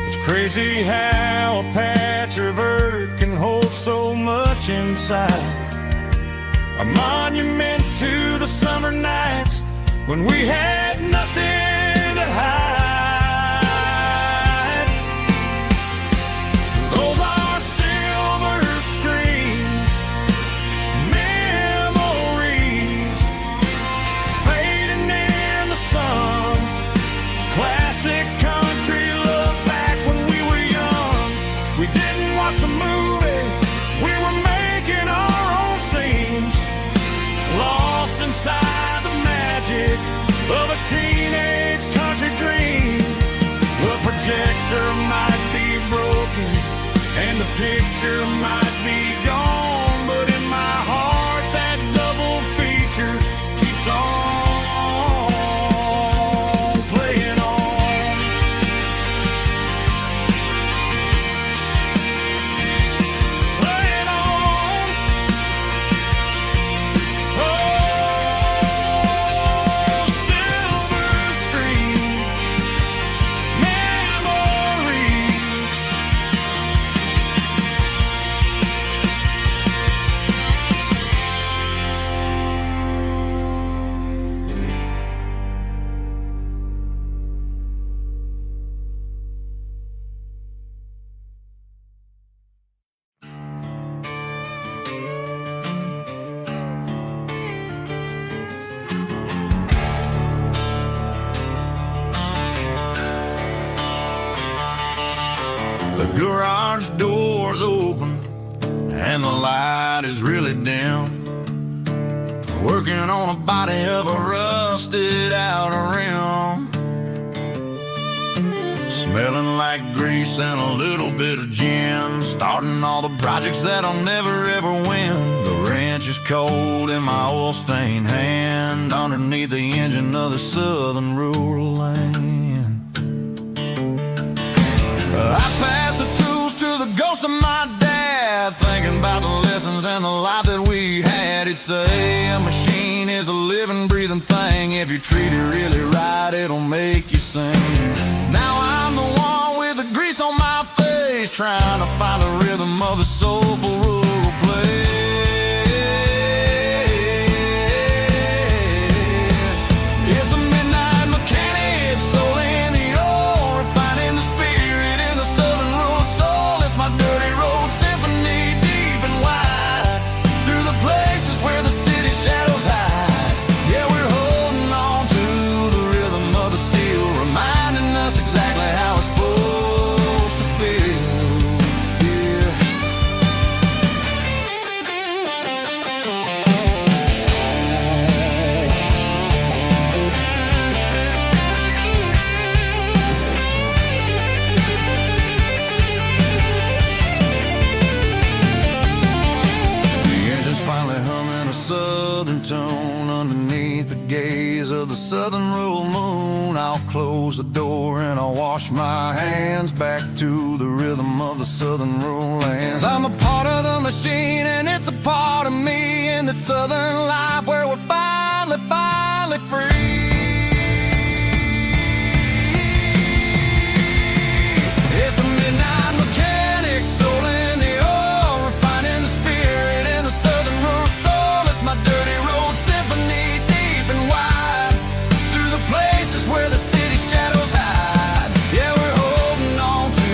It's crazy how a patch of earth can hold so much inside. A monument to the summer nights when we had nothing to hide. Those are silver screen memories fading in the sun. Classic country love back when we were young. We didn't watch the movie, we were making our own scenes, lost inside the magic of a teenage country dream. The projector might be broken and the picture might be gone, but in my heart that double feature keeps on playing on. Playing on. Oh, silver screen memories. The garage door's open and the light is really dim. Working on a body of a rusted out rim. Smelling like grease and a little bit of gin. Starting all the projects that I'll never ever win. The wrench is cold in my oil-stained hand, underneath the engine of the southern rural land. I pass the tools to the ghost of my dad, thinking about the lessons and the life that we had. He'd say a machine is a living, breathing thing. If you treat it really right, it'll make you sing. Now I'm the one with the grease on my face, trying to find the rhythm of the soulful rural place. It's a midnight mechanic, soul in the ore, refining the spirit in the southern rural soul. It's my dirty road symphony, deep and wide, through the places where the city shadows hide. Yeah, we're holding on to the rhythm of the steel, reminding us exactly how it's supposed to feel. wash my hands back to the rhythm of the southern rural lands. I'm a part of the machine and it's a part of me in the southern life where we're finally free. It's a midnight mechanic, soul in the oil, refining the spirit in the southern rural soul. It's my dirty road symphony, deep and wide, through the places where the city shadows hide. Yeah, we're holding on to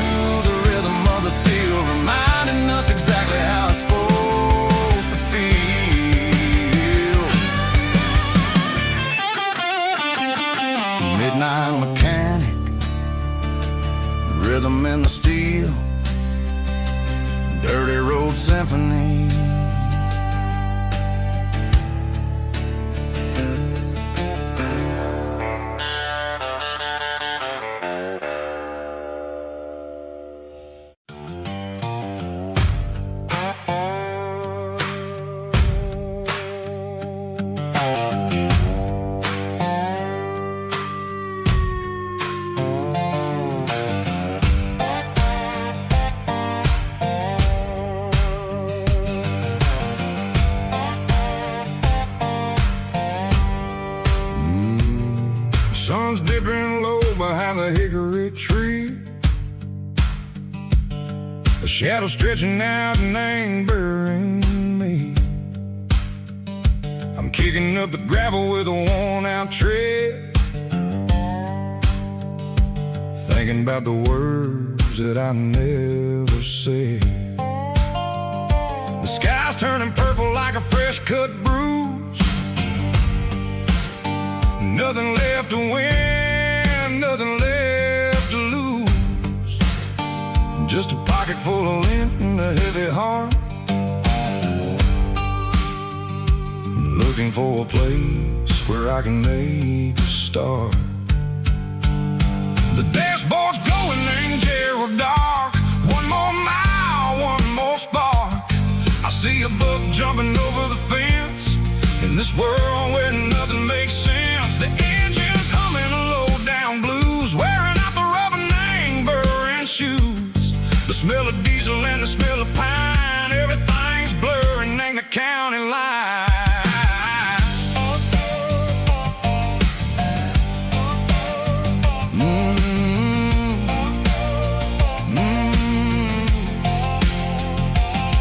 the rhythm of the steel, reminding us exactly how it's supposed to feel. Midnight mechanic, rhythm in the steel, dirty road symphony. Sun's dipping low behind the hickory tree. A shadow stretching out and ain't burying me. I'm kicking up the gravel with a worn-out tread, thinking about the words that I never said. The sky's turning purple like a fresh-cut bruise. Nothing left to win, nothing left to lose. Just a pocket full of lint and a heavy heart, looking for a place where I can make a start. The dashboard's glowing, ain't Gerald dark. One more mile, one more spark. I see a buck jumping over the fence in this world where nothing makes sense. The engine's humming low-down blues, wearing out the rubber name, burring shoes. The smell of diesel and the smell of pine, everything's blurring, ain't the county line.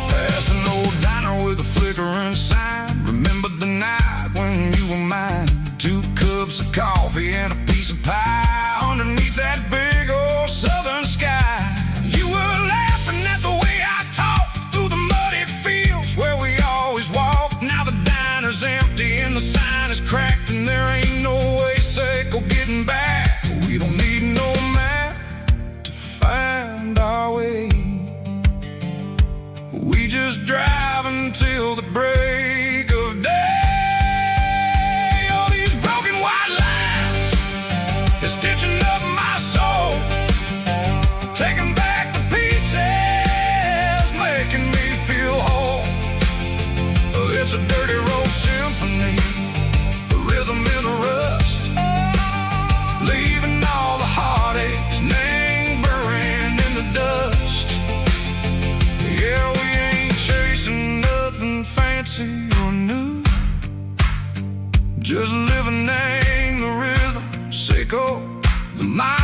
Past an old diner with a flickering sign, remember the night when you were mine. 2 cups of coffee and a piece of pie underneath that big old southern sky. You were laughing at the way I talked through the muddy fields where we always walked. Now the diner's empty and the sign is cracked, and there ain't no way safe or getting back. We don't need no map to find our way. We just drive until the break of day. Taking back the pieces, making me feel whole. It's a dirty road symphony, a rhythm in the rust, leaving all the heartaches, name burning in the dust. Yeah, we ain't chasing nothing fancy or new, just living in the rhythm, sicko, the miles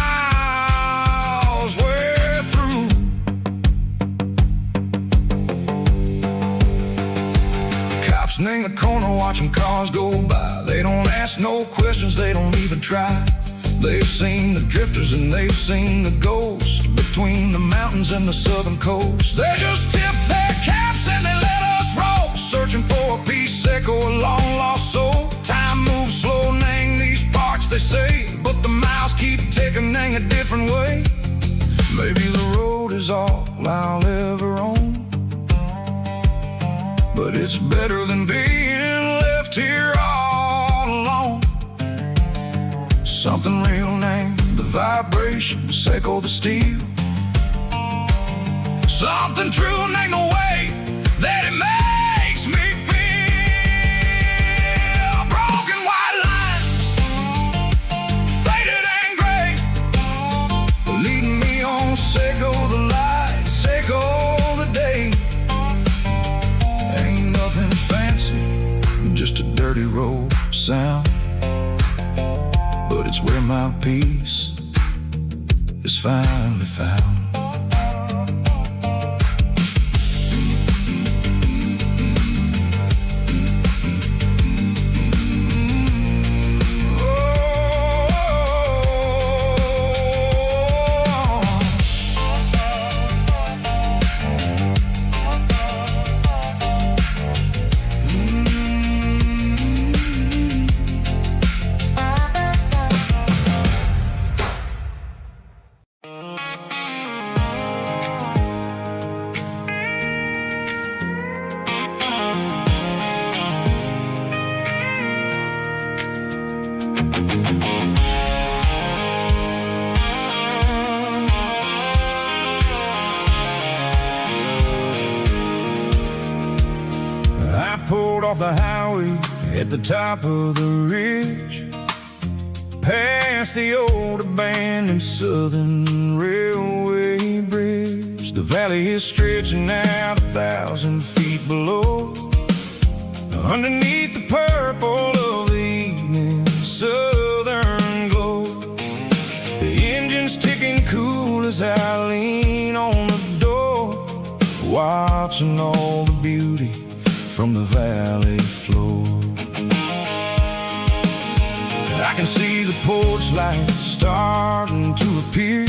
we're through. Cops in the corner watching cars go by. They don't ask no questions, they don't even try. They've seen the drifters and they've seen the ghosts between the mountains and the southern coast. They just tip their caps and they let us roll, searching for a piece sick or a long lost soul. Time moves slow, nang these parts they say, but the miles keep ticking, nang a different way. Maybe the road is all I'll ever own, but it's better than being left here all alone. Something real named the vibrations echo the steel. Something true named the way that it makes me feel. Broken white lines, faded and gray, dirty road sound, but it's where my peace is finally found. I pulled off the highway at the top of the ridge, past the old abandoned Southern Railway bridge. The valley is stretching out 1,000 feet below, underneath the purple of the evening southern glow. The engine's ticking cool as I lean on the door, watching all the beauty from the valley floor. I can see the porch lights starting to appear,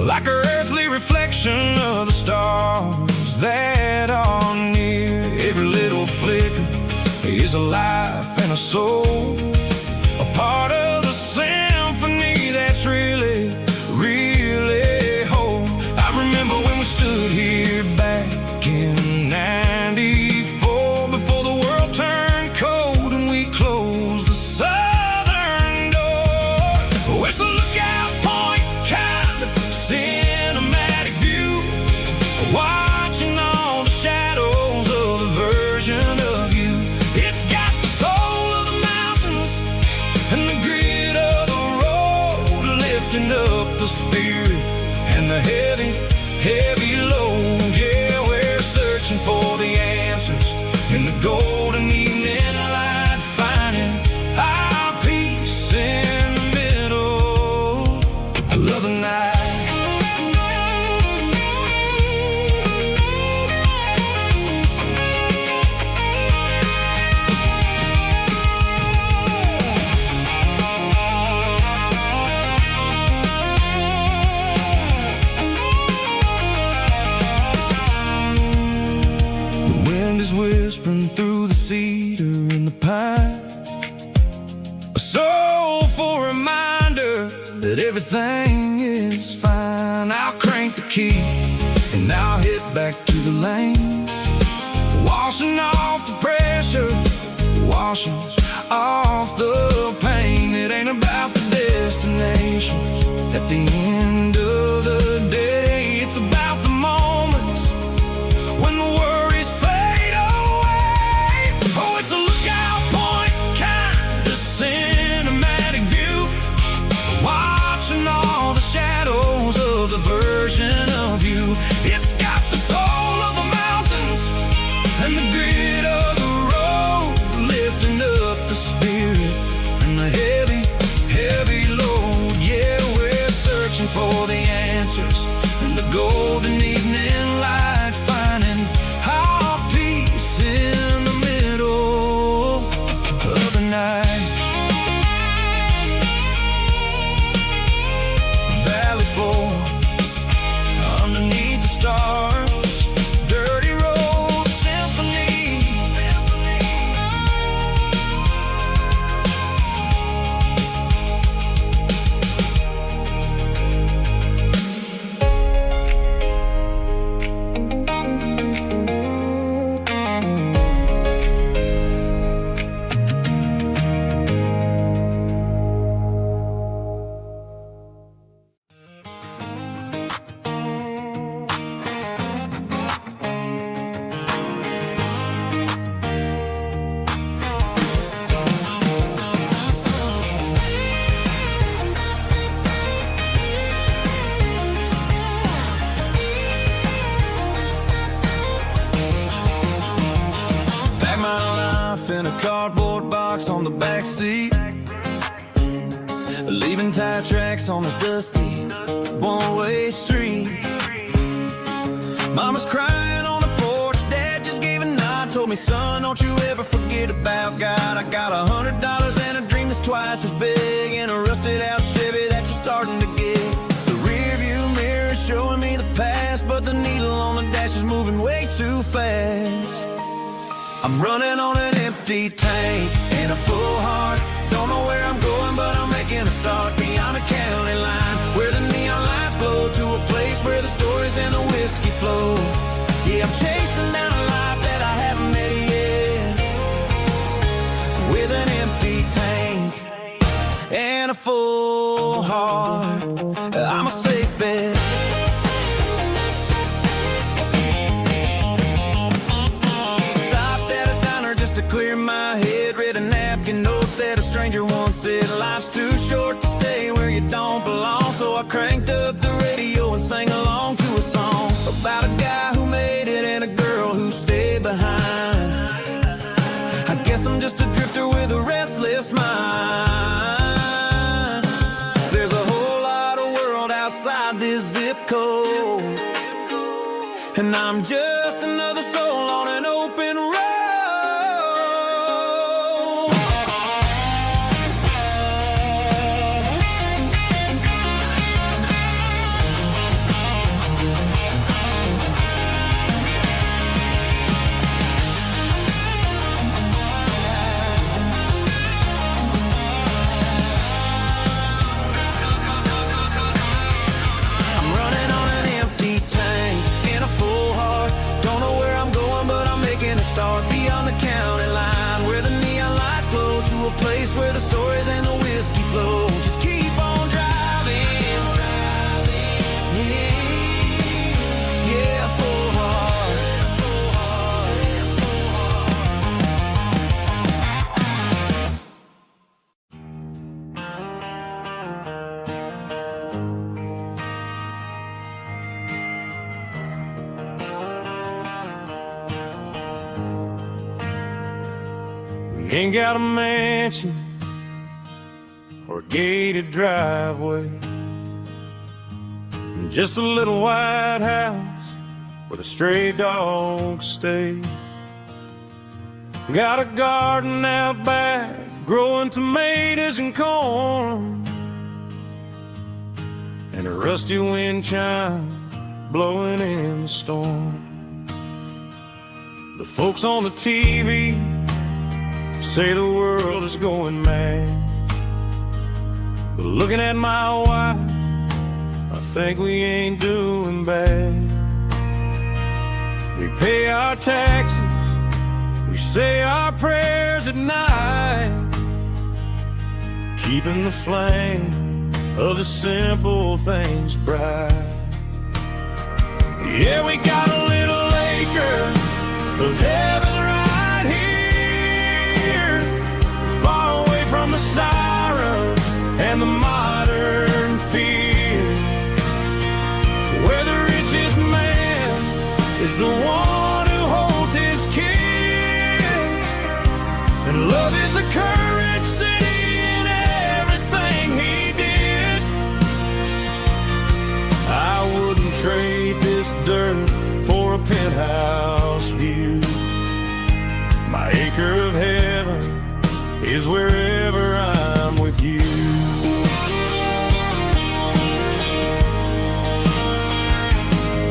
like an earthly reflection of the stars that are near. Every little flicker is a life and a soul, a part of the symphony that's really, really whole. I remember when we stood here back in '94, before the world turned cold and we closed the southern door. Oh, it's a lookout point, kind of cinematic view, watching all the shadows of the version of you. It's got the soul of the mountains and the grit of the road, lifting up the spirit and the heavy, heavy load. Yeah, we're searching for the answers in the golden evening light, finding our peace in the middle of the night. The wind is whispering through the cedar and the pine, a soulful reminder that everything is fine. I'll crank the key and I'll head back to the lane, washing off the pressure, washing off the pain. It ain't about the destinations at the end of the day, it's about the moments when the worries fade away. Oh, it's a lookout point, kind of cinematic view, watching all the shadows of the version of you. It's got the soul of the mountains and the grit of the road, lifting up the spirit and the heavy, heavy load. Yeah, we're searching for the answers in the golden evening light, finding our peace in the middle of the night. Valley floor, underneath the stars, dirty road symphony. on the back seat, leaving tire tracks on this dusty one-way street. Mama's crying on the porch, Dad just gave a nod, told me, son, don't you ever forget about God. I got $100 and a dream that's twice as big, and a rusted out Chevy that you're starting to get. The rear view mirror is showing me the past, but the needle on the dash is moving way too fast. I'm running on an empty tank and a full heart. Don't know where I'm going, but I'm making a start beyond the county line, where the neon lights glow, to a place where the stories and the whiskey flow. Yeah, I'm chasing down a life that I haven't met yet, with an empty tank and a full heart. I'm a safe bet. Clear my head, read a napkin note that a stranger once said, life's too short to stay where you don't belong. So I cranked up the radio and sang along to a song about a guy who made it and a girl who stayed behind. I guess I'm just a drifter with a restless mind. There's a whole lot of world outside this zip code, and I'm just another soul on an open road. Start beyond the county line, where the neon lights glow, to a place where the stories and the whiskey flow. Just keep on driving, yeah, full heart. Ain't got a mansion or a gated driveway, just a little white house where the stray dogs stay. Got a garden out back, growing tomatoes and corn, and a rusty wind chime blowing in the storm. The folks on the TV say the world is going mad, but looking at my wife, I think we ain't doing bad. We pay our taxes, we say our prayers at night, keeping the flame of the simple things bright. Yeah, we got a little acre of heaven right here, far away from the sirens and the modern fear, where the richest man is the one who holds his kids, and love is the currency in everything he did. I wouldn't trade this dirt for a penthouse view. My acre of heaven is wherever I'm with you.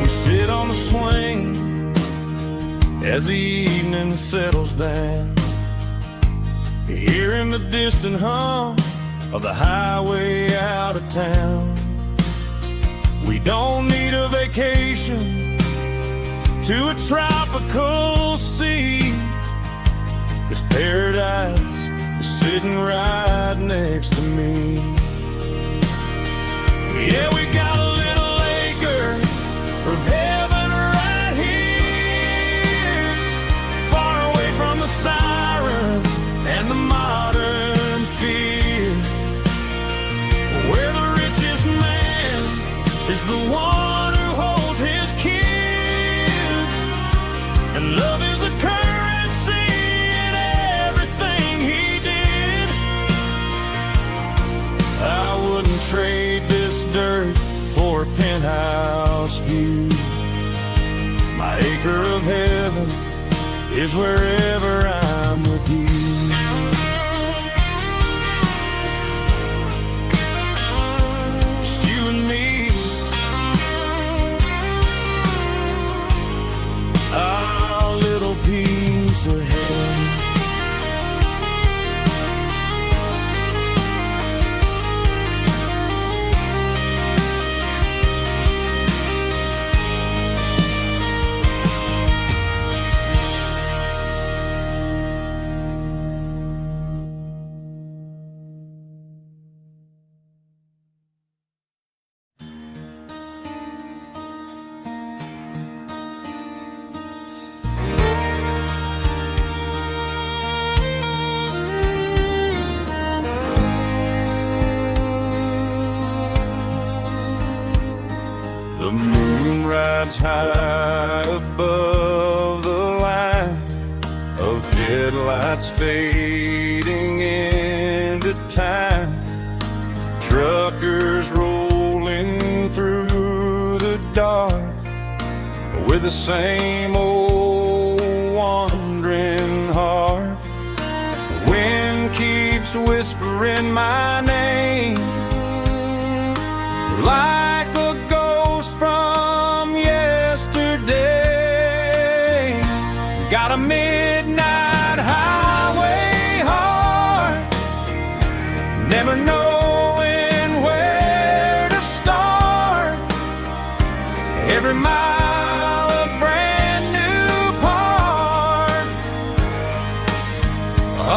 We sit on the swing as the evening settles down, hearing the distant hum of the highway out of town. We don't need a vacation to a tropical sea, 'cause paradise is sitting right next to me. Yeah, we got a little acre of heaven right here, far away from the sirens and the modern fear, where the richest man is the one who holds his kids, and love is the currency in everything he did. penthouse view. My acre of heaven is wherever I'm with you. Just you and me, our little piece of heaven. The moon rides high above the line of headlights fading into time. Truckers rolling through the dark with the same old wandering heart. The wind keeps whispering my name like a ghost from yesterday. Got a midnight highway heart, never knowing where to start. Every mile a brand new part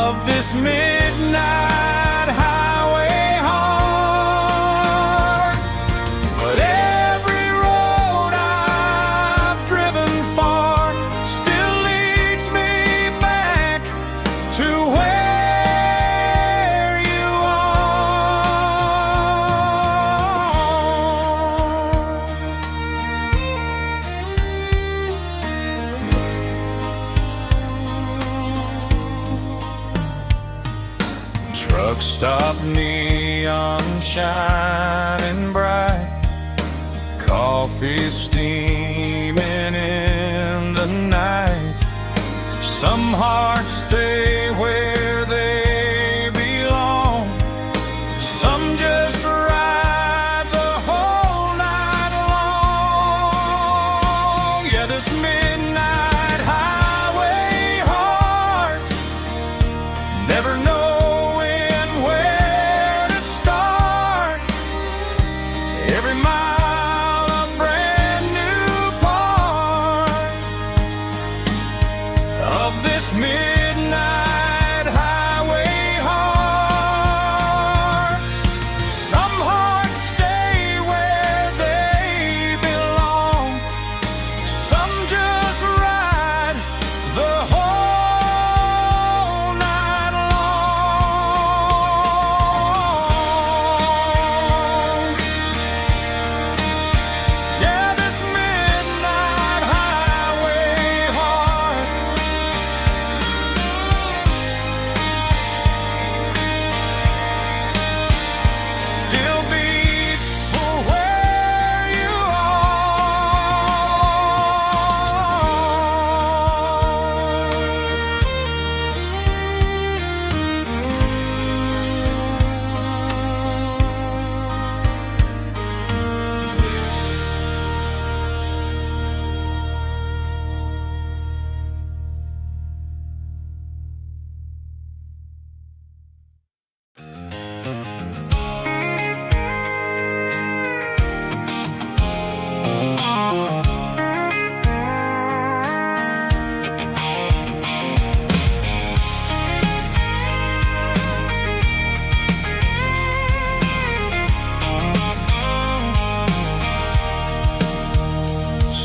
of this midnight highway heart. But every road I've driven far still leads me back to where you are. Truck stop, neon shining bright, coffee steaming in the night. Some hearts stay where they belong, some just ride the whole night long. Yeah, this midnight highway heart, never knowing where to start. Every mile a brand new part of this midnight highway heart. Some hearts stay where they belong, some just ride the whole night long. Yeah, this midnight highway heart still beats for where you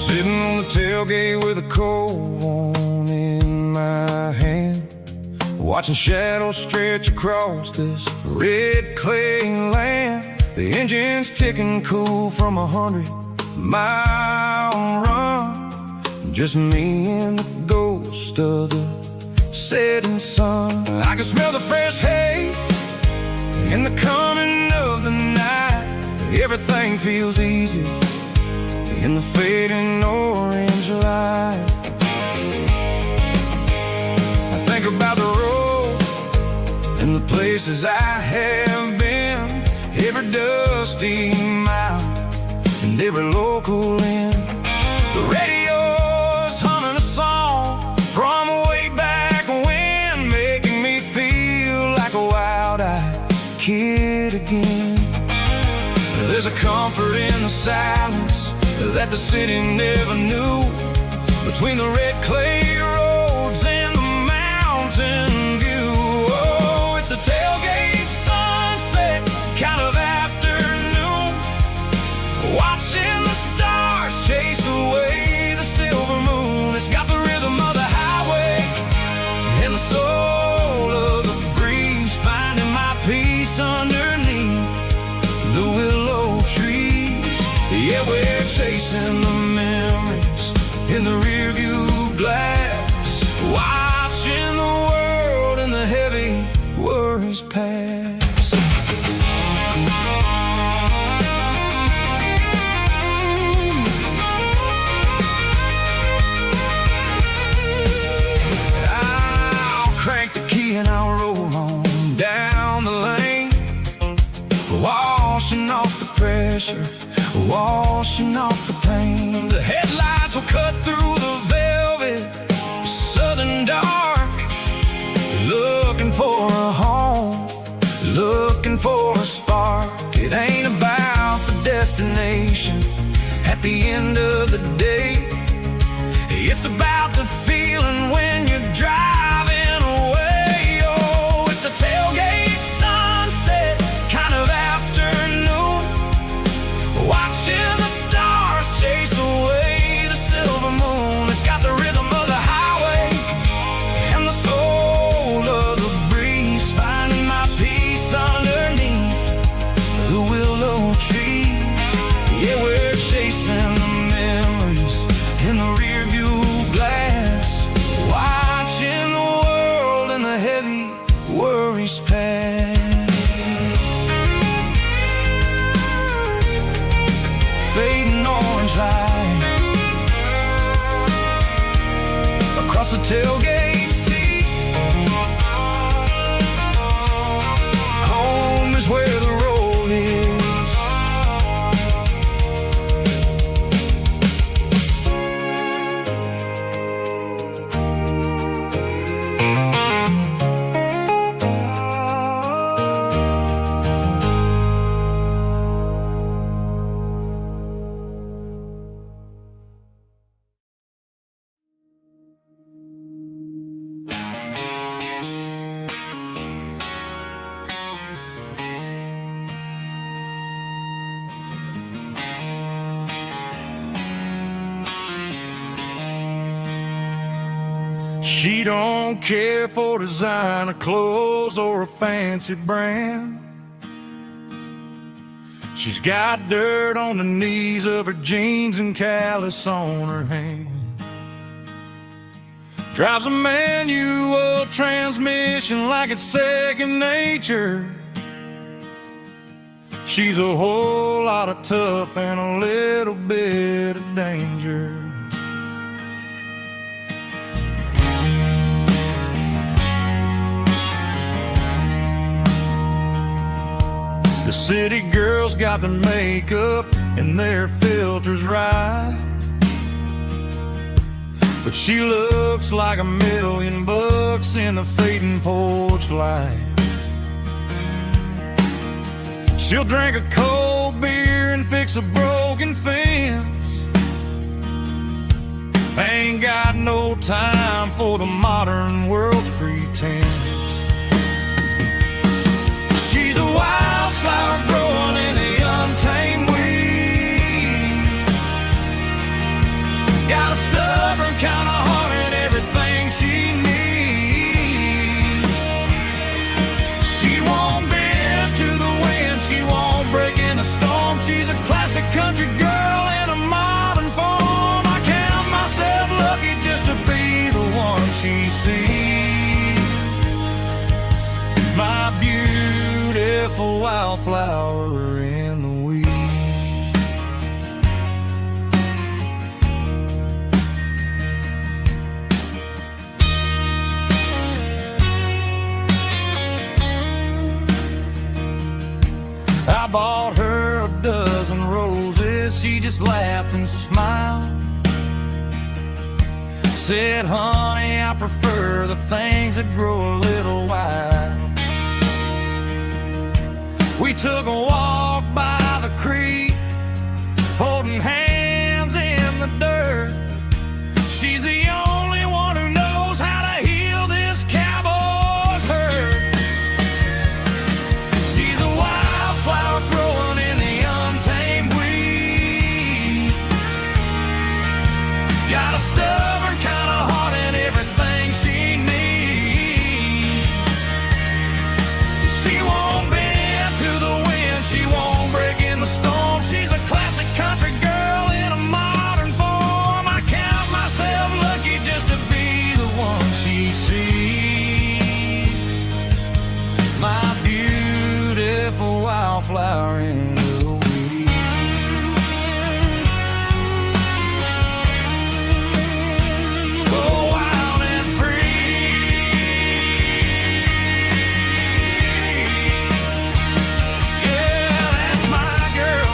sitting on the tailgate with a cold one in my hand, watching shadows stretch across this red clay land. The engine's ticking cool from 100-mile run. Just me and the ghost of the setting sun. I can smell the fresh hay in the coming of the night. Everything feels easy in the fading orange light. I think about the road and the places I have been, every dusty mile and every local inn. The radio's humming a song from way back when, making me feel like a wild-eyed kid again. There's a comfort in the silence that the city never knew, between the red clay roads and the mountain view. Oh, it's a tailgate sunset kind of afternoon, watching the stars chase away the silver moon. It's got the rhythm of the highway and the soul of the breeze, finding my peace underneath the willow trees. Yeah, we're chasing the memories in the rearview glass, watching the world and the heavy worries pass. I'll crank the key and I'll roll on down the lane, washing off the pressure, washing off the pain. The headlights will cut through the velvet southern dark, looking for a home, looking for a spark. It ain't about the destination at the end of the day, it's about the feeling when you're driving away. Oh, it's a tailgate sunset kind of afternoon, watching the stars chase away the silver moon. It's got the rhythm of the highway and the soul of the breeze, finding my peace underneath the willow trees. Yeah, we're chasing the memories in the rearview glass, watching the world and the heavy worries pass. Fading orange light across the tailgate seat. Home is where the road is. She don't care for designer clothes or a fancy brand. She's got dirt on the knees of her jeans and callus on her hand. Drives a manual transmission like it's second nature. She's a whole lot of tough and a little bit of danger. The city girls got their makeup and their filters right, but she looks like $1,000,000 in the fading porch light. She'll drink a cold beer and fix a broken fence. Ain't got no time for the modern world's pretense. She's a wildflower growing in the untamed weeds. Got a stubborn kind of heart and everything she needs. She won't bend to the wind, she won't break in a storm. She's a classic country girl in a modern form. I count myself lucky just to be the one she sees. My beautiful wildflower in the weeds. she just laughed and smiled. Said, honey, I prefer the things that grow a little wild. We took a walk by the creek, holding hands in the dirt. She's the only one who knows how to heal this cowboy's hurt. She's a wildflower growing in the untamed weed. Got a stubborn kind of heart and everything she needs. She won't bend to the wind, she won't break in the storm. She's a classic country girl in a modern form. I count myself lucky just to be the one she sees. My beautiful wildflower in the weed. So wild and free. Yeah, that's my girl.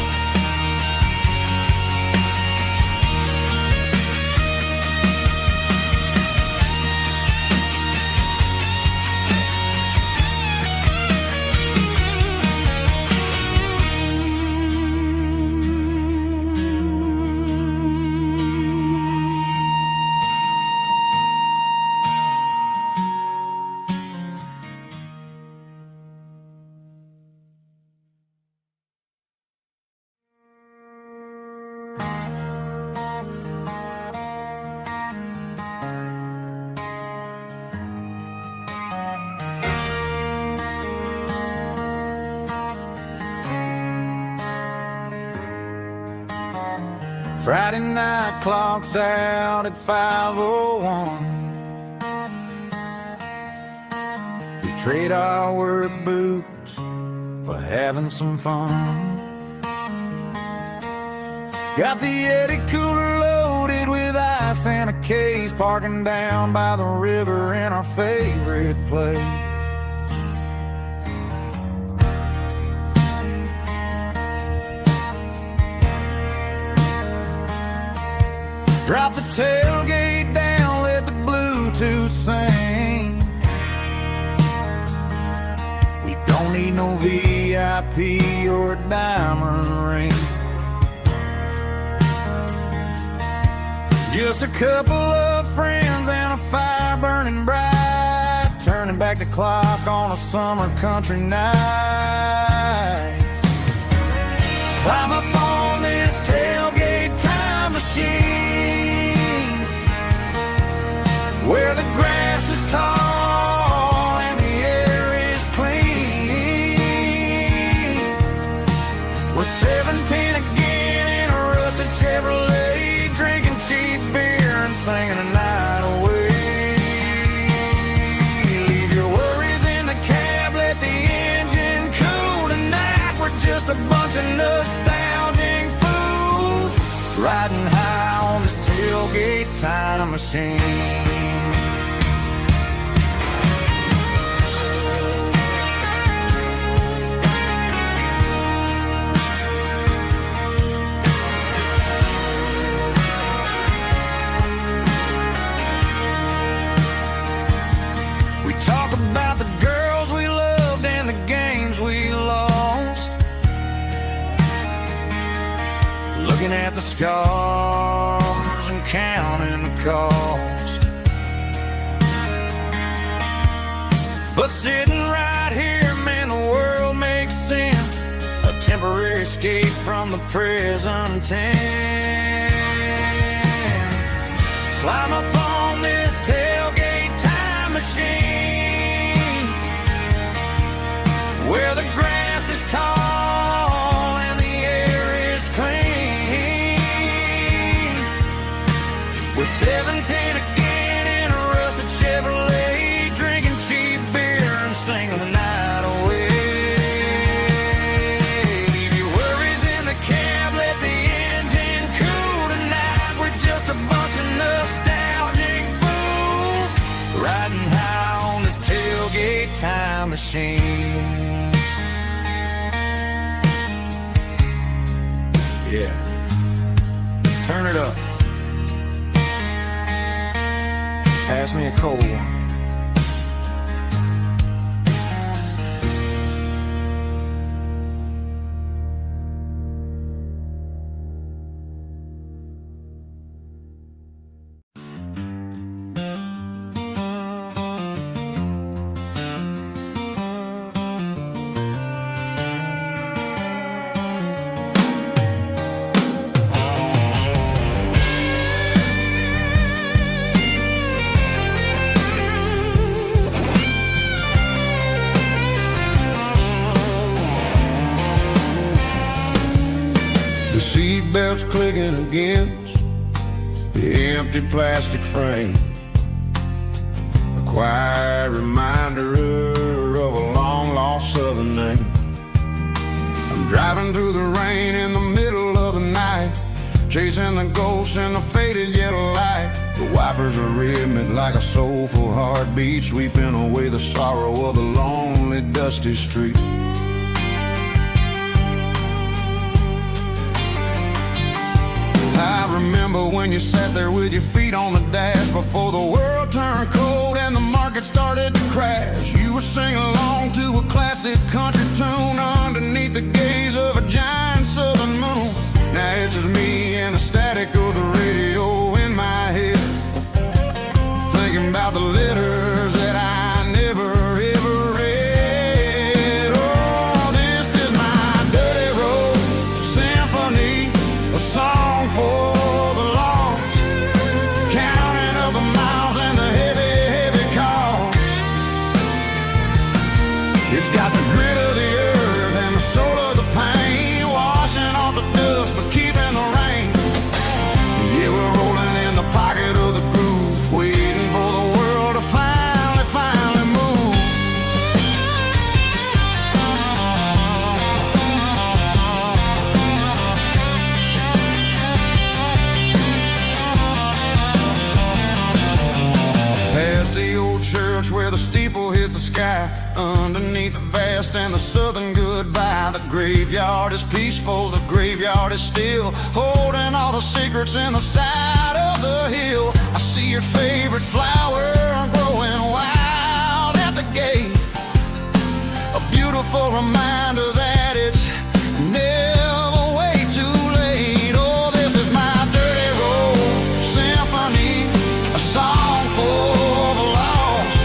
Friday night clock's out at 5:01. We trade our work boots for having some fun. Got the Yeti cooler loaded with ice and a case, parking down by the river in our favorite place. Drop the tailgate down, let the Bluetooth sing. We don't need no VIP or a diamond ring. Just a couple of friends and a fire burning bright, turning back the clock on a summer country night. Climb up on this tailgate time machine, where the grass is tall and the air is clean. We're 17 again in a rusted Chevrolet, drinking cheap beer and singing the night away. Leave your worries in the cab, let the engine cool tonight. We're just a bunch of nostalgic fools, riding high on this tailgate time machine. We talk about the girls we loved and the games we lost, looking at the scars and counting the cost. But sitting right here, man, the world makes sense. A temporary escape from the present tense. Climb up on this tailgate time machine, where the grass is tall and the air is clean. We're 17 again in a rusted Chevrolet, drinking cheap beer and singing the night away. Leave your worries in the cab, let the engine cool tonight. We're just a bunch of nostalgic fools, riding high on this tailgate time machine. Yeah. Turn it up. Pass me a cold one. The seatbelt's clicking against the empty plastic frame, a quiet reminder of a long-lost southern name. I'm driving through the rain in the middle of the night, chasing the ghosts in the faded yellow light. The wipers are rhythmic like a soulful heartbeat, sweeping away the sorrow of the lonely, dusty street. I remember when you sat there with your feet on the dash before the world turned cold and the market started to crash. You were singing along to a classic country tune underneath the gaze of a giant southern moon. Now it's just me and the static of the radio in my head, thinking about the letters that I never ever read. Oh, this is my dirty road symphony, a song for the lost, counting up the miles and the heavy, heavy cost. It's got the grit of the earth and the soul of the pain, washing off the dust but keeping the rain. Yeah, we're rolling in the pocket of the groove, waiting for the world to finally move. Past the old church where the steeple hits the sky, underneath the vast and the southern goodbye. The graveyard is peaceful, the graveyard is still, holding all the secrets in the side of the hill. I see your favorite flower growing wild at the gate, a beautiful reminder that it's never way too late. Oh, this is my dirty road symphony, a song for the lost,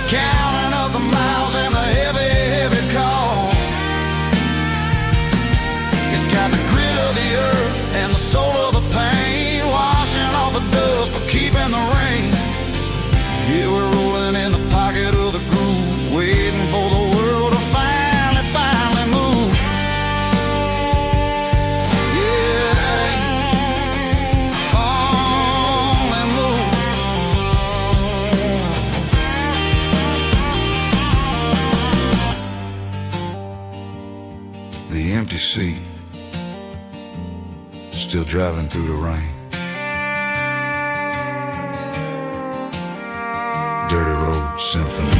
counting up the miles and the heavy, heavy call. It's got the grit of the earth and the soul of the pain, washing off the dust but keeping the rain. Yeah, we're rolling in the pocket of the groove, waiting for the world to finally move. Yeah, finally move. The empty seat, still driving through the rain. Dirty Road Symphony.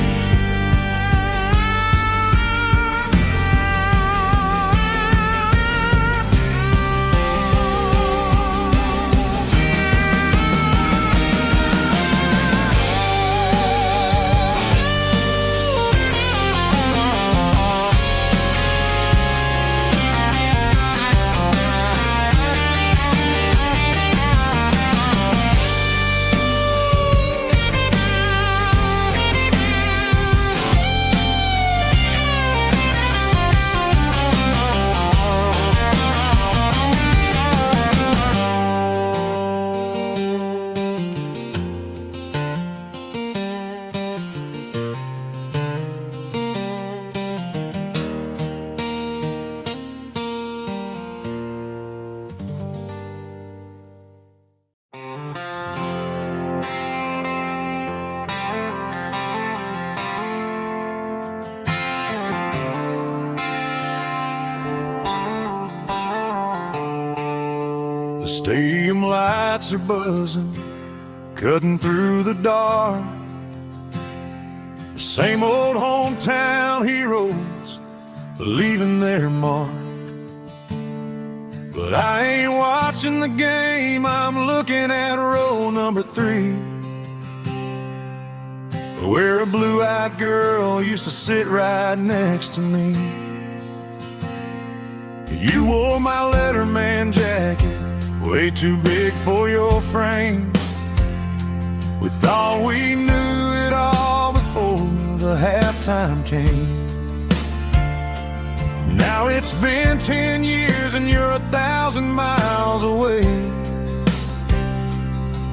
The stadium lights are buzzing, cutting through the dark. The same old hometown heroes leaving their mark. But I ain't watching watching the game, I'm looking at row number 3, where a blue-eyed girl used to sit right next to me. You wore my Letterman jacket, way too big for your frame. We thought we knew it all before the halftime came. Now it's been 10 years and you're 1,000 miles away.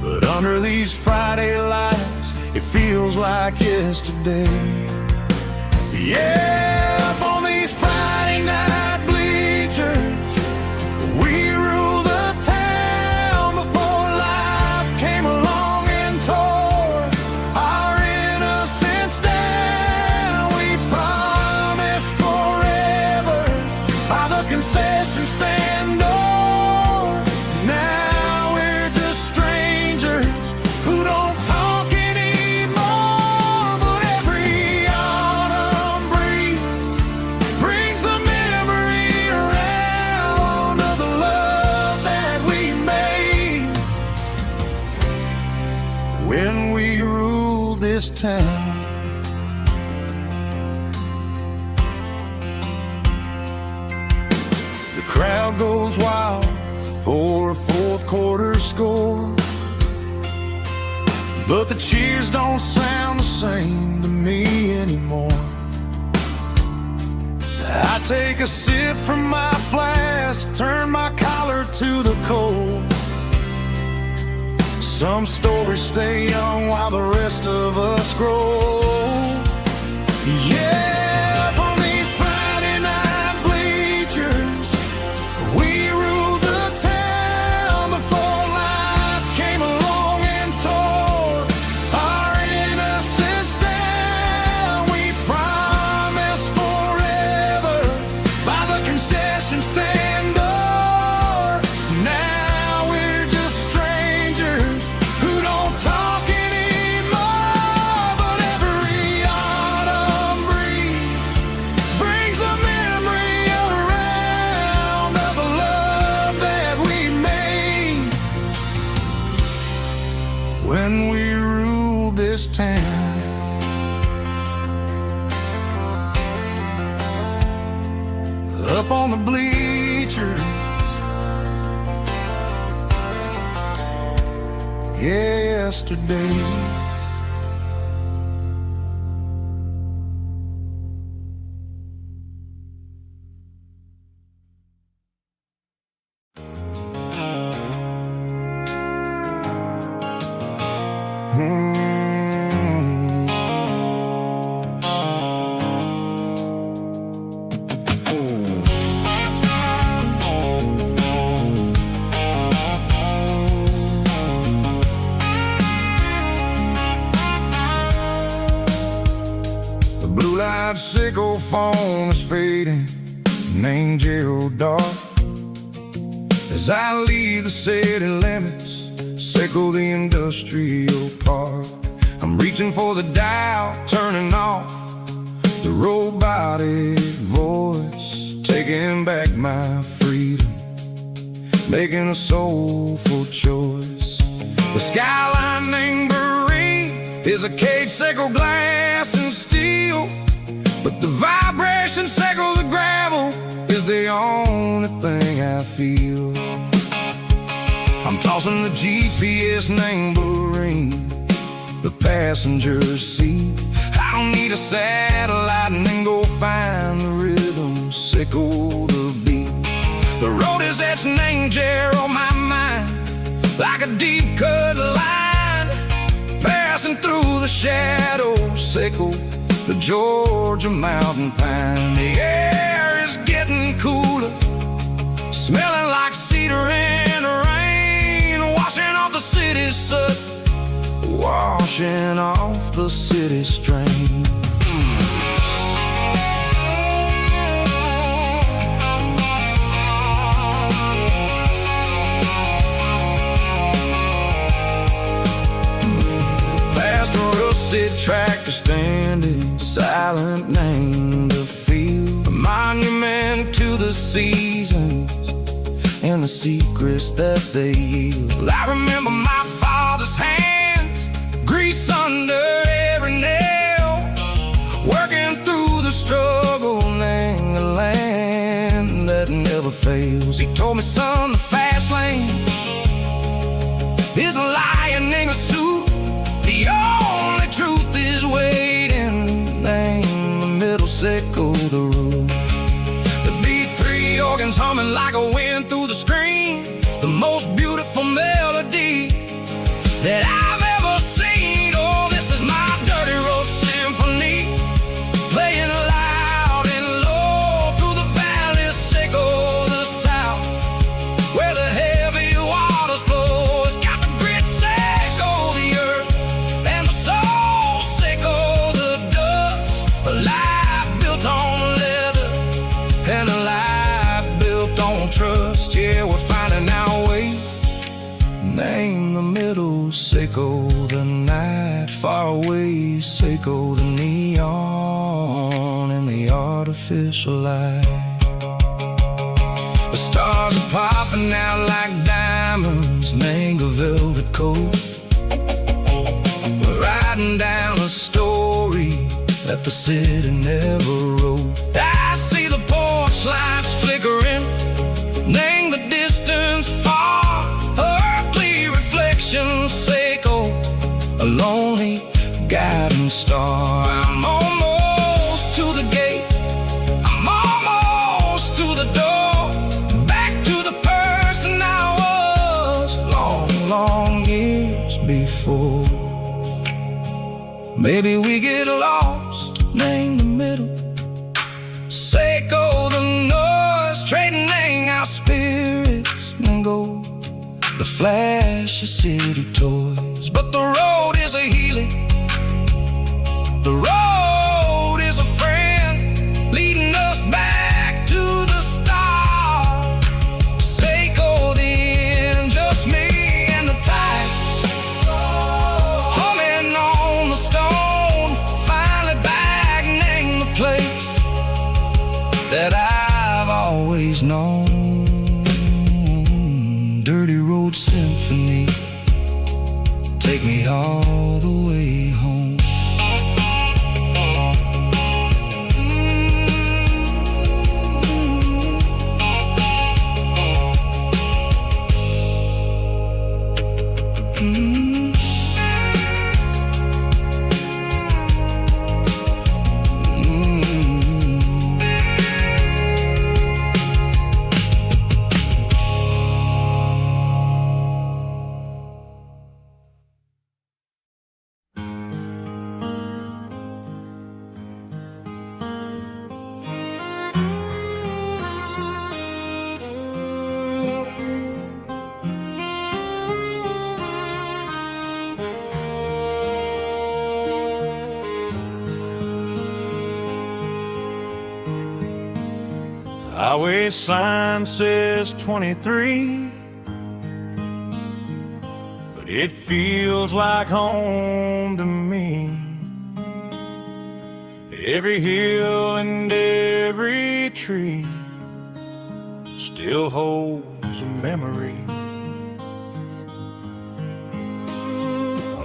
But under these Friday lights, it feels like yesterday. Yeah, up on these Friday night bleachers, we rule the town before life came along and tore our innocence down. We promised forever by the concession stand door. Now we're just strangers who don't talk anymore. But every autumn breeze brings the memory around of the love that we made when we ruled this town. The crowd goes wild for a fourth quarter score, but the cheers don't sound the same to me anymore. I take a sip from my flask, turn my collar to the cold. Some stories stay young while the rest of us grow. Yeah, up on these Friday night bleachers, we ruled the town before life came along and tore our innocence down. We promised forever by the concession stand door. Now we're just strangers who don't talk anymore. But every autumn breeze brings the memory around of the love that we made when we ruled this town. Up on the bleachers, yesterday. The blue-light sickle foam is fading, an angel dark. As I leave the city limits, sickle the industrial park. I'm reaching for the dial, turning off the robotic voice, taking back my freedom, making a soulful choice. The skyline named Marine is a cage, sickle glass and steel, but the vibration sickle the gravel is the only thing I feel. I'm tossing the GPS named Marine, the passenger seat. I don't need a satellite and then go find the rhythm, sickle the beat. The road is etched and angel on my mind, like a deep cut line, passing through the shadows, sickle the Georgia mountain pine. The air is getting cooler, smelling like cedar and rain, washing off the city's soot, washing off the city strain. Past a rusted tractor standing silent, named the field, a monument to the seasons and the secrets that they yield. I remember my father's hands, grease under every nail, working through the struggle in the land that never fails. He told me, son, the fast lane is a lion in a suit. The only truth is waiting. Name the middle, sickle the root. The beat, three organs humming like a wind through the screen. The most beautiful melody that I've ever seen. Oh, this is my dirty road symphony, playing loud and low through the valleys, sickle the south, where the heavy waters flow. It's got the grit, sickle the earth, and the soul, sickle the dust. A life built on leather and a life built on trust. Yeah, we're finding our way. Name the middle, sickle the night, far away, sickle the neon and the artificial light. The stars are popping out like diamonds, mango velvet coat. We're riding down a story that the city never wrote. I see the porch lights flickering, name the distance far, earthly reflections, sickle a lonely guiding star. I'm almost to the gate, I'm almost to the door, back to the person I was long, long years before. Maybe we get lost, name the middle, sickle the noise, trading our spirits and gold, the flash of city toys. But the road is a healing, the road is a friend, leading us back to the start. Sickle the end, just me and the tides, humming on the stone, finally back, name the place that I've always known. Dirty road symphony, take me all the way home. Highway sign says 23, but it feels like home to me. Every hill and every tree still holds a memory.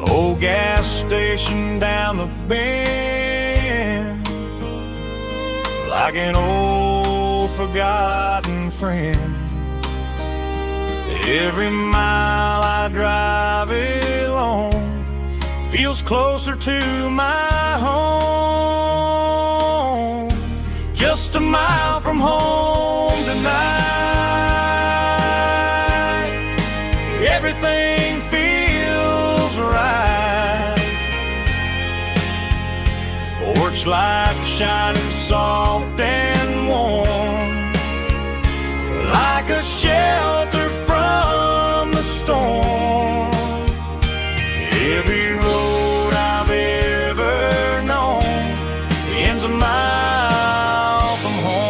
Old gas station down the bend, like an old forgotten friend. Every mile I drive it along feels closer to my home. Just a mile from home tonight, everything feels right. Porch light shining soft and warm, like a shelter from the storm. Every road I've ever known ends a mile from home.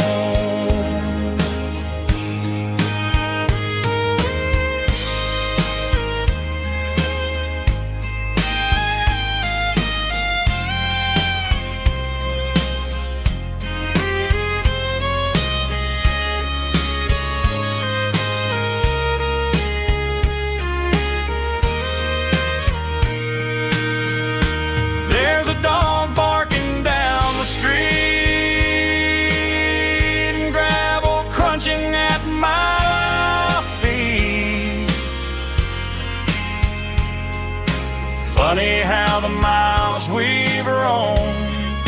Funny how the miles we've roamed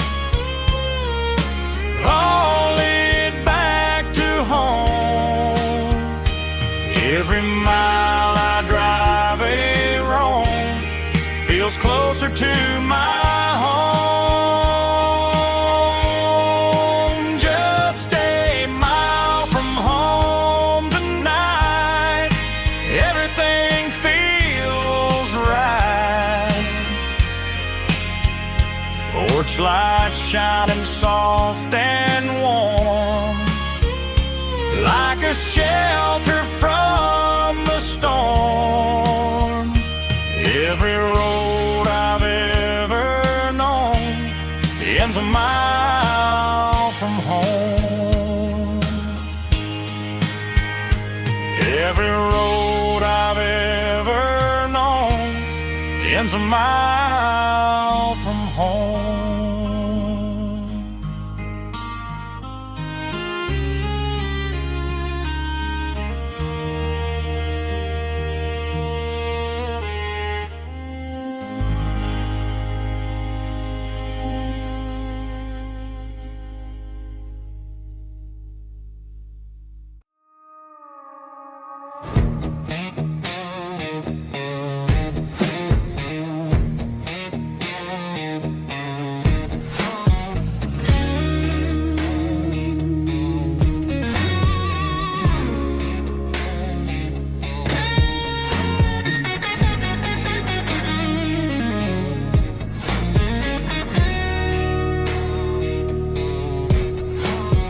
all lead back to home. Every mile I drive a roam feels closer to my home. Just a mile from home tonight, everything feels right. Porch light shining soft and warm, like a shelter from the storm. Every road I've ever known ends a mile from home. Every road I've ever known ends a mile from home.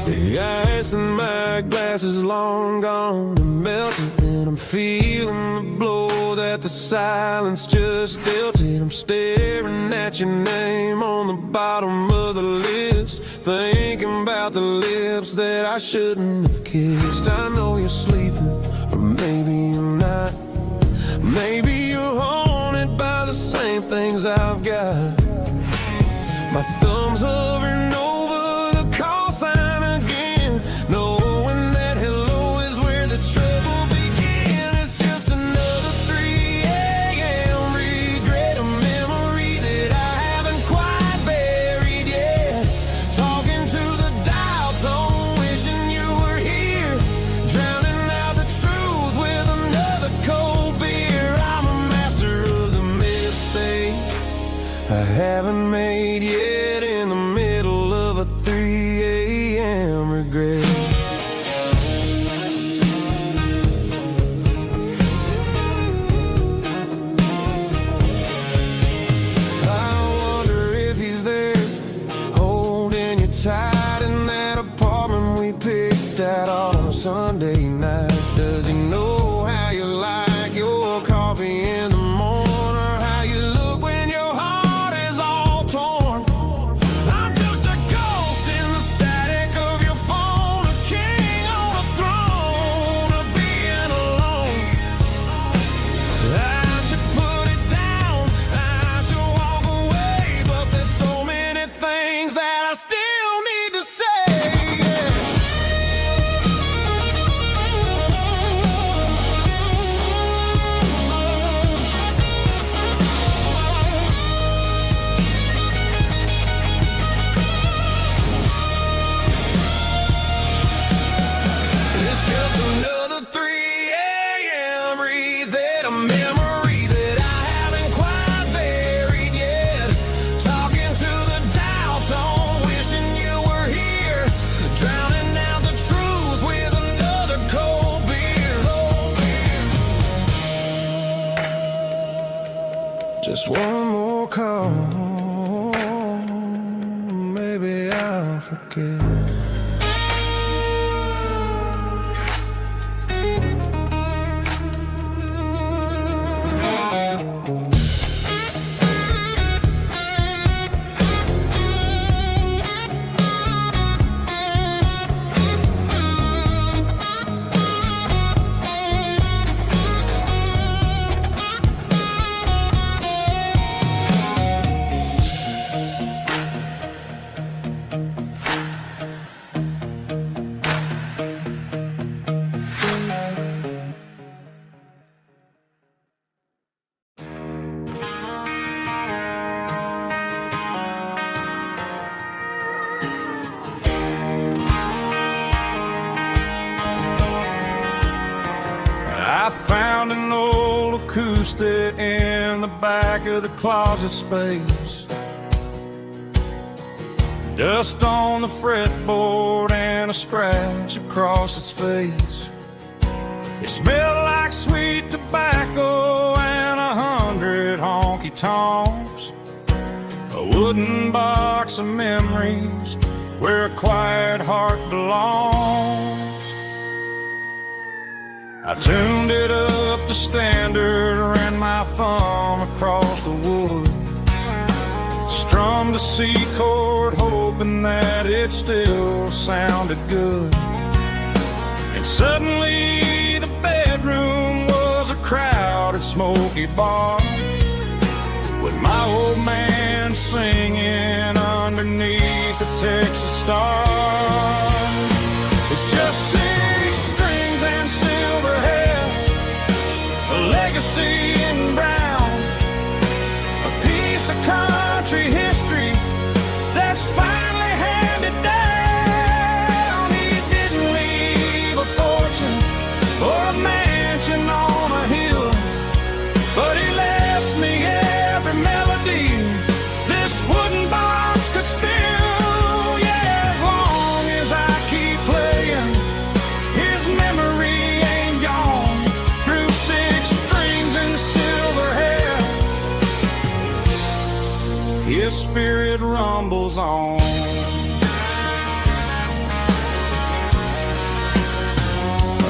The ice in my glass is long gone and melted, and I'm feeling the blow that the silence just dealt it. I'm staring at your name on the bottom of the list, thinking about the lips that I shouldn't have kissed. I know you're sleeping, or maybe you're not. Maybe you're haunted by the same things I've got. My thumb's hovering over the call sign again, knowing that hello is where the trouble began. It's just another 3 a.m. regret, a memory that I haven't quite buried yet. Talking to the dial tone, wishing you were here, drowning out the truth with another cold beer. I'm a master of the mistakes I haven't made yet, in the middle of a 3 a.m. regret. I wonder if he's there, holding you tight in that apartment we picked out on a Sunday night. Does he know how you like your coffee in the morning, or how you look when your heart is all torn? I'm just a ghost in the static of your phone, a king on a throne of being alone. I should put it down, I should walk away, but there's so many things that I still need to say. It's just another 3 a.m. read, a memory that I haven't quite buried yet. Talking to the dial tone, wishing you were here, drowning out the truth with another cold beer. Just one more call, maybe I'll forget. acoustic in the back of the closet space. Dust on the fretboard and a scratch across its face. It smelled like sweet tobacco and 100 honky-tonks. A wooden box of memories where a quiet heart belongs. I tuned it up to standard, ran my thumb across the wood, strummed a C chord hoping that it still sounded good. And suddenly the bedroom was a crowded smoky bar, with my old man singing underneath the Texas star. It's just 6 strings and silver hair, a legacy in brown, a piece of country history that's finally handed down. He didn't leave a fortune or a mansion on a hill, but he left me every melody this wooden box could spill. Yeah, as long as I keep playing, his memory ain't gone. Through 6 strings and silver hair, his spirit rumbles on.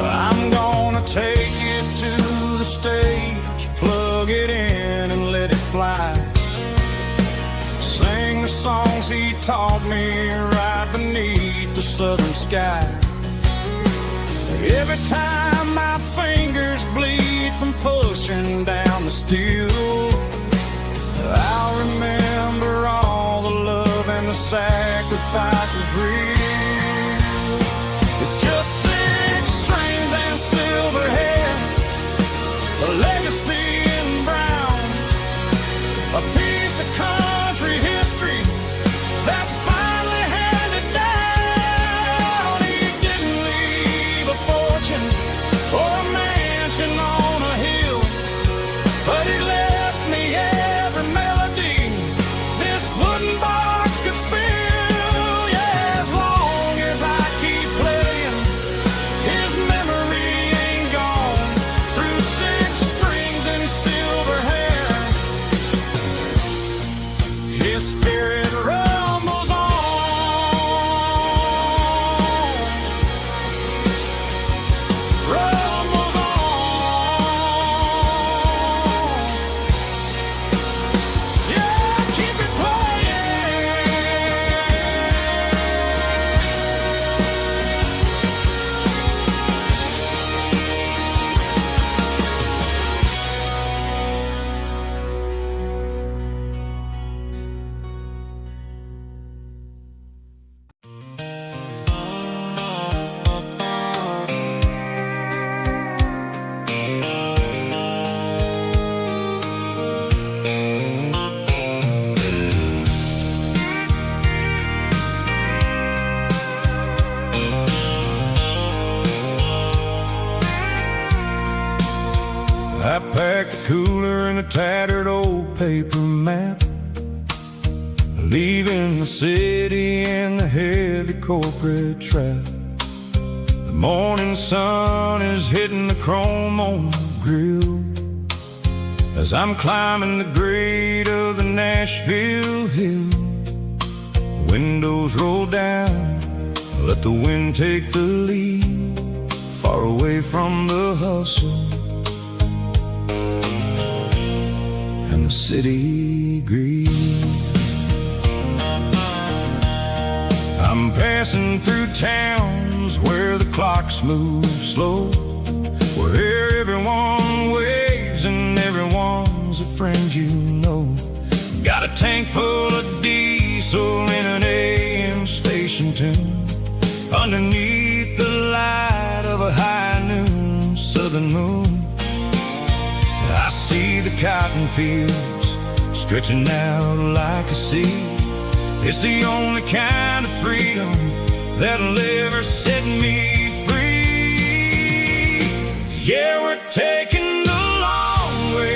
I'm gonna take it to the stage, plug it in and let it fly. Sing the songs he taught me right beneath the southern sky. Every time my fingers bleed from pushing down the steel, I'll remember all the love and the sacrifices real. It's just 6 strings and silver hair, a legacy in brown, a piece of country history that's finally handed down. He didn't leave a fortune or a mansion on a hill, but he left me every melody this wooden box could spill. Yeah, as long as I keep playing, his memory ain't gone. Through 6 strings and silver hair, his spirit rumbles on. Rumbles on. Yeah, keep it playing. I packed a cooler and a tattered old paper map, leaving the city in the heavy corporate trap. The morning sun is hitting the chrome on the grill as I'm climbing the grade of the Nashville hill. Windows roll down, let the wind take the lead, far away from the hustle and the city greed. I'm passing through towns where the clocks move slow, where everyone waves and everyone's a friend you know. Got a tank full of diesel in an AM station tune, underneath the light of a high noon southern moon. I see the cotton fields stretching out like a sea. It's the only kind of freedom that'll ever set me free. Yeah, we're taking the long way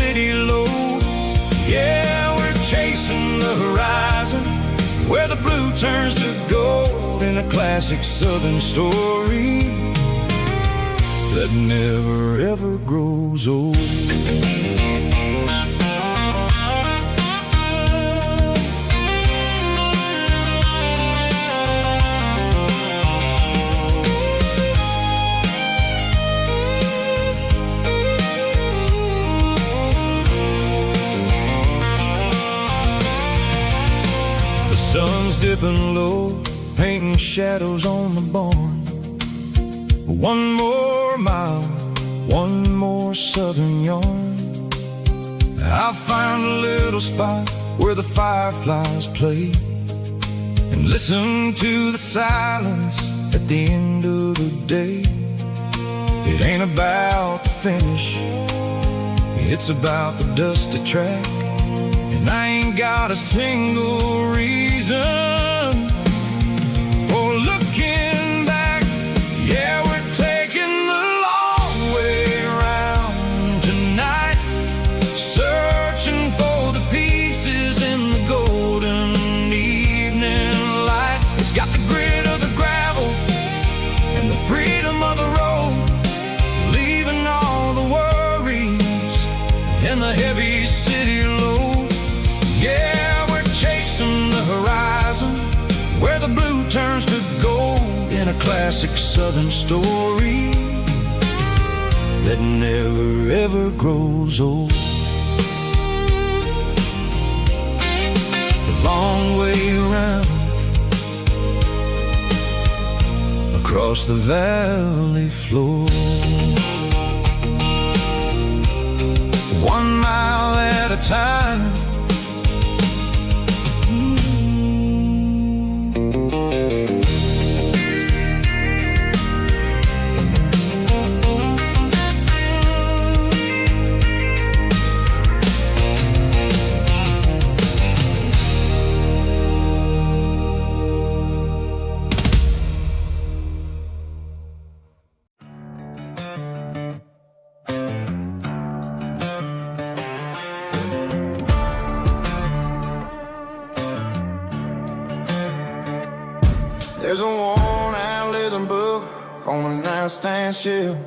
city low. Yeah, we're chasing the horizon, where the blue turns to gold, in a classic southern story that never ever grows old. Sun's dipping low, painting shadows on the barn. One more mile, one more southern yarn. I'll find a little spot where the fireflies play, and listen to the silence at the end of the day. It ain't about the finish, it's about the dusty track. And I ain't got a single reason for looking back. Yeah, we're taking the long way around tonight, searching for the pieces in the golden evening light. It's got the grit of the gravel and the freedom of the road, leaving all the worries and the heavy city load. Yeah, we're chasing the horizon, where the blue turns to gold, in a classic southern story that never ever grows old. The long way around, across the valley floor, 1 mile at a time. There's a worn-out leather book on a nightstand shelf,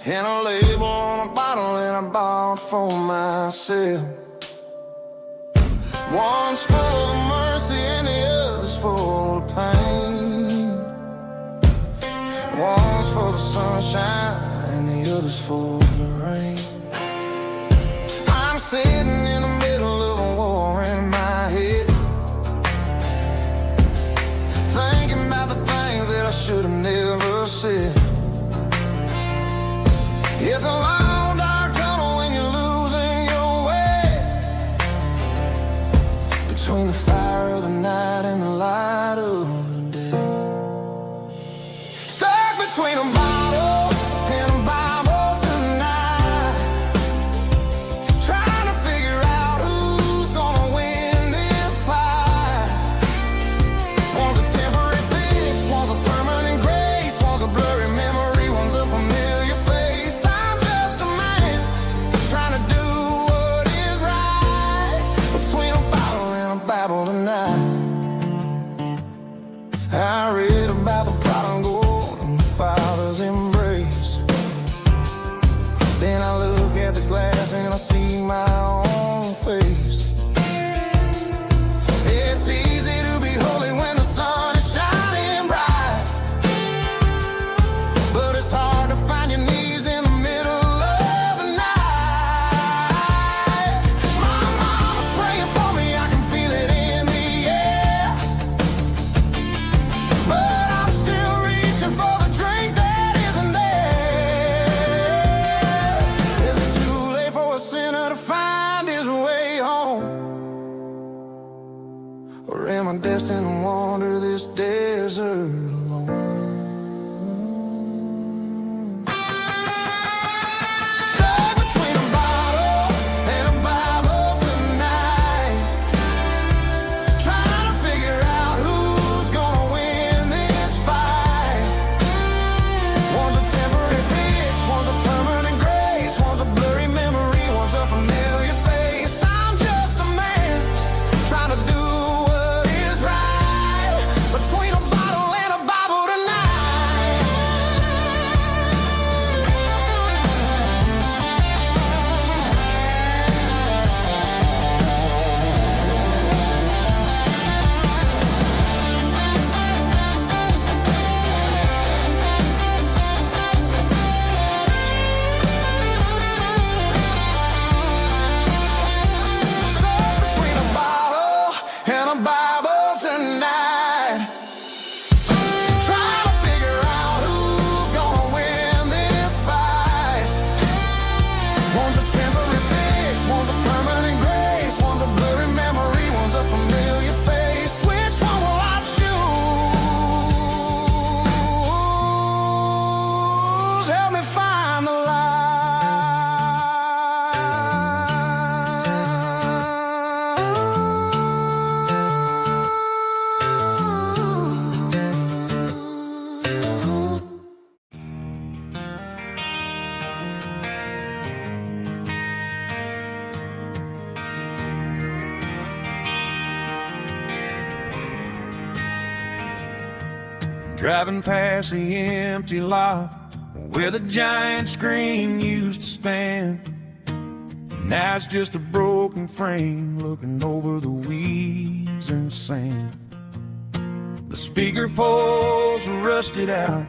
and a label on a bottle that I bought for myself. One's full of mercy and the other's full of pain. One's for the sunshine and the other's for the rain. I'm sitting in the middle of a war in my head, thinking about the things that I should have never said. It's a long dark tunnel when you're losing your way, between the fire of the night and the light of the day. Stuck between a bottle and a Bible tonight, trying to figure out who's gonna win this fight. One's a temporary fix, one's a permanent grace, one's a blurry memory, one's a familiar face. I'm just a man trying to do what is right, between a bottle and a Bible tonight. I read about the prodigal and the father's embrace. Then I look at the glass and I see my own face. It's easy to be holy when the sun is shining bright, but it's hard to find your knees in the middle of the night. My mama's praying for me, I can feel it in the air, but I'm still reaching for the drink that isn't shadows help me find the light. Driving past the empty lot where the giant screen used to stand. Now it's just a broken frame looking over the weeds and sand. The speaker poles are rusted out,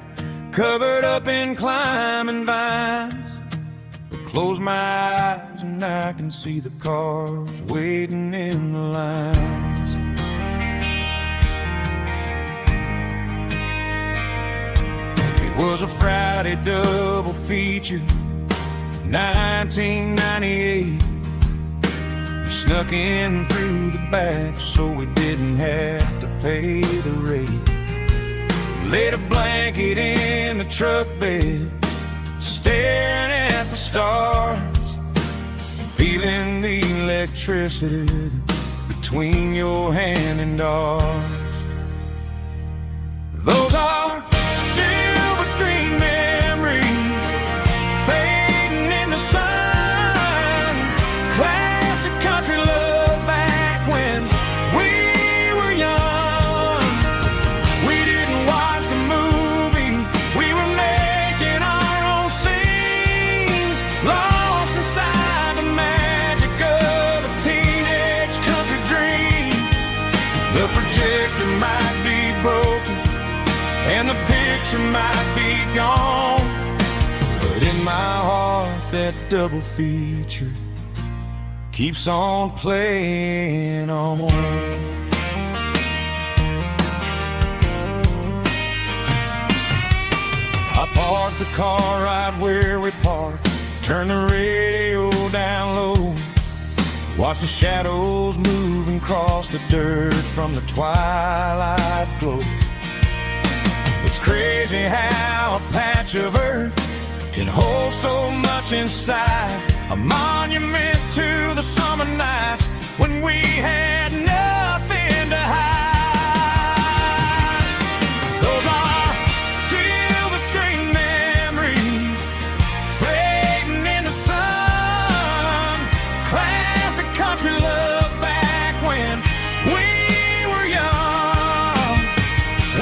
covered up in climbing vines. But close my eyes and I can see the cars waiting in the lines. It was a Friday double feature, 1998. We snuck in through the back so we didn't have to pay the rate. Laid a blanket in the truck bed, staring at the stars, feeling the electricity between your hand and ours. Those are silver screen memories fading in the sun. Classic country love back when we were young. We didn't watch the movie, we were making our own scenes, lost inside the magic of a teenage country dream. The projector might be broken and the picture might be gone, but in my heart that double feature keeps on playing on. I parked the car right where we parked, turned the radio down low, watch the shadows move and cross the dirt from the twilight glow. It's crazy how a patch of earth can hold so much inside, a monument to the summer nights when we had nothing to hide. Those are silver screen memories fading in the sun. Classic country love back when we were young.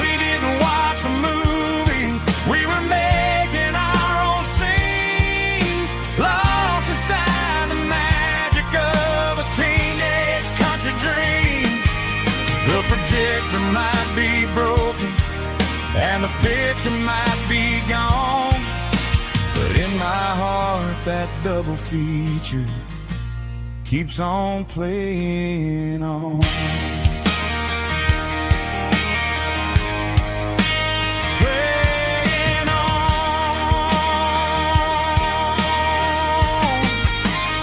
We didn't watch the movie, we were making our own scenes, lost inside the magic of a teenage country dream. The projector might be broken and the picture might be gone, but in my heart that double feature keeps on playing on.